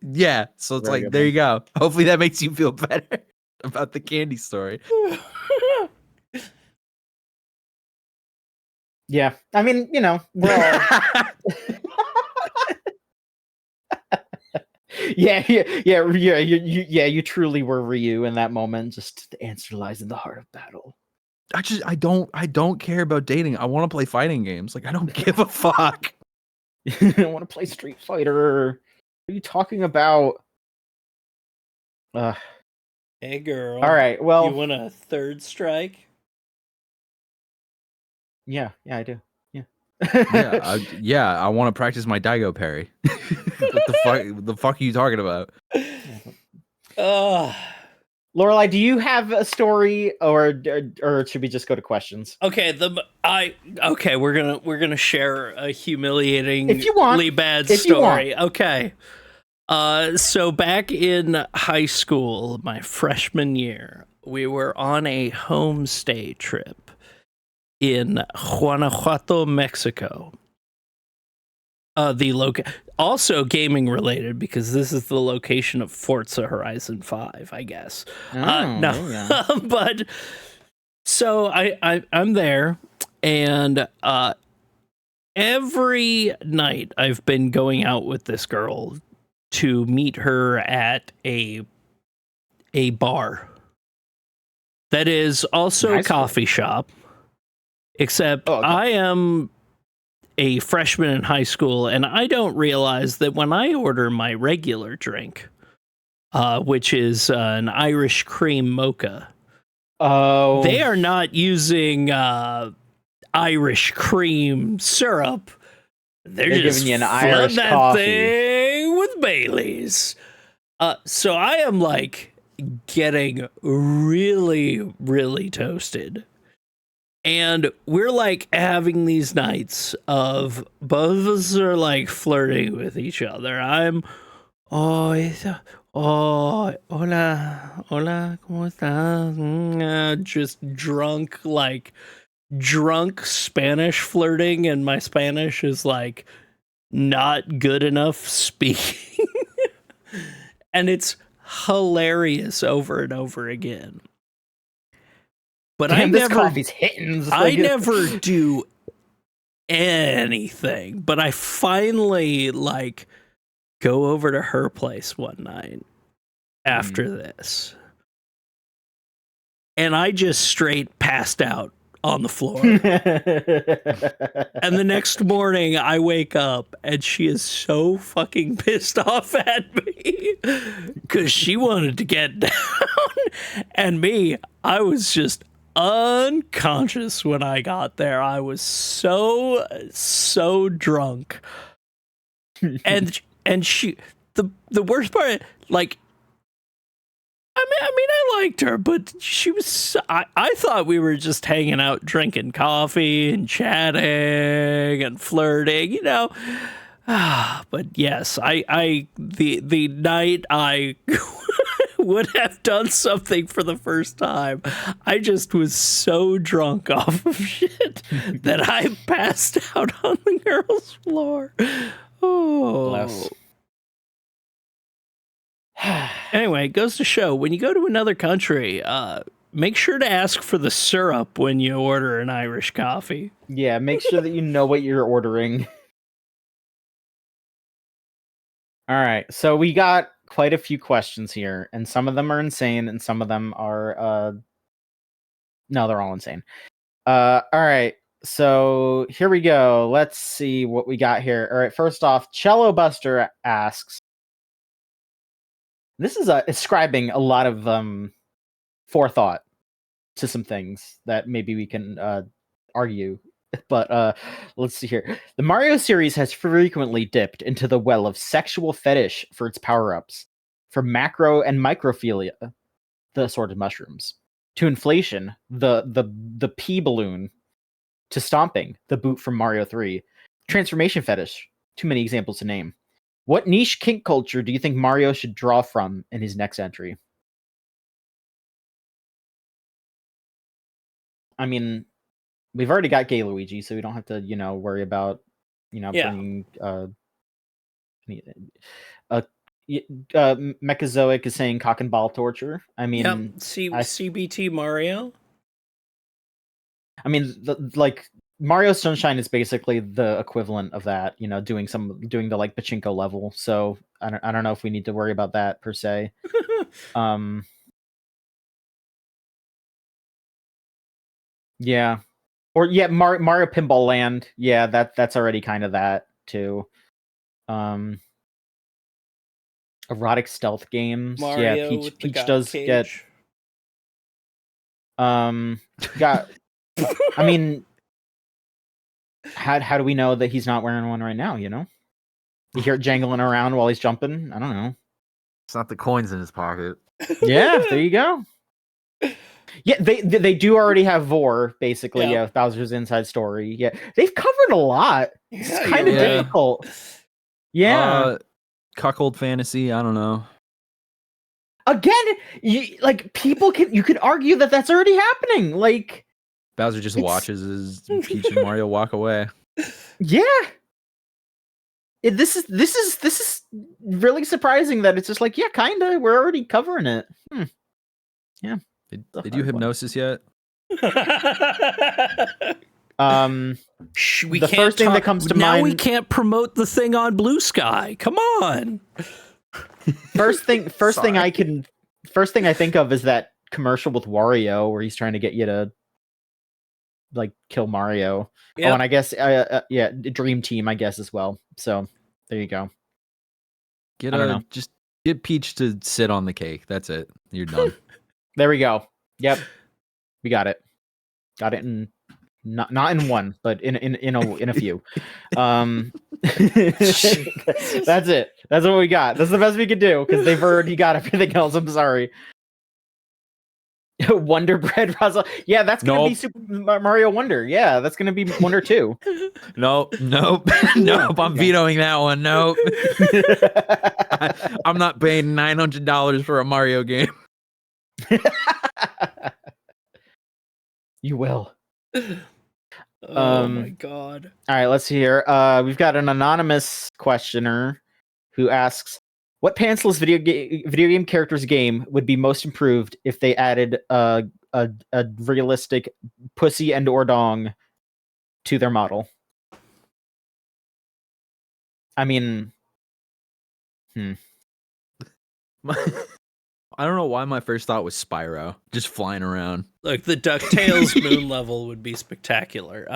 Yeah, so it's Very like, good there one. you go. Hopefully that makes you feel better about the candy story. Yeah, I mean, we're all yeah. You truly were Ryu in that moment. Just the answer lies in the heart of battle. I don't care about dating. I want to play fighting games. I don't give a fuck. I want to play Street Fighter. What are you talking about? Hey girl. All right. Well, you want a Third Strike? Yeah, I do. Yeah. I want to practice my Daigo parry. What the fuck are you talking about? Lorelai, do you have a story, or should we just go to questions? Okay, we're gonna share a humiliatingly If you want. bad If you want. story. Okay. So back in high school, my freshman year, we were on a homestay trip in Guanajuato, Mexico. Also gaming related, because this is the location of Forza Horizon 5, I guess. No, yeah. but so I'm there, and every night I've been going out with this girl to meet her at a bar that is also a coffee shop. Except I am a freshman in high school, and I don't realize that when I order my regular drink, which is an Irish cream mocha, they are not using Irish cream syrup. They're just giving you an flood Irish that coffee thing with Baileys. So I am like getting really, really toasted. And we're like having these nights of both of us are like flirting with each other. I'm, hola, ¿cómo estás? Just drunk Spanish flirting, and my Spanish is like not good enough speaking. And it's hilarious over and over again. But Damn, this coffee's hitting. I never do anything, but I finally like go over to her place one night after this. And I just straight passed out on the floor. And the next morning I wake up and she is so fucking pissed off at me because she wanted to get down. And me, I was just unconscious when I got there. I was so drunk. And she, the worst part, like, I mean, I liked her, but she was. I thought we were just hanging out, drinking coffee and chatting and flirting, you know. But yes, the night I would have done something for the first time, I just was so drunk off of shit that I passed out on the girl's floor. Oh. Bless. Anyway, it goes to show when you go to another country, make sure to ask for the syrup when you order an Irish coffee. Yeah, make sure that you know what you're ordering. All right, so we got quite a few questions here, and some of them are insane, and some of them are no, they're all insane. All right, so here we go. Let's see what we got here. All right, first off, Cello Buster asks, this is ascribing a lot of forethought to some things that maybe we can argue. But let's see here. The Mario series has frequently dipped into the well of sexual fetish for its power-ups, from macro and microphilia, the assorted mushrooms, to inflation, the pee balloon, to stomping, the boot from Mario 3, transformation fetish, too many examples to name. What niche kink culture do you think Mario should draw from in his next entry? I mean, we've already got Gay Luigi, so we don't have to, worry about, bringing Mechazoic is saying cock and ball torture. I mean, CBT Mario. I mean, like Mario Sunshine is basically the equivalent of that, doing the like pachinko level. So I don't know if we need to worry about that per se. Yeah. Or Mario Pinball Land. Yeah, that's already kind of that too. Erotic stealth games. Mario yeah, Peach does cage. get got I mean, how do we know that he's not wearing one right now, You hear it jangling around while he's jumping? I don't know. It's not the coins in his pocket. Yeah, there you go. Yeah, they do already have Vor, basically, yeah, Bowser's Inside Story. Yeah, they've covered a lot. It's kind of difficult. Yeah. Cuckold fantasy, I don't know. Again, you could argue that that's already happening. Like Bowser just watches his Peach and Mario walk away. Yeah. This is really surprising that it's just like, yeah, kinda. We're already covering it. Yeah. Did you hypnosis yet? The first thing that comes to mind. Now we can't promote the thing on Blue Sky. Come on. First thing I think of is that commercial with Wario where he's trying to get you to like kill Mario. Yep. Oh, and I guess yeah, Dream Team, I guess, as well. So there you go. I don't know. Just get Peach to sit on the cake. That's it. You're done. There we go. Yep, we got it. Got it in not in one, but in a few. That's it. That's what we got. That's the best we could do because they've already got everything else. I'm sorry. Wonder Bread Russell. Yeah, that's gonna be Super Mario Wonder. Yeah, that's gonna be Wonder 2. Nope. I'm vetoing that one. Nope. I'm not paying $900 for a Mario game. You will. Oh my god. All right, let's see here. We've got an anonymous questioner who asks, what pantsless video game character's game would be most improved if they added a realistic pussy and or dong to their model? I mean, I don't know why my first thought was Spyro, just flying around. Look, the DuckTales moon level would be spectacular.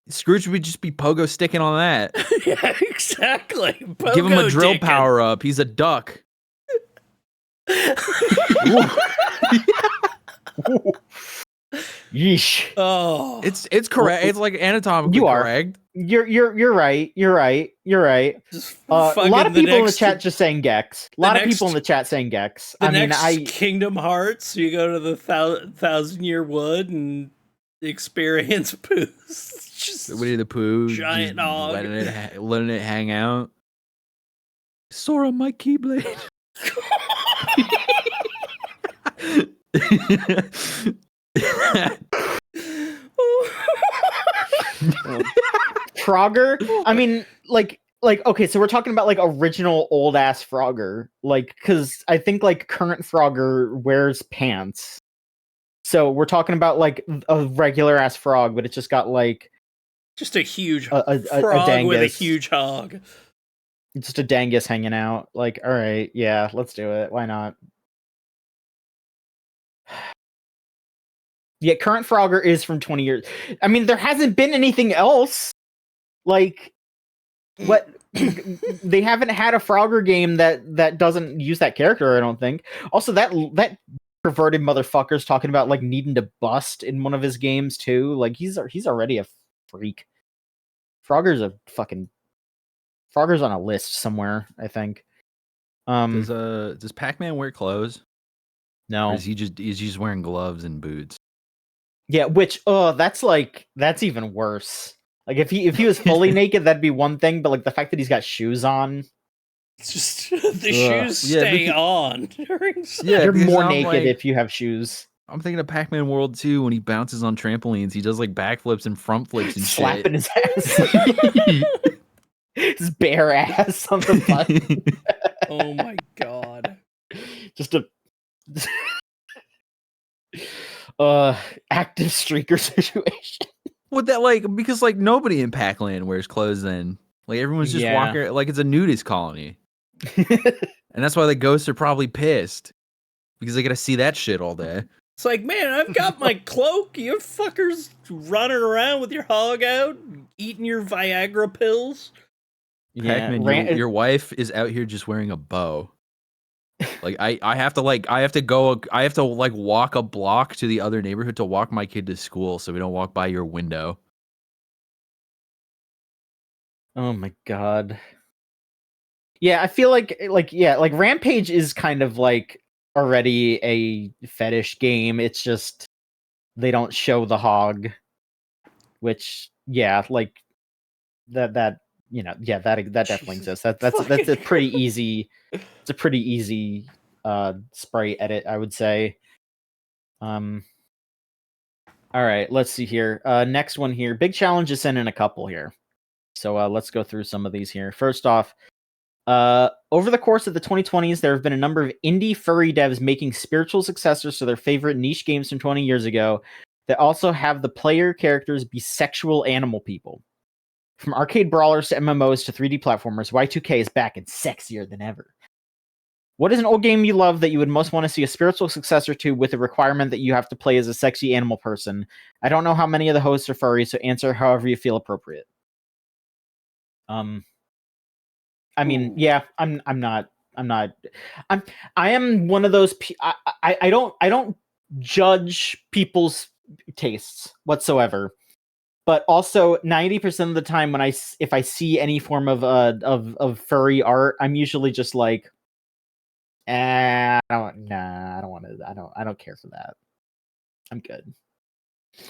Scrooge would just be pogo sticking on that. Yeah, exactly. Pogo Give him a drill dickin'. power up. He's a duck. Yeesh. Oh, It's correct. It's like anatomically You are. correct. You're right. You're right. just A lot fucking of people in the next- chat just saying Gex. A lot of next- people in the chat saying Gex. The I mean, next Kingdom Hearts, you go to the 1,000-year wood and experience poos. Just Winnie the Pooh, giant just dog. letting it hang out. Sora, my keyblade. Frogger. I mean, like okay, so we're talking about like original old ass Frogger, like because I think like current Frogger wears pants. So we're talking about like a regular ass frog, but it's just got like Just a huge a frog with a dangus. huge hog. Just a dangus hanging out. Like, all right, yeah, let's do it. Why not? Yeah, current Frogger is from 20 years. I mean, there hasn't been anything else. Like, what? They haven't had a Frogger game that doesn't use that character, I don't think. Also, that perverted motherfucker's talking about like needing to bust in one of his games too. Like, he's already a freak. Frogger's on a list somewhere, I think. Does Pac-Man wear clothes? No. Or is he just wearing gloves and boots? Yeah, which that's even worse. Like if he was fully naked, that'd be one thing, but like the fact that he's got shoes on. It's just the shoes Yeah, stay on during Yeah, You're because more I'm naked like- if you have shoes. I'm thinking of Pac-Man World 2 when he bounces on trampolines. He does like backflips and front flips and Slapping shit. his ass. His bare ass on the button. Oh my god. Just a active streaker situation. What that like? Because like nobody in Pac-Land wears clothes. Then like everyone's just Yeah. walking like it's a nudist colony, and that's why the ghosts are probably pissed because they got to see that shit all day. It's like, man, I've got my cloak. You fuckers running around with your hog out, eating your Viagra pills. Yeah, Pac-Man, your wife is out here just wearing a bow. Like I have to walk a block to the other neighborhood to walk my kid to school so we don't walk by your window. Oh my god. Yeah, I feel like Rampage is kind of like already a fetish game. It's just they don't show the hog, which like that definitely exists. That's a pretty easy. It's a pretty easy sprite edit, I would say. All right, let's see here. Next one here. Big challenge is sent in a couple here. So let's go through some of these here. First off, over the course of the 2020s, there have been a number of indie furry devs making spiritual successors to their favorite niche games from 20 years ago that also have the player characters be sexual animal people. From arcade brawlers to MMOs to 3D platformers, Y2K is back and sexier than ever. What is an old game you love that you would most want to see a spiritual successor to with a requirement that you have to play as a sexy animal person? I don't know how many of the hosts are furries, so answer however you feel appropriate. I mean, yeah, I am one of those. I don't judge people's tastes whatsoever, but also 90% of the time if I see any form of furry art, I'm usually just like, I don't want to. I don't care for that. I'm good.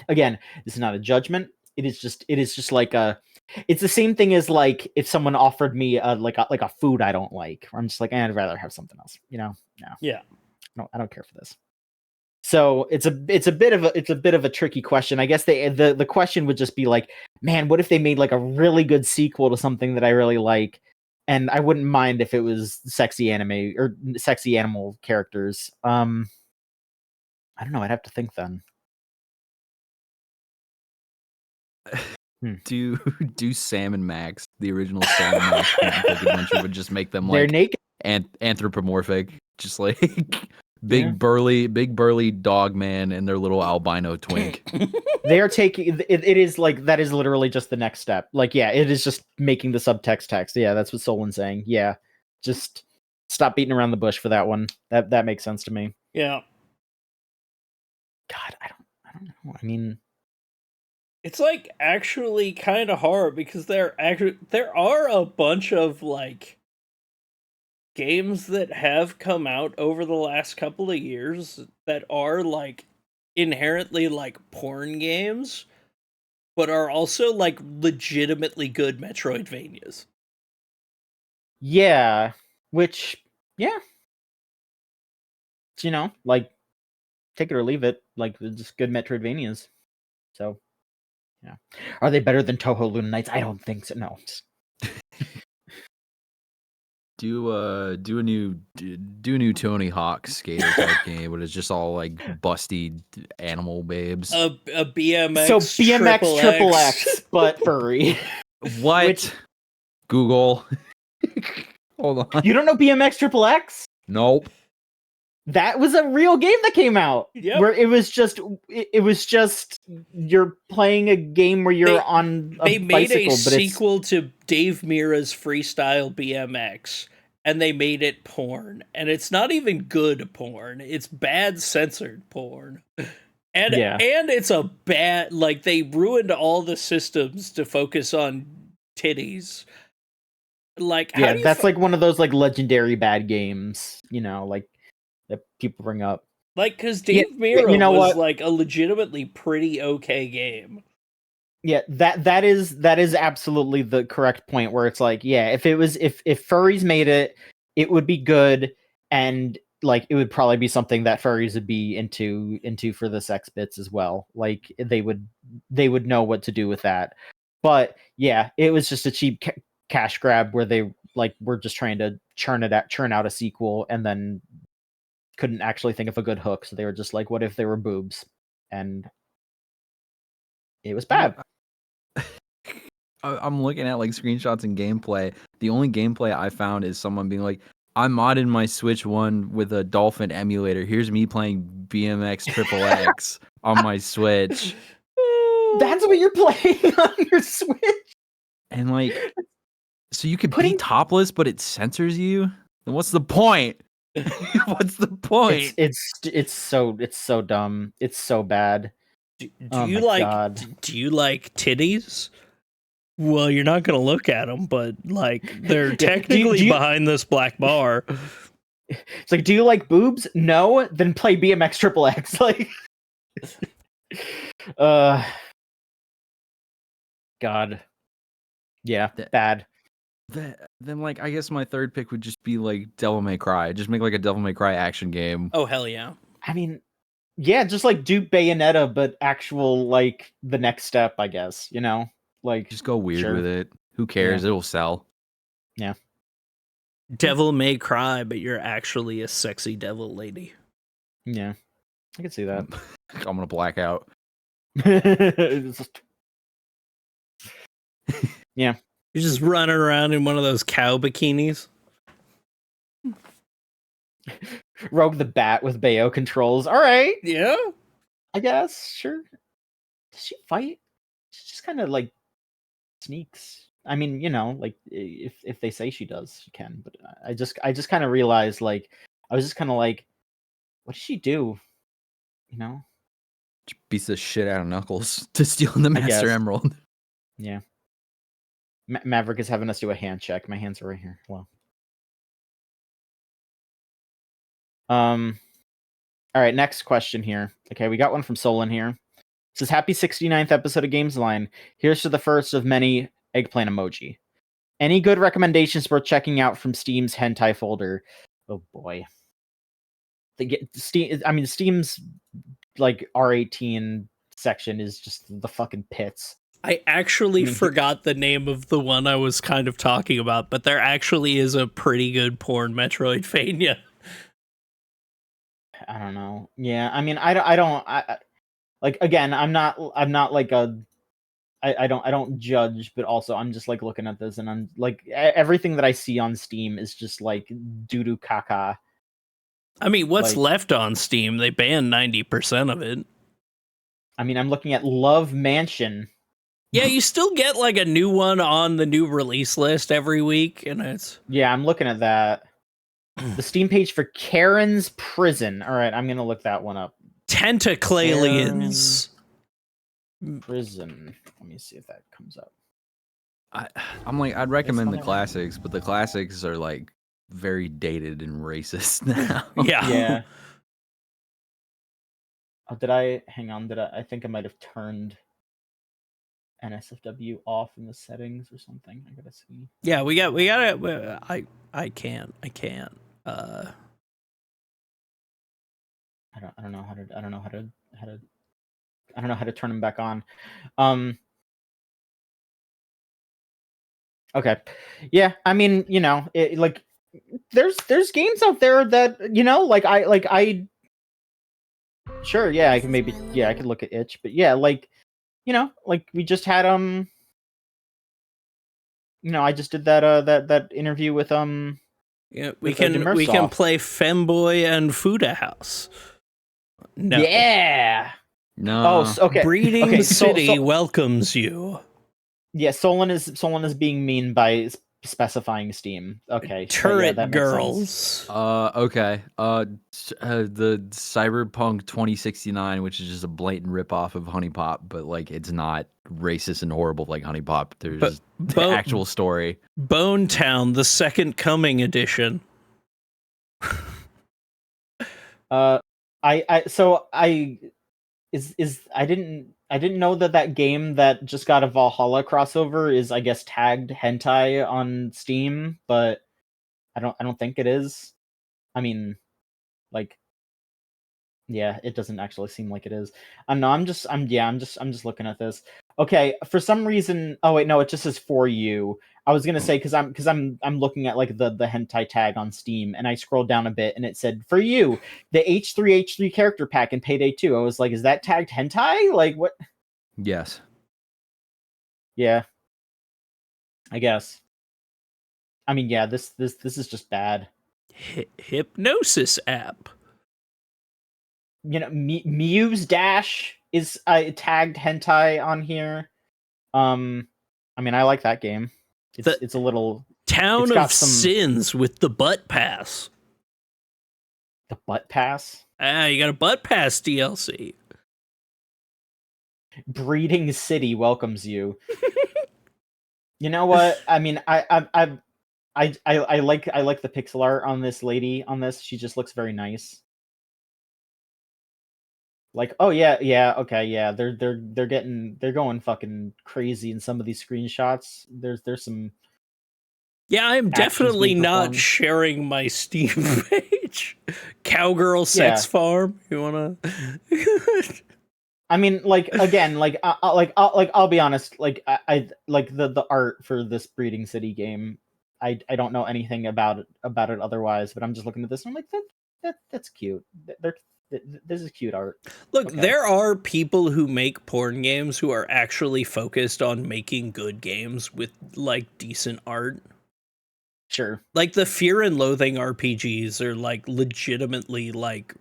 Again, this is not a judgment. It is just like it's the same thing as like if someone offered me like a food I don't like. I'm just like, I'd rather have something else. No. Yeah. I don't care for this. So it's a bit of a tricky question. I guess the question would just be like, man, what if they made like a really good sequel to something that I really like, and I wouldn't mind if it was sexy anime or sexy animal characters. I don't know. I'd have to think then. Do Sam and Max, the original Sam and Max Cookie Adventure, would just make them They're like naked. anthropomorphic, just like big burly dog man and their little albino twink. They are taking it is like that is literally just the next step. Like, yeah, it is just making the subtext text. Yeah, that's what Solon's saying. Yeah, just stop beating around the bush for that one. That makes sense to me. Yeah. God, I don't know. I mean, it's like actually kind of hard because there are a bunch of like games that have come out over the last couple of years that are like inherently like porn games, but are also like legitimately good Metroidvanias. yeah, which like take it or leave it. Like just good Metroidvanias. So yeah, are they better than Toho Luna Knights? I don't think so. No. Do a new Tony Hawk skater type game, but it's just all like busty animal babes. A BMX. So BMX Triple X, but furry. What? Google. Hold on. You don't know BMX Triple X? Nope. That was a real game that came out. Yep. Where it was just you're playing a game where you're on a they made bicycle, a but sequel to Dave Mirra's Freestyle BMX, and they made it porn, and it's not even good porn. It's bad censored porn. And it's a bad, like, they ruined all the systems to focus on titties. Like, that's like one of those like legendary bad games, like that people bring up. Like, because Dave Mirra was like a legitimately pretty okay game. Yeah, that is absolutely the correct point where it's like, yeah, if furries made it, it would be good, and like it would probably be something that furries would be into for the sex bits as well. Like they would know what to do with that. But yeah, it was just a cheap cash grab where they like were just trying to churn out a sequel and then couldn't actually think of a good hook, so they were just like, what if there were boobs? And it was bad. I'm looking at like screenshots and gameplay. The only gameplay I found is someone being like, I modded my Switch 1 with a Dolphin emulator. Here's me playing BMX Triple X on my Switch. That's what you're playing on your Switch? And like, so you could be topless, but it censors you? Then what's the point? What's the point? It's so dumb. It's so bad. Do you like titties? Well, you're not gonna look at them, but like they're technically behind this black bar. It's like, do you like boobs? No, then play BMX Triple X. Like, God, yeah, bad. Then like I guess my third pick would just be like Devil May Cry. Just make like a Devil May Cry action game. Oh hell yeah! I mean, yeah, just like do Bayonetta, but actual like the next step, I guess. Like just go weird with it. Who cares? It'll sell. Yeah. Devil May Cry, but you're actually a sexy devil lady. Yeah, I can see that. I'm gonna black out. Yeah. You're just running around in one of those cow bikinis. Rogue the Bat with Bayo controls. All right, Yeah. I guess. Sure. Does she fight? She just kind of like sneaks. I mean, like if they say she does, she can. But I just kind of realized, like, I was just kind of like, what does she do? Beats the shit out of Knuckles to steal the I Master guess. Emerald. Yeah. Maverick is having us do a hand check. My hands are right here. Well. All right, next question here. Okay, we got one from Solon here. It says, happy 69th episode of Gamesline. Here's to the first of many eggplant emoji. Any good recommendations worth checking out from Steam's hentai folder? Oh boy. Steam's like R18 section is just the fucking pits. I actually forgot the name of the one I was kind of talking about, but there actually is a pretty good porn Metroidvania. I don't know. Yeah, I mean, I don't like, again, I'm not like I don't judge, but also I'm just like looking at this and I'm like, everything that I see on Steam is just like doo-doo caca. I mean, what's Like, left on Steam? They banned 90% of it. I mean, I'm looking at Love Mansion. Yeah, you still get like a new one on the new release list every week, and it's... Yeah, I'm looking at that. The Steam page for Karen's Prison. All right, I'm gonna look that one up. Tentaclalians. Prison. Let me see if that comes up. I'm like, I'd recommend the classics, but the classics are like very dated and racist now. Yeah. Yeah. Oh, hang on, I think I might have turned NSFW off in the settings or something. I gotta see. Yeah, we gotta, I can't. I don't know how to turn them back on. Okay. Yeah, I mean, like, there's games out there that, like, I sure, yeah, I could look at itch, but yeah, like, like we just had I just did that interview with Yeah, we with, can Demersoft. play Femboy and Fuda House. No. Yeah. No. Oh, okay. Breeding Okay, City welcomes you. Yeah, Solon is being mean by specifying Steam. Okay. Turret that makes sense. girls. Okay. The Cyberpunk 2069, which is just a blatant ripoff of Honey Pop, but like it's not racist and horrible like Honey Pop. There's the actual story. Bone Town, the Second Coming edition. I didn't know that game that just got a Valhalla crossover is, I guess, tagged hentai on Steam, but I don't think it is. I mean, like, yeah, it doesn't actually seem like it is. No, I'm just looking at this. Okay, for some reason, oh wait, no, it just says for you. I was gonna say because I'm looking at like the hentai tag on Steam, and I scrolled down a bit, and it said for you, the H3 character pack in Payday 2. I was like, is that tagged hentai? Like, what? Yes. Yeah, I guess. I mean, yeah, this is just bad. Hypnosis app. Muse Dash is tagged hentai on here. I mean, I like that game. It's a little Town of Sins with the butt pass. The butt pass? You got a butt pass DLC. Breeding City welcomes you. You know what? I mean, I like the pixel art on this lady on this. She just looks very nice. Like, oh yeah, okay, yeah. They're going fucking crazy in some of these screenshots. There's some. Yeah, I'm definitely not sharing my Steam page. Cowgirl Sex Farm. You wanna? I mean, like, again, like, I'll be honest. Like, I like the art for this Breeding City game. I don't know anything about it otherwise, but I'm just looking at this and I'm like, that's cute. This is cute art. Look, okay. There are people who make porn games who are actually focused on making good games with like decent art. Sure. Like the Fear and Loathing RPGs are like legitimately like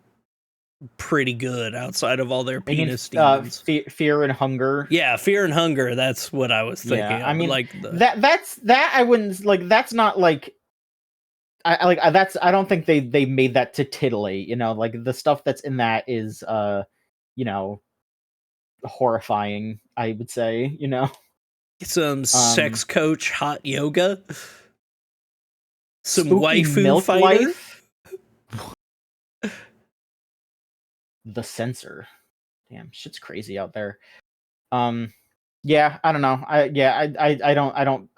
pretty good outside of all their I mean, penis demons. Fear and Hunger. Yeah, Fear and Hunger. That's what I was thinking. Yeah, I mean, like that's I wouldn't like. That's not like. I don't think they made that to titillate. Like the stuff that's in that is horrifying. I would say. some sex coach hot yoga, some Spooky waifu Milk fighter. Life. The Censor. Damn, shit's crazy out there. Yeah, I don't know. I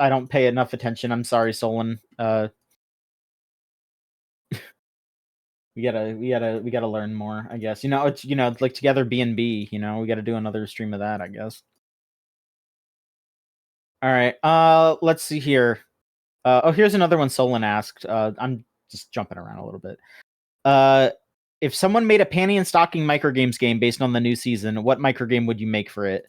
don't pay enough attention. I'm sorry, Solon. We gotta learn more, I guess. It's like Together B&B, we gotta do another stream of that, I guess. All right. Let's see here. Here's another one Solon asked. I'm just jumping around a little bit. If someone made a panty and stocking microgames game based on the new season, what microgame would you make for it?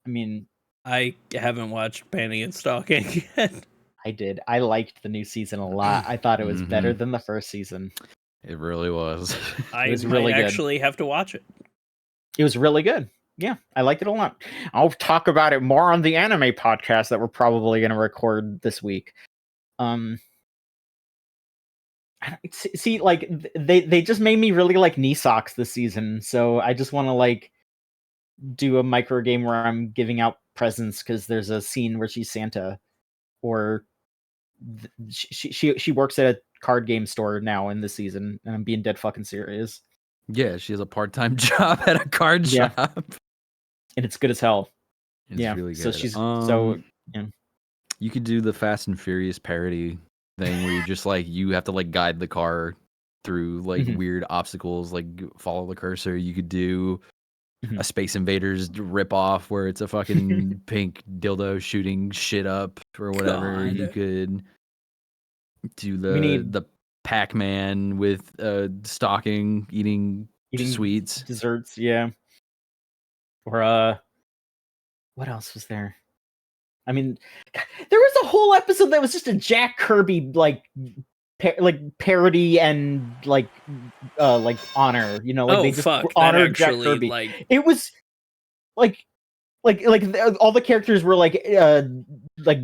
I mean, I haven't watched Panty and Stalking yet. I did. I liked the new season a lot. I thought it was better than the first season. It really was. I was really might good. actually have to watch it. It was really good. Yeah, I liked it a lot. I'll talk about it more on the anime podcast that we're probably going to record this week. See, like they just made me really like knee socks this season, so I just want to like do a micro game where I'm giving out presents because there's a scene where she's Santa, or she works at a card game store now in this season, and I'm being dead fucking serious. Yeah, she has a part-time job at a card shop, and it's good as hell. It's really good. So she's You could do the Fast and Furious parody thing where you just like you have to like guide the car through like weird obstacles, like follow the cursor. You could do a Space Invaders rip off where it's a fucking pink dildo shooting shit up or whatever. God. You could do need the Pac-Man with stalking eating sweets, desserts, yeah. Or what else was there? I mean, there was a whole episode that was just a Jack Kirby like parody and like honor, they just honored Jack Kirby. Like it was like all the characters were like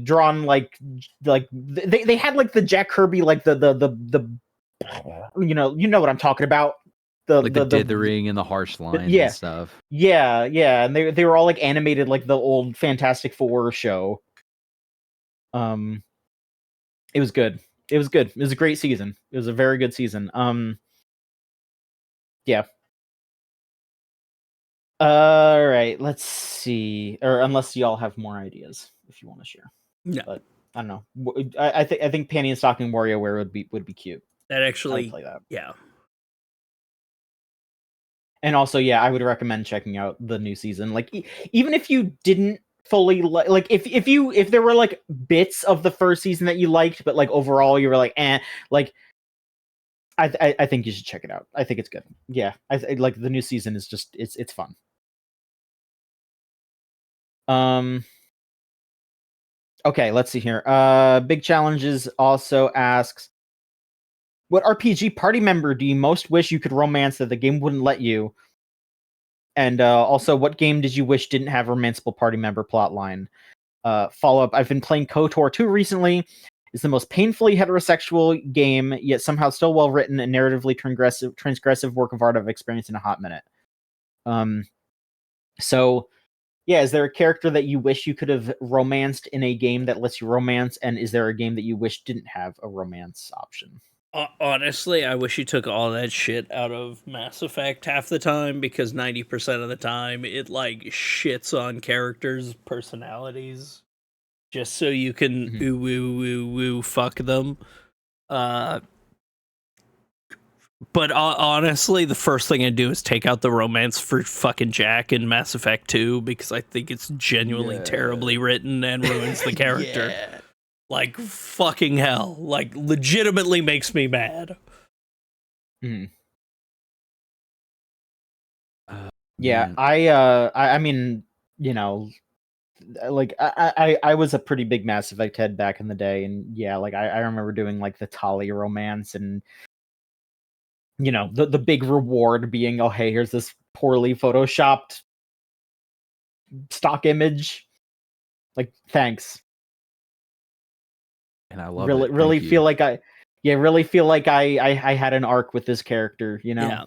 drawn like they had like the Jack Kirby like the you know what I'm talking about. The dithering and the harsh lines and stuff. Yeah, and they were all like animated like the old Fantastic Four show. It was good. It was good. It was a great season. It was a very good season. Yeah. All right, let's see. Or unless y'all have more ideas, if you want to share. Yeah. But I don't know. I think Panty and Stocking WarioWare would be cute. That actually, I'd play that. Yeah. And also, yeah, I would recommend checking out the new season. Like, even if you didn't fully like, if there were like bits of the first season that you liked, but like overall you were like, like, I think you should check it out. I think it's good. Yeah, I like the new season is just it's fun. Okay, let's see here. Big Challenges also asks, what RPG party member do you most wish you could romance that the game wouldn't let you? And also, what game did you wish didn't have romanceable party member plotline? Follow up, I've been playing KOTOR 2 recently. It's the most painfully heterosexual game, yet somehow still well written and narratively transgressive work of art I've experienced in a hot minute. So, yeah, is there a character that you wish you could have romanced in a game that lets you romance? And is there a game that you wish didn't have a romance option? Honestly, I wish you took all that shit out of Mass Effect half the time, because 90% of the time it like shits on characters' personalities just so you can fuck them. But honestly, the first thing I do is take out the romance for fucking Jack in Mass Effect 2, because I think it's genuinely terribly written and ruins the character. Like, fucking hell. Like, legitimately makes me mad. Yeah, I mean, like I was a pretty big Mass Effect head back in the day, and yeah, like I remember doing like the Tali romance, and the big reward being, oh hey, here's this poorly photoshopped stock image. Like, thanks. And I love really it. really Thank feel you. like I had an arc with this character, Yeah.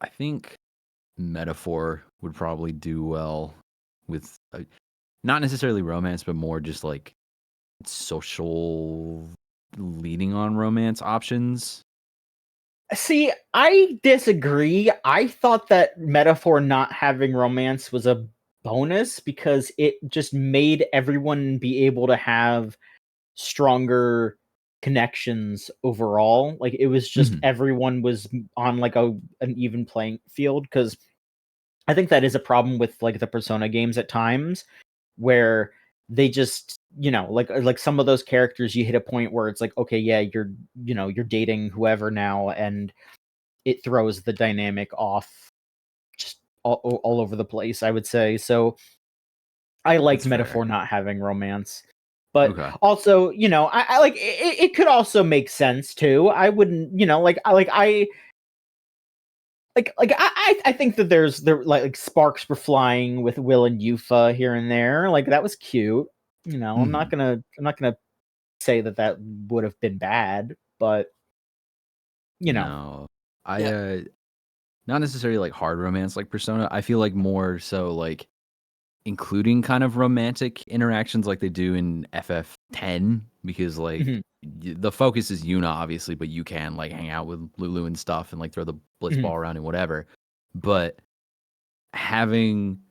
I think metaphor would probably do well with not necessarily romance, but more just like social leading on romance options. See, I disagree. I thought that Metaphor not having romance was a bonus because it just made everyone be able to have stronger connections overall. Like, it was just everyone was on like an even playing field, because I think that is a problem with like the Persona games at times, where they just, like some of those characters, you hit a point where it's like, okay, yeah, you're dating whoever now, and it throws the dynamic off just all over the place, I would say. So I like That's fair. Metaphor not having romance. But Okay. also, I like it could also make sense too. I wouldn't, I think that there like sparks were flying with Will and Yufa here and there. Like, that was cute. I'm not gonna say that would have been bad, but No. I Yeah. not necessarily like hard romance like Persona. I feel like more so like including kind of romantic interactions like they do in FF10, because like Mhm. the focus is Yuna obviously, but you can like hang out with Lulu and stuff and like throw the blitz Mhm. ball around and whatever. But having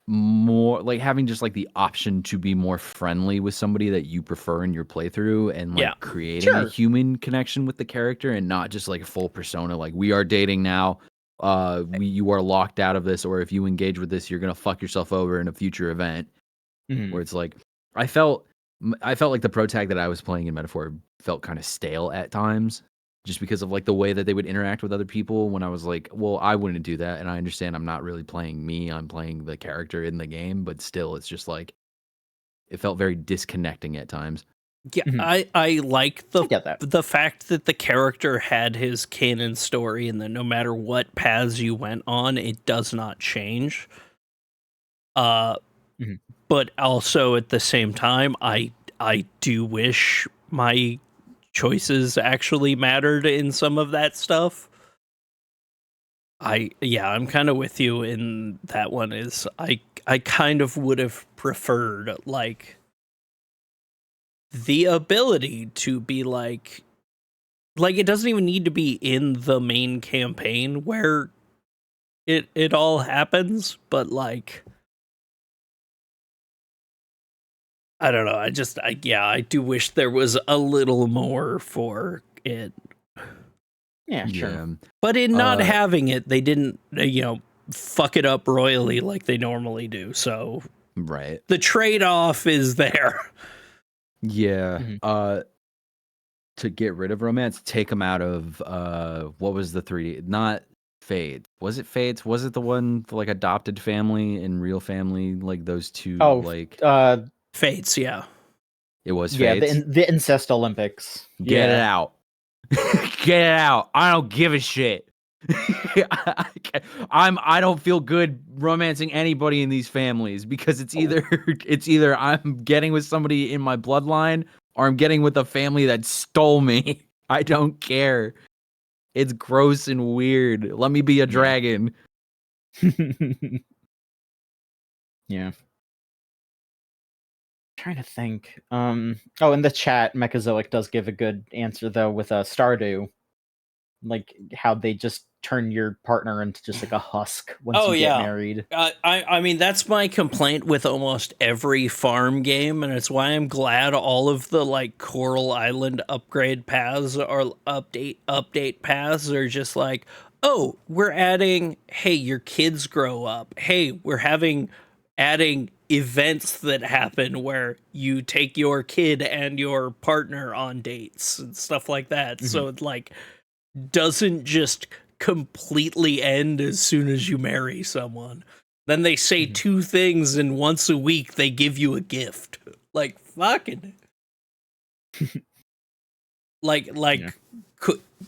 more like having just like the option to be more friendly with somebody that you prefer in your playthrough, and like Yeah. creating a Sure. human connection with the character, and not just like a full Persona like we are dating now, you are locked out of this, or if you engage with this you're gonna fuck yourself over in a future event. Mhm. Where it's like I felt like the pro tag that I was playing in Metaphor felt kind of stale at times, just because of like the way that they would interact with other people. When I was like, well, I wouldn't do that, and I understand I'm not really playing me, I'm playing the character in the game, but still, it's just like it felt very disconnecting at times. Yeah, Mhm. I like I get that. the fact that the character had his canon story, and that no matter what paths you went on, it does not change. Mhm. But also at the same time, I do wish my choices actually mattered in some of that stuff. I'm kind of with you in that one. Is I kind of would have preferred like the ability to be like it doesn't even need to be in the main campaign where it all happens, but like I don't know, I do wish there was a little more for it. Yeah, sure. Yeah. But in not Uh, having it, they didn't fuck it up royally like they normally do. So right. the trade-off is there. Yeah. Mhm. To get rid of romance, take them out of what was the 3D? Not Fades. Was it Fades? Was it the one for like adopted family and real family? Like those two, Oh, like Fates, yeah. it was yeah, Fades. the Incest Olympics. Get it Yeah. out. Get it out. I don't give a shit. I don't feel good romancing anybody in these families, because it's either I'm getting with somebody in my bloodline, or I'm getting with a family that stole me. I don't care. It's gross and weird. Let me be a dragon. Yeah. Trying to think. Oh, in the chat, Mechazoic does give a good answer though with Stardew. Like how they just turn your partner into just like a husk once Oh you get yeah. married. I mean that's my complaint with almost every farm game, and it's why I'm glad all of the like Coral Island upgrade paths or update paths are just like, oh, we're adding, hey, your kids grow up. Hey, we're adding events that happen where you take your kid and your partner on dates and stuff like that. Mhm. So it like doesn't just completely end as soon as you marry someone. Then they say two things, and once a week they give you a gift. Like fucking, Yeah.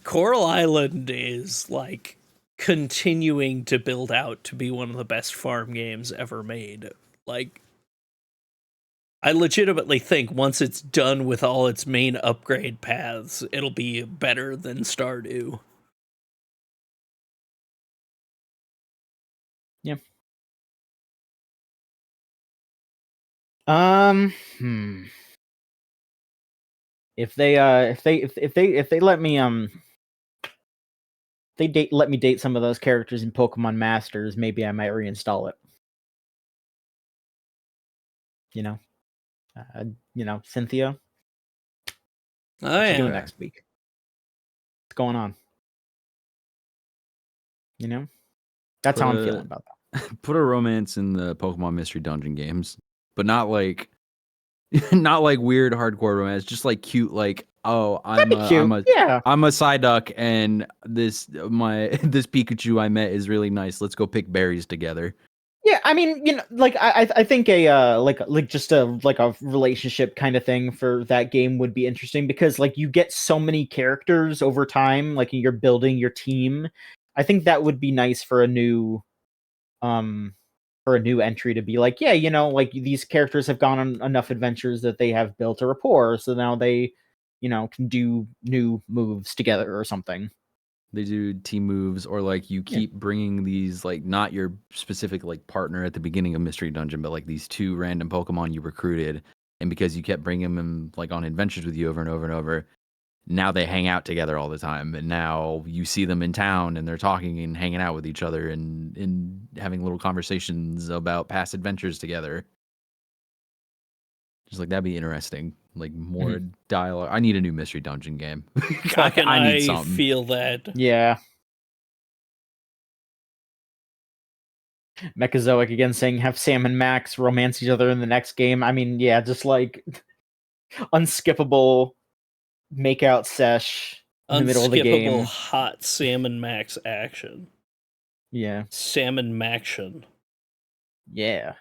Coral Island is like continuing to build out to be one of the best farm games ever made. Like, I legitimately think once it's done with all its main upgrade paths, it'll be better than Stardew. Yeah. If they let me let me date some of those characters in Pokemon Masters, maybe I might reinstall it. Cynthia. Oh What you yeah. doing next week? What's going on? That's how I'm feeling about that. Put a romance in the Pokemon Mystery Dungeon games, but not like not like weird hardcore romance, just like cute, like, oh, That'd be cute. Yeah. I'm a Psyduck, and this Pikachu I met is really nice. Let's go pick berries together. Yeah, I mean, like I think a like just a relationship kind of thing for that game would be interesting, because like you get so many characters over time, like you're building your team. I think that would be nice for a new entry to be like, yeah, like these characters have gone on enough adventures that they have built a rapport, so now they can do new moves together or something. They do team moves, or like you keep bringing these, like, not your specific like partner at the beginning of Mystery Dungeon, but like these two random Pokemon you recruited, and because you kept bringing them like on adventures with you over and over and over, now they hang out together all the time, and now you see them in town and they're talking and hanging out with each other and having little conversations about past adventures together. Just like, that'd be interesting. Like, more dialogue. I need a new Mystery Dungeon game. I need something. feel that. Yeah. Mechazoic again saying have Sam and Max romance each other in the next game. I mean, yeah, just like unskippable makeout sesh in the middle of the game. Unskippable hot Sam and Max action. Yeah. Sam and Maction. Yeah.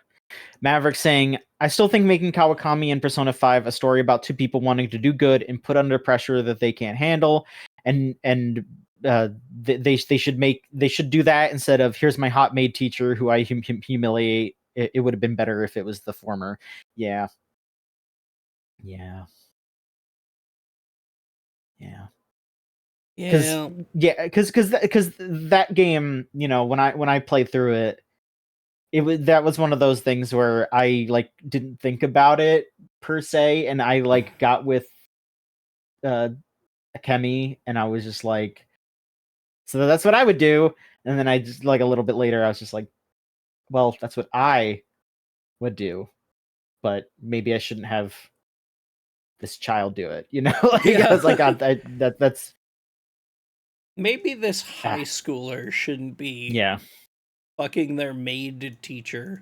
Maverick saying, I still think making Kawakami in Persona 5 a story about two people wanting to do good and put under pressure that they can't handle, and they should do that instead of here's my hot maid teacher who I humiliate. It would have been better if it was the former. Yeah. Because that game, when I played through it, that was one of those things where I like didn't think about it per se, and I like got with Akemi, and I was just like, so that's what I would do, and then I just like a little bit later I was just like, well, that's what I would do, but maybe I shouldn't have this child do it, I was like, that's maybe this high schooler shouldn't be fucking their maid teacher.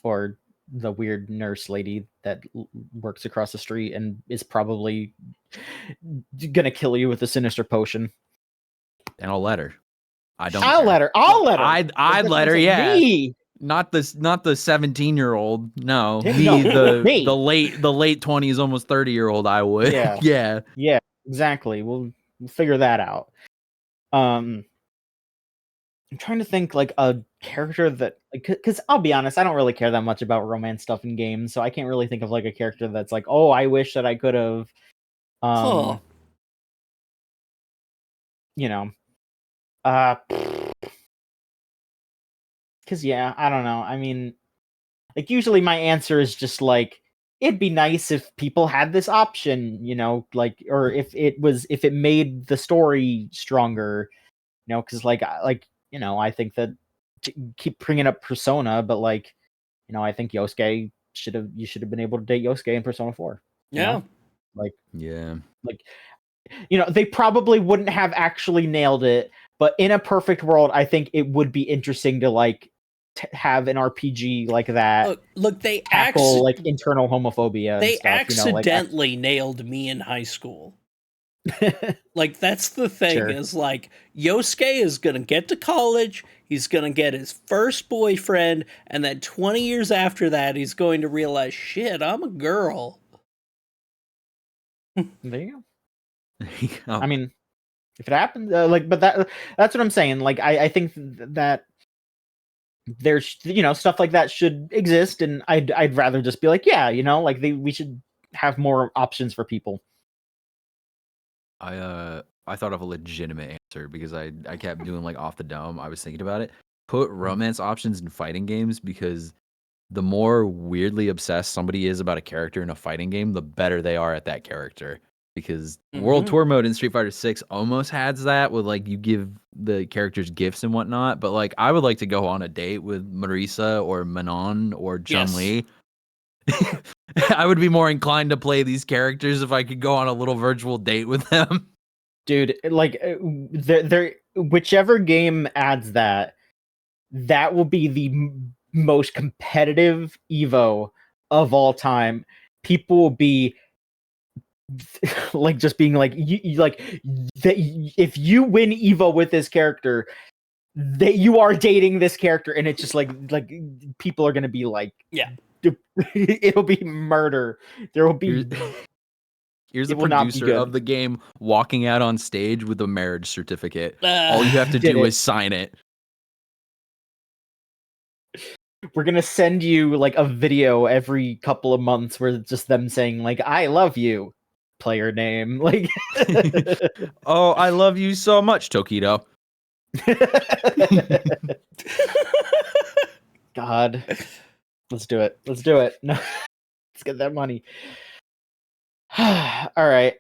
Or the weird nurse lady that works across the street and is probably gonna kill you with a sinister potion. And I'll let her. I'll let her. I'd let her, yeah. Me. Not the 17-year-old. No. Me. The late 20s, almost 30-year-old, I would. Yeah. Yeah, exactly. We'll figure that out. I'm trying to think like a character that, because I'll be honest, I don't really care that much about romance stuff in games, so I can't really think of like a character that's like, oh, I wish that I could have, because yeah, I don't know. I mean, like usually my answer is just like, it'd be nice if people had this option, like, or if it made the story stronger, because I think that keep bringing up Persona, but like, I think you should have been able to date Yosuke in Persona 4. Yeah. Like, yeah. Like, they probably wouldn't have actually nailed it, but in a perfect world, I think it would be interesting to like have an RPG like that. Look, they tackle like internal homophobia. They and stuff, accidentally nailed me in high school. Like, that's the thing, Sure. is like, Yosuke is gonna get to college, he's gonna get his first boyfriend, and then 20 years after that, he's going to realize, shit, I'm a girl. There you go. Oh, I mean, if it happens, but that's what I'm saying. Like, I think that there's, stuff like that should exist, and I'd rather just be like, yeah, like we should have more options for people. I thought of a legitimate answer because I kept doing like off the dome. I was thinking about it. Put romance options in fighting games, because the more weirdly obsessed somebody is about a character in a fighting game, the better they are at that character. Because World Tour mode in Street Fighter 6 almost has that, with like you give the characters gifts and whatnot. But like I would like to go on a date with Marisa or Manon or Chun-Li. I would be more inclined to play these characters if I could go on a little virtual date with them. Dude, like, whichever game adds that will be the most competitive Evo of all time. People will be like, just being like, if you win Evo with this character, that you are dating this character, and it's just like people are gonna be like, yeah, it'll be murder. There will be. Here's the producer of the game walking out on stage with a marriage certificate. All you have to do is sign it. We're gonna send you like a video every couple of months where it's just them saying like, "I love you," player name, like. Oh, I love you so much, Tokido. God, let's do it. Let's do it. No, let's get that money. All right.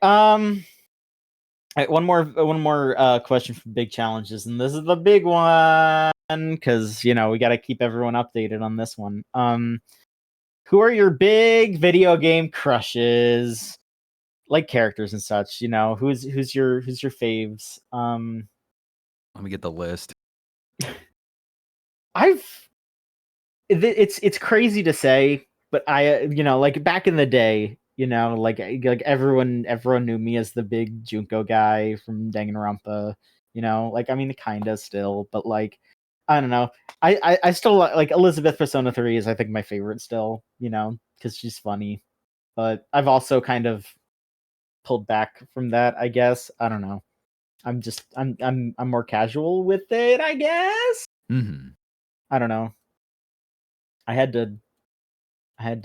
One more question for big challenges, and this is the big one because we got to keep everyone updated on this one. Who are your big video game crushes, like characters and such? Who's your faves? Let me get the list. It's crazy to say, but I like back in the day, like everyone knew me as the big Junko guy from Danganronpa. Like, I mean, kinda still, but like, I don't know. I still like Elizabeth Persona 3 is, I think, my favorite still. Because she's funny, but I've also kind of pulled back from that, I guess. I don't know. I'm more casual with it, I guess. Mm-hmm. I don't know. I had to. I had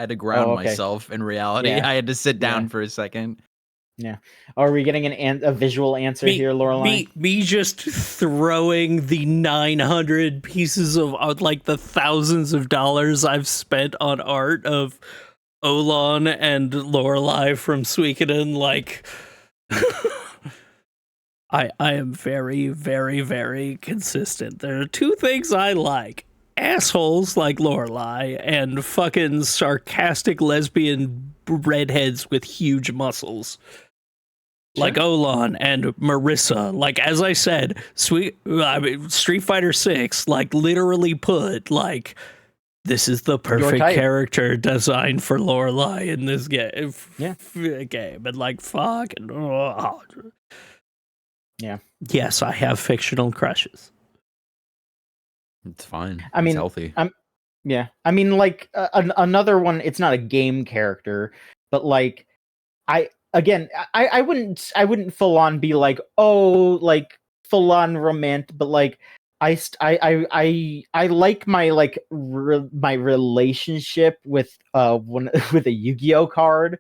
to ground myself in reality. Yeah. I had to sit down for a second. Yeah. Are we getting a visual answer here, Lorelai? Me just throwing the 900 pieces of, like, the thousands of dollars I've spent on art of Olan and Lorelai from Suikoden, like... I am very, very, very consistent. There are two things I like. Assholes like Lorelai and fucking sarcastic lesbian redheads with huge muscles. Sure. Like Olan and Marissa. Like, as I said, Street Fighter 6, like, literally put, like, this is the perfect character design for Lorelai in this game. Game. And, like, fucking... Yeah. Yes, I have fictional crushes. It's fine. I mean, it's healthy. Yeah. I mean, like, another one, it's not a game character, but like, I wouldn't full on be like, oh, like full on romantic, but like, I like my like my relationship with with a Yu-Gi-Oh card,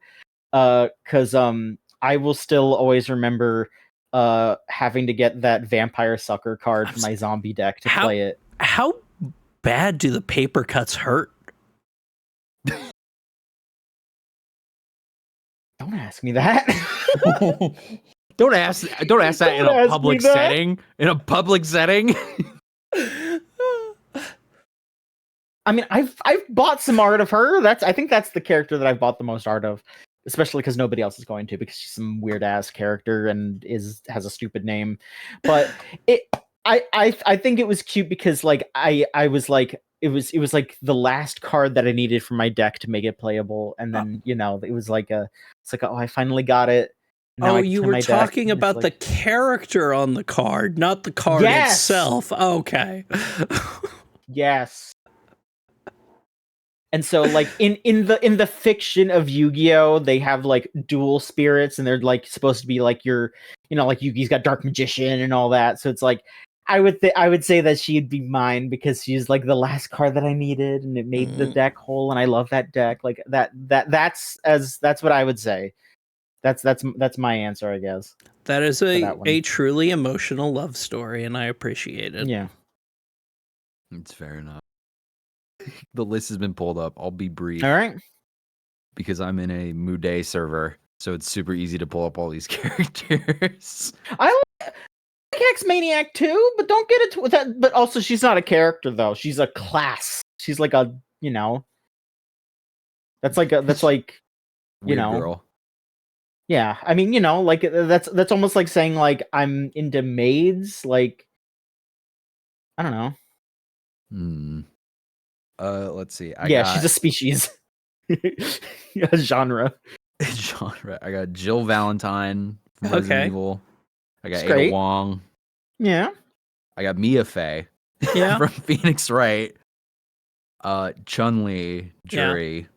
because I will still always remember having to get that vampire sucker card for my zombie deck to play it. How bad do the paper cuts hurt? Don't ask me that. Don't ask that in a public setting. In a public setting. I mean, I've bought some art of her. I think that's the character that I've bought the most art of, especially because nobody else is going to, because she's some weird ass character and has a stupid name. But I think it was cute because like I was like it was like the last card that I needed for my deck to make it playable, and then it was like oh, I finally got it. Now Oh, I you play were my deck, talking and it's about the like, character on the card, not the card Yes! itself. Okay. yes. And so like in the fiction of Yu-Gi-Oh, they have like dual spirits, and they're like supposed to be like your like Yugi's got Dark Magician and all that. So it's like I would say that she'd be mine because she's like the last card that I needed, and it made the deck whole, and I love that deck. Like that's what I would say. That's my answer, I guess. That is that one. a truly emotional love story, and I appreciate it. Yeah. It's fair enough. The list has been pulled up. I'll be brief. All right. Because I'm in a Muday server, so it's super easy to pull up all these characters. I like X-Maniac too, but don't get it with that. But also, she's not a character though. She's a class. She's like a That's like Weird girl. Yeah, I mean, like that's almost like saying like I'm into maids. Like I don't know. Let's see. She's a species. A genre. Genre. I got Jill Valentine from Resident Evil. I got It's Ada great. Wong. Yeah. I got Mia Fey. Yeah. From Phoenix Wright. Chun-Li, Jury.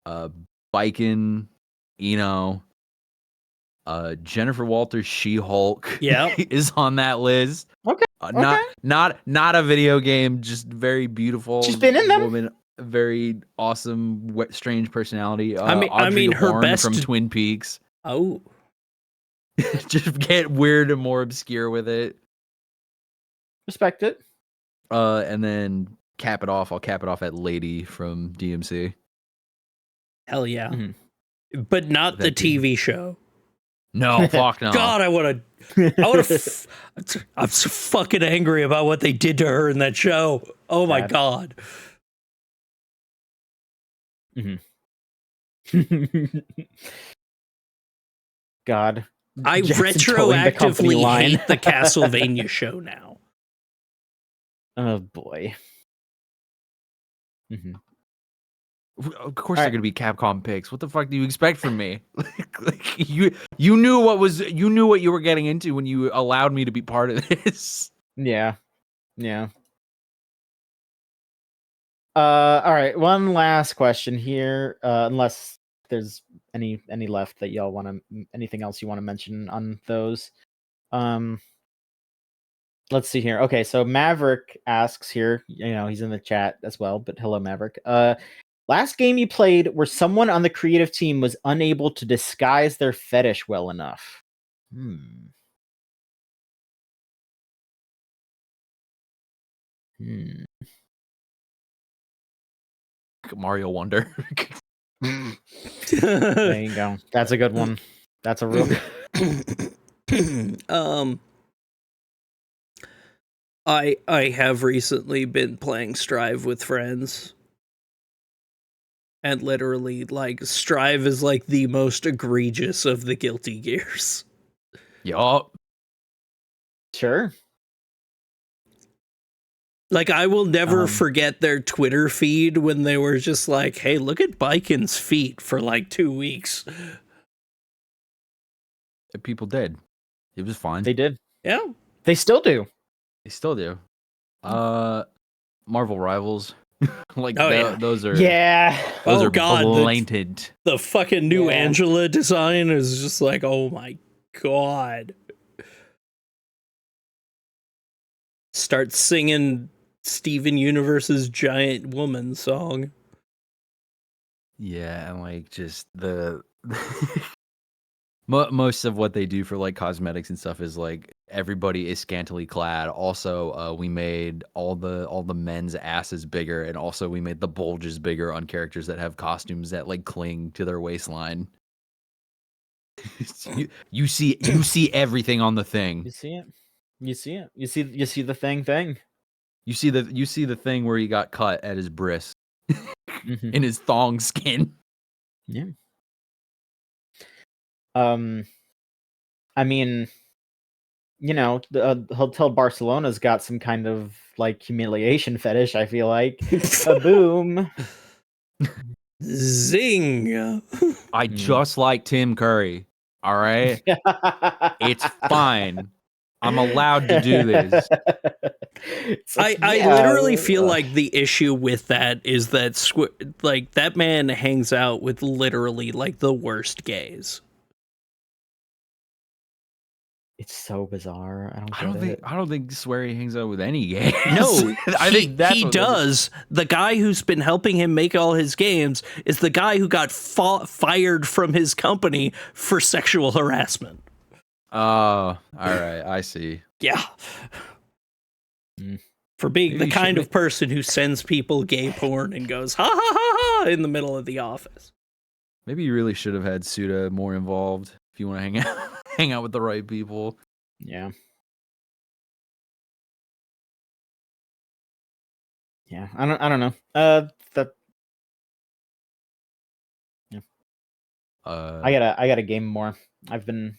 Biken, Eno. Jennifer Walters, She-Hulk. Yeah. Is on that list. Okay. Not a video game, just very beautiful. She's been in them. Woman, very awesome, strange personality. I mean, her Horn best from Twin Peaks. Oh. Just get weird and more obscure with it. Respect it. And then cap it off. I'll cap it off at Lady from DMC. Hell yeah. Mm-hmm. But not the TV show. No, fuck no. God, I'm so fucking angry about what they did to her in that show. Oh my God. God. I Jackson towing the company retroactively line. hate the Castlevania show now. Oh boy. Of course they're gonna be Capcom picks. What the fuck do you expect from me? you knew what you were getting into when you allowed me to be part of this. Yeah. All right, one last question here, unless there's any left that y'all want to, anything else you want to mention on those. Let's see here. Okay, so Maverick asks here, he's in the chat as well, but hello Maverick. Last game you played where someone on the creative team was unable to disguise their fetish well enough. Mario Wonder. There you go. That's a good one. That's a real I have recently been playing Strive with friends. And literally, like, Strive is like the most egregious of the Guilty Gears. Yup. Sure. Like, I will never forget their Twitter feed when they were just like, hey, look at Biken's feet for like 2 weeks. People did. It was fine. They did. Yeah. They still do. They still do. Marvel Rivals. Like those are those are blatant. The fucking new Angela design is just like, oh my God. Start singing Steven Universe's Giant Woman song. Yeah, and like just the most of what they do for like cosmetics and stuff is like everybody is scantily clad. Also, we made all the men's asses bigger, and also we made the bulges bigger on characters that have costumes that like cling to their waistline. you see everything on the thing. You see it. You see the thing. You see the thing where he got cut at his bris in his thong skin. Yeah. I mean, the Hotel Barcelona's got some kind of like humiliation fetish. I feel like, boom, Zing. I just like Tim Curry. All right, it's fine. I'm allowed to do this. I literally feel like the issue with that is that like that man hangs out with literally like the worst gays. It's so bizarre. I don't think Swery hangs out with any gays. No, I think that's he does. The guy who's been helping him make all his games is the guy who got fired from his company for sexual harassment. Oh, all right. I see. Yeah. For being the kind of person who sends people gay porn and goes, ha ha ha ha, in the middle of the office. Maybe you really should have had Suda more involved if you want to hang out with the right people. Yeah. Yeah. I don't know. Yeah. I gotta game more. I've been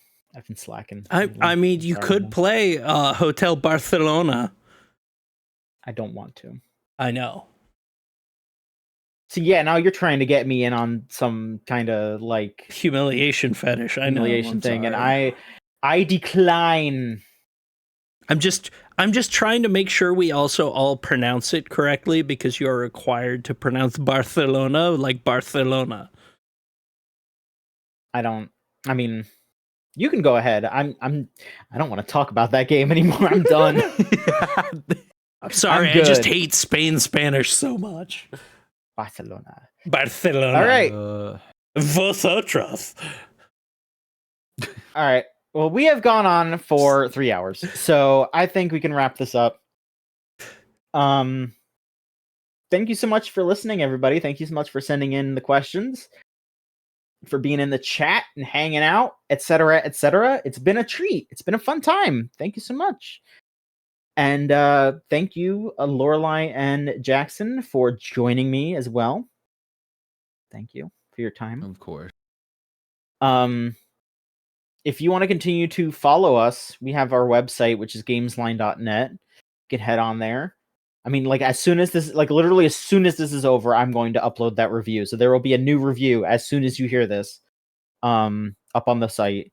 slacking. I mean, you could play Hotel Barcelona. I don't want to. I know. So yeah, now you're trying to get me in on some kind of like humiliation fetish. Humiliation thing, and I decline. I'm just trying to make sure we also all pronounce it correctly because you're required to pronounce Barcelona like Barcelona. I mean, you can go ahead. I don't want to talk about that game anymore. I'm done. I'm sorry. I just hate Spain Spanish so much. Barcelona. All right. Vosotros. All right. Well, we have gone on for 3 hours, so I think we can wrap this up. Thank you so much for listening, everybody. Thank you so much for sending in the questions, for being in the chat and hanging out, etc., etc. It's been a treat. It's been a fun time. Thank you so much. And thank you, Lorelai and Jackson, for joining me as well. Thank you for your time. Of course. If you want to continue to follow us, we have our website, which is gamesline.net. You can head on there. I mean, like literally as soon as this is over, I'm going to upload that review. So there will be a new review as soon as you hear this, up on the site.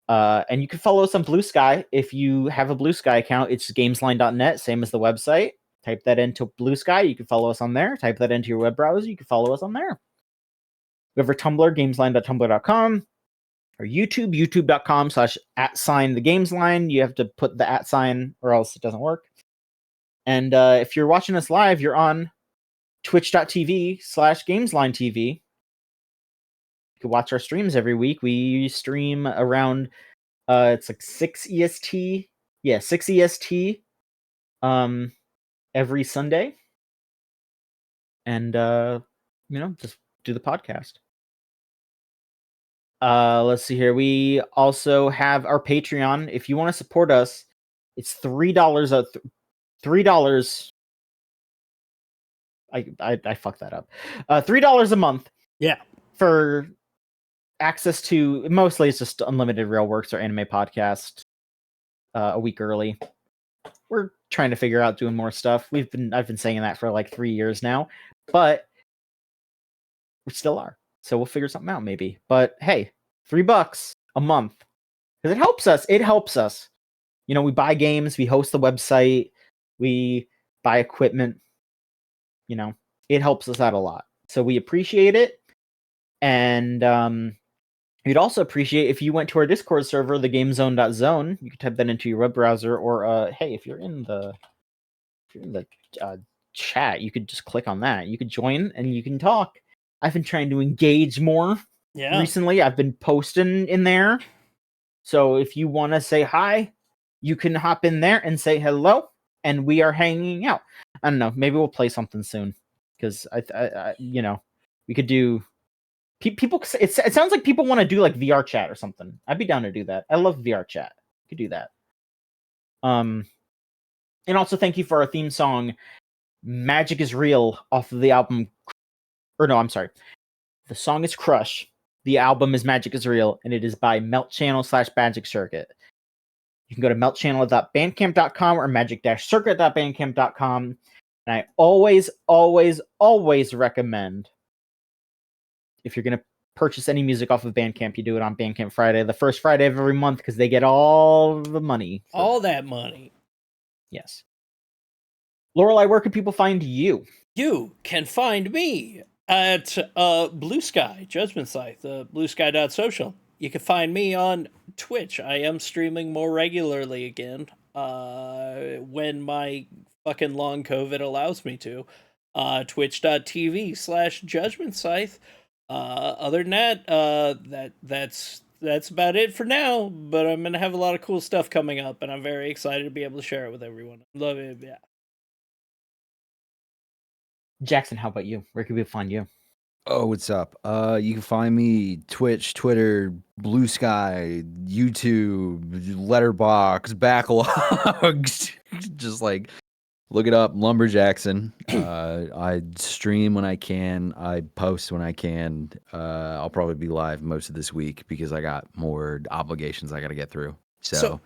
And you can follow us on Blue Sky. If you have a Blue Sky account, it's gamesline.net, same as the website. Type that into Blue Sky. You can follow us on there. Type that into your web browser. You can follow us on there. We have our Tumblr, gamesline.tumblr.com. Our YouTube, youtube.com/@the gamesline. You have to put the @ or else it doesn't work. And if you're watching us live, you're on twitch.tv/gameslinetv. You can watch our streams every week. We stream around it's like 6 EST. Yeah, 6 EST every Sunday. And just do the podcast. Let's see here. We also have our Patreon. If you want to support us, it's $3 $3. I fucked that up. $3 a month. Yeah. For access to, mostly it's just unlimited Real Works or anime podcast a week early. We're trying to figure out doing more stuff. I've been saying that for like 3 years now, but we still are. So we'll figure something out maybe. But hey, $3 a month. Because it helps us. It helps us. We buy games, we host the website, we buy equipment. It helps us out a lot. So we appreciate it. And we'd also appreciate if you went to our Discord server, the gamezone.zone. You could type that into your web browser, or hey, if you're in the chat, you could just click on that. You could join and you can talk. I've been trying to engage more recently. I've been posting in there. So if you want to say hi, you can hop in there and say hello, and we are hanging out. I don't know. Maybe we'll play something soon, because I we could do. People, it sounds like people want to do like VR chat or something. I'd be down to do that. I love VR chat. Could do that. And also thank you for our theme song, "Magic Is Real," off of the album. Or no, I'm sorry. The song is Crush. The album is Magic Is Real, and it is by Melt Channel /Magic Circuit. You can go to meltchannel.bandcamp.com or magic-circuit.bandcamp.com. And I always, always, always recommend, if you're going to purchase any music off of Bandcamp, you do it on Bandcamp Friday, the first Friday of every month, because they get all the money. All that money. Yes. Lorelai, where can people find you? You can find me at Blue Sky, Judgment Scythe, bluesky.social. You can find me on Twitch. I am streaming more regularly again when my fucking long COVID allows me to. Twitch.tv/Judgment Scythe. Other than that, that's about it for now, but I'm going to have a lot of cool stuff coming up, and I'm very excited to be able to share it with everyone. Love it, yeah. Jackson, how about you? Where can people find you? Oh, what's up? You can find me Twitch, Twitter, Blue Sky, YouTube, Letterbox, Backlogs. Just like look it up, Lumberjackson. I stream when I can. I post when I can. I'll probably be live most of this week because I got more obligations I got to get through. So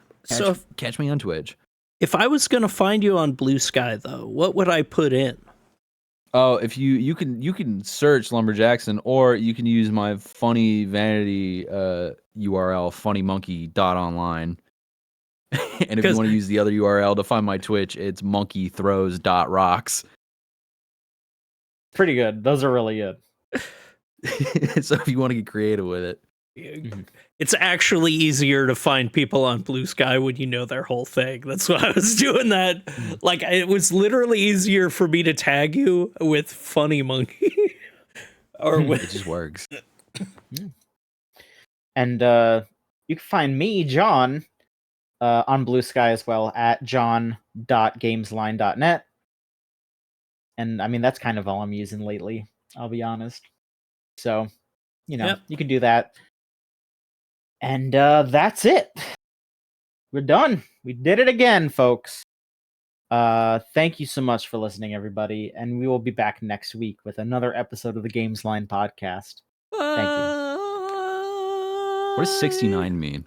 catch me on Twitch. If I was gonna find you on Blue Sky, though, what would I put in? Oh, if you can search Lumberjackson, or you can use my funny vanity URL, funnymonkey.online. And if you want to use the other URL to find my Twitch, it's monkeythrows.rocks. Pretty good. Those are really good. So if you want to get creative with it. It's actually easier to find people on Blue Sky when you know their whole thing. That's why I was doing that. Like, it was literally easier for me to tag you with Funny Monkey. Or with... It just works. And you can find me, John, on Blue Sky as well, at john.gamesline.net. And I mean, that's kind of all I'm using lately, I'll be honest. So, you can do that. And that's it. We're done. We did it again, folks. Thank you so much for listening, everybody. And we will be back next week with another episode of the Gamesline podcast. Thank you. What does 69 mean?